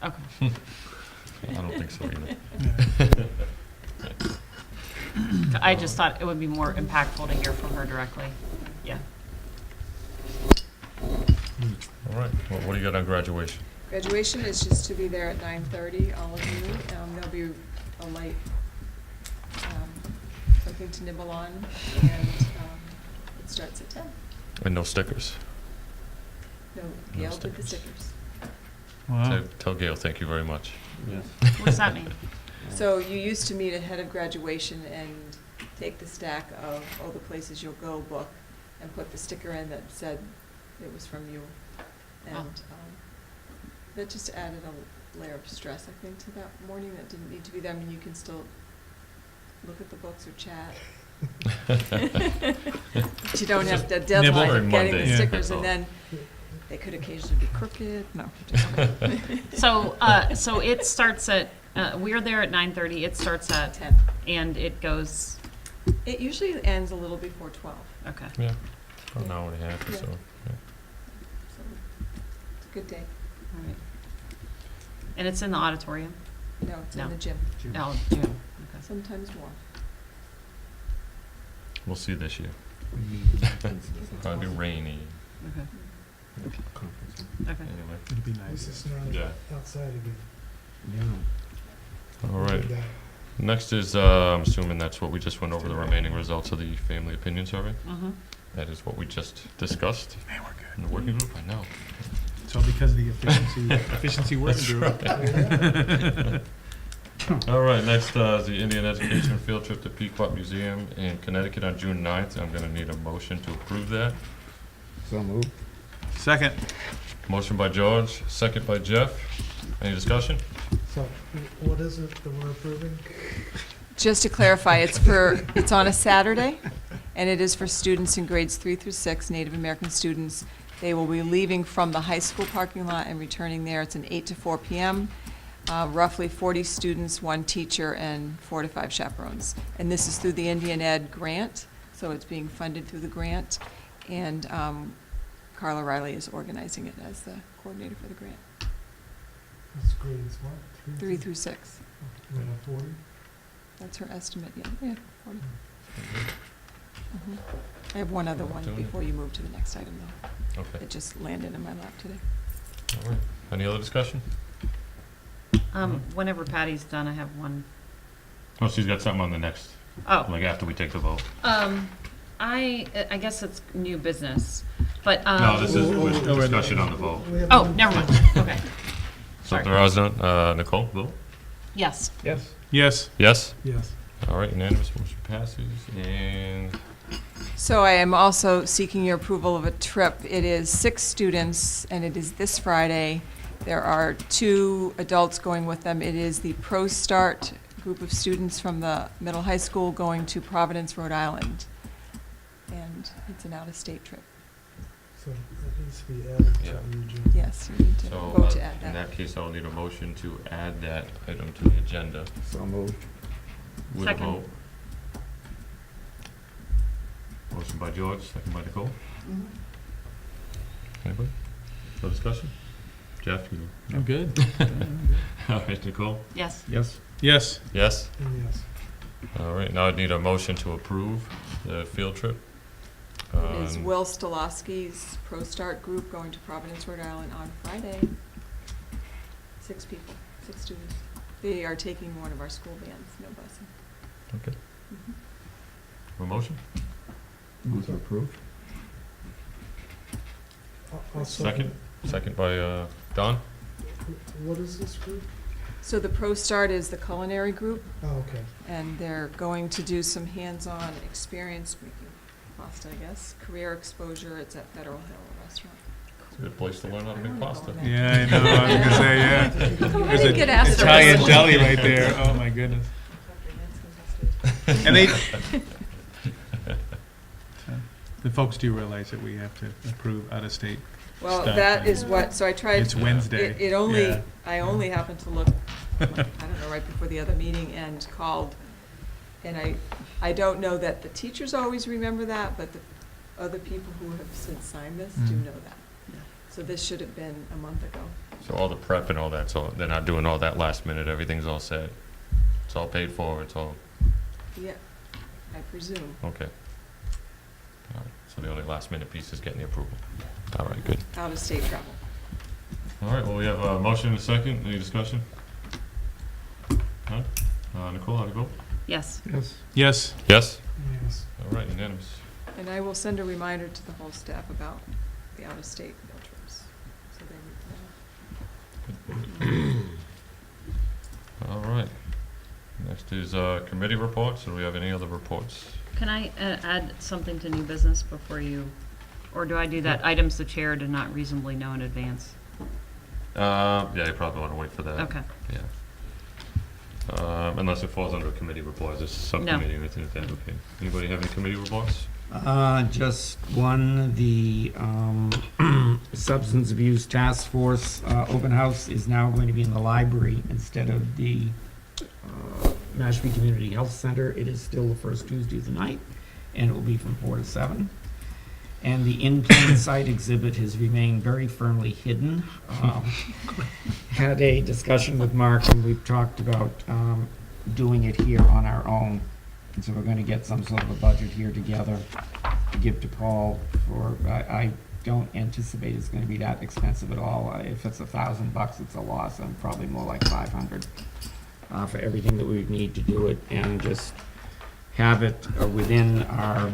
that. Okay. I don't think so either. I just thought it would be more impactful to hear from her directly. Yeah. All right, well, what do you got on graduation? Graduation is just to be there at 9:30, all of you. There'll be a light, something to nibble on, and it starts at 10. And no stickers. No, No Gail did the stickers. stickers. Wow. Tell Gail, thank you very much. Yes. What does that mean? So you used to meet ahead of graduation and take the stack of all the places you'll go book and put the sticker in that said it was from you. And that just added a layer of stress, I think, to that morning that didn't need to be there. I mean, you can still look at the books or chat. But you don't have the deadline Nibble. of getting Monday, the yeah. stickers, That's all. and then they could occasionally be crooked. No. So, so it starts at, we're there at 9:30, it starts at 10. and it goes, It usually ends a little before 12. okay. Yeah, about an hour and a half or Yeah. so. Yeah. So it's a good day. All right. And it's in the auditorium? No, it's No. in the gym. Oh, June, okay. Sometimes more. We'll see this year. Probably rainy. Okay. Okay. Anyway, It'd be This nice. is not yeah. outside again. All right. Next is, I'm assuming that's what we just went over, the remaining results of the family opinion survey. Mhm. That is what we just discussed Man, we're in good. the working group, I know. It's all because of the efficiency working group. All right, next is the Indian Education Field Trip to Pequot Museum in Connecticut on June 9th. I'm going to need a motion to approve that. So moved. Second. Motion by George, second by Jeff. Any discussion? So what is it that we're approving? Just to clarify, it's on a Saturday, and it is for students in grades 3 through 6, Native American students. They will be leaving from the high school parking lot and returning there. It's an 8 to 4 p.m. Roughly 40 students, 1 teacher, and 4 to 5 chaperones. And this is through the Indian Ed grant, so it's being funded through the grant. And Carla Riley is organizing it as the coordinator for the grant. That's grades what? 3 through 6. We have 40? That's her estimate, yeah, 40. Mhm. I have one other one Doing it. before you move to the next item, though. Okay. It just landed in my lap today. All right. Any other discussion? Whenever Patty's done, I have one. Oh, she's got something on the next, Oh, like after we take the vote. I guess it's new business, but, No, this is was Oh, wait. discussion on the vote. We have oh, one- never mind, okay. So Sorry. if there is none, Nicole, vote? Yes. Yes. Yes. Yes? Yes. All right, unanimous, motion passes. And So I am also seeking your approval of a trip. It is 6 students, and it is this Friday. There are 2 adults going with them. It is the Pro Start group of students from the middle high school going to Providence, Rhode Island. And it's an out-of-state trip. So that needs to be added to Yeah. the agenda. Yes, you need to so, vote to add in that. that case, I'll need a motion to add that item to the agenda So moved. with a Second. vote. Motion by George, second by Nicole. Anybody? No discussion? Jeff, you? I'm good. All right, Nicole? Yes. Yes. Yes. Yes? And yes. All right, now I'd need a motion to approve the field trip. It is on- Will Stolowski's Pro Start group going to Providence, Rhode Island on Friday. 6 people, 6 students. They are taking one of our school bands, no busing. Okay. Mhm. A motion? Move to approve. I'll Second? Second by Don? What is this group? So the Pro Start is the culinary group, Oh, okay. and they're going to do some hands-on experience making pasta, I guess. Career exposure, it's at Federal Hill Restaurant. It's a good place to learn how to make pasta. Yeah, I know, I was gonna say, yeah. There's didn't get asked for Italian this. deli right there, oh my goodness. And they, the folks do realize that we have to approve out-of-state Well, stuff. that is what, so I tried. It's Wednesday. It only, Yeah. I only happened to look, I don't know, right before the other meeting and called. And I don't know that the teachers always remember that, but the other people who have since signed this do Mm. know that. So this should have been a month ago. So all the prep and all that, so they're not doing all that last minute, everything's all set. It's all paid for, it's all, Yeah, I presume. okay. All right, so the only last minute piece is getting the approval. All right, good. Out-of-state travel. All right, well, we have a motion and a second, any discussion? None? Nicole, how do you vote? Yes. Yes. Yes, Yes? Yes. All right, unanimous. And I will send a reminder to the whole staff about the out-of-state field trips. So they need to know. All right. Next is committee reports, do we have any other reports? Can I add something to new business before you, or do I do that items the chair did not reasonably know in advance? Yeah, you probably want to wait for that. Okay. Yeah. Unless it falls under a committee report, this is subcommittee or anything like that, okay. Anybody have any committee reports? Just one, the Substance Abuse Task Force open house is now going to be in the library instead of the Mashpee Community Health Center. It is still the first Tuesday of the night, and it will be from 4 to 7. And the in plain sight exhibit has remained very firmly hidden. Had a discussion with Mark, and we've talked about doing it here on our own. And so we're going to get some sort of a budget here together to give to Paul for, I don't anticipate it's going to be that expensive at all. If it's $1,000, it's a loss. I'm probably more like 500 for everything that we would need to do it, and just have it within our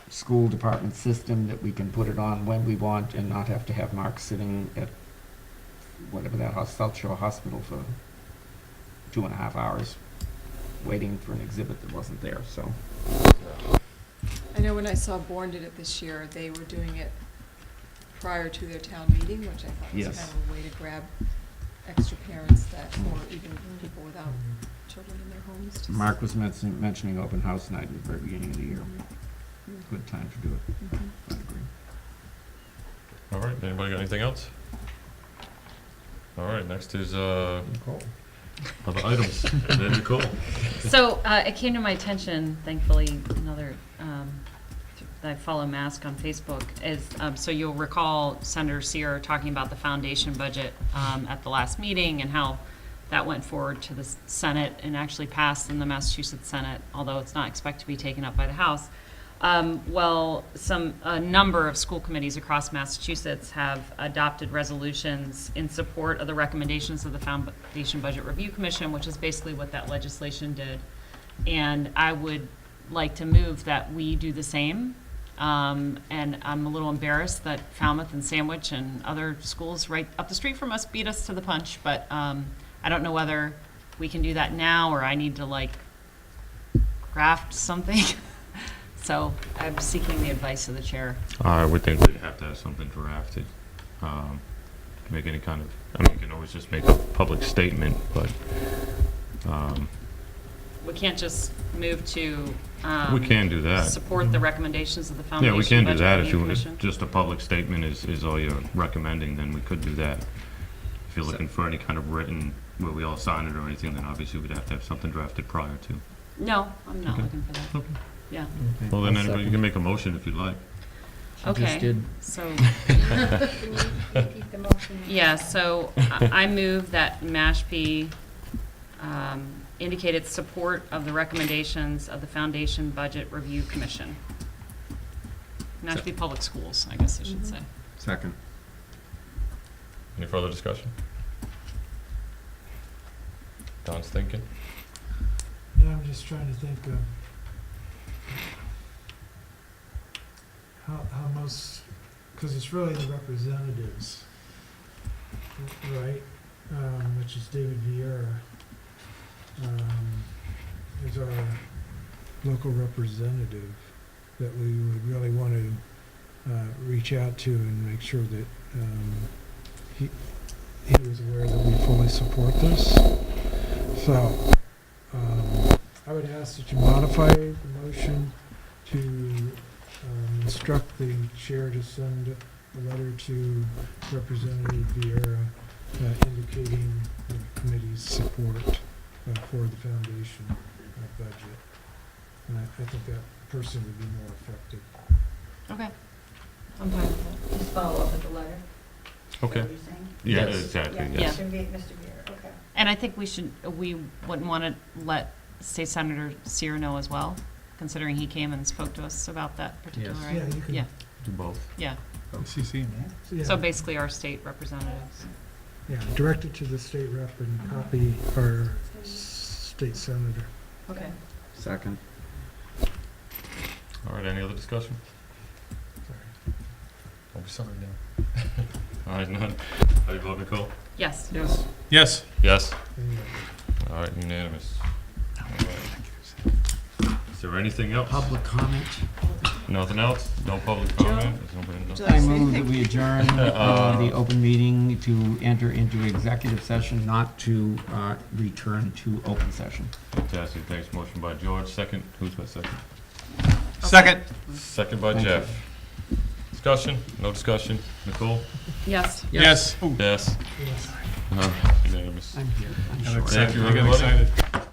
school department system that we can put it on when we want and not have to have Mark sitting at whatever that South Shore Hospital for 2.5 hours waiting for an exhibit that wasn't there, so. I know when I saw Bourne did it this year, they were doing it prior to their town meeting, which I thought was Yes. kind of a way to grab extra parents that, or even people without children in their homes. to Mark was mentioning open house night at the very beginning of the year. Good time to do it. Mhm. I agree. All right, anybody got anything else? All right, next is other items. Then Nicole. So it came to my attention, thankfully, another, that I follow Mask on Facebook, is, so you'll recall Senator Sear talking about the foundation budget at the last meeting and how that went forward to the Senate and actually passed in the Massachusetts Senate, although it's not expected to be taken up by the House. Well, a number of school committees across Massachusetts have adopted resolutions in support of the recommendations of the Foundation Budget Review Commission, which is basically what that legislation did. And I would like to move that we do the same. And I'm a little embarrassed that Falmouth and Sandwich and other schools right up the street from us beat us to the punch, but I don't know whether we can do that now or I need to like craft something. So I'm seeking the advice of the chair. I would think we'd have to have something drafted. Make any kind of, I mean, you can always just make a public statement, but We can't just move to we can do that. support the recommendations of the Yeah, Foundation we can do Budget that Review if Commission. just a public statement is all you're recommending, then we could do that. If you're looking for any kind of written, where we all sign it or anything, then obviously we'd have to have something drafted prior to. No, I'm not Okay. looking for that. Okay. Yeah, Well, then I'll anybody, you second. can make a motion if you'd like. okay. So, Repeat the motion. yeah, so I move that Mashpee indicate its support of the recommendations of the Foundation Budget Review Commission. Mashpee Public Schools, I guess I should say. Second. Any further discussion? Don's thinking. Yeah, I'm just trying to think of how most, because it's really the representatives, right? Which is David Vieira, is our local representative. that we would really want to reach out to and make sure that he was aware that we fully support this. So I would ask that you modify the motion to instruct the chair to send a letter to Representative Vieira indicating the committee's support for the foundation budget. And I think that person would be more effective. Okay. I'm fine with that. Just follow up with the letter. Okay. What you're saying? Yeah, Yes. exactly, Yeah. yes. Mr. Beer, okay. And I think we wouldn't want to let State Senator Sear know as well, considering he came and spoke to us about that particular Yes. item. Yeah, you can- Yeah, Do both. yeah. CC, man. Yeah, So basically our state representatives. yeah, direct it to the state rep and copy our state senator. Okay. Second. All right, any other discussion? Sorry. Don't be sorry now. All right, none. How do you vote, Nicole? Yes. Yes. Yes. Yes. And, All right, unanimous. All right. Is there anything else? Public comment. Nothing else? No public comment? Is nobody- no- Would you like I to say move that anything? we adjourn the open meeting to enter into executive session, not to return to open session. Fantastic, thanks. Motion by George, second. Who's my second? Second. Second by Thank you. Jeff. Discussion? No discussion? Nicole? Yes. Yes. Yes. yes. Unanimous. I'm here. I'm I got short. Thank excited. you, I got everybody. excited.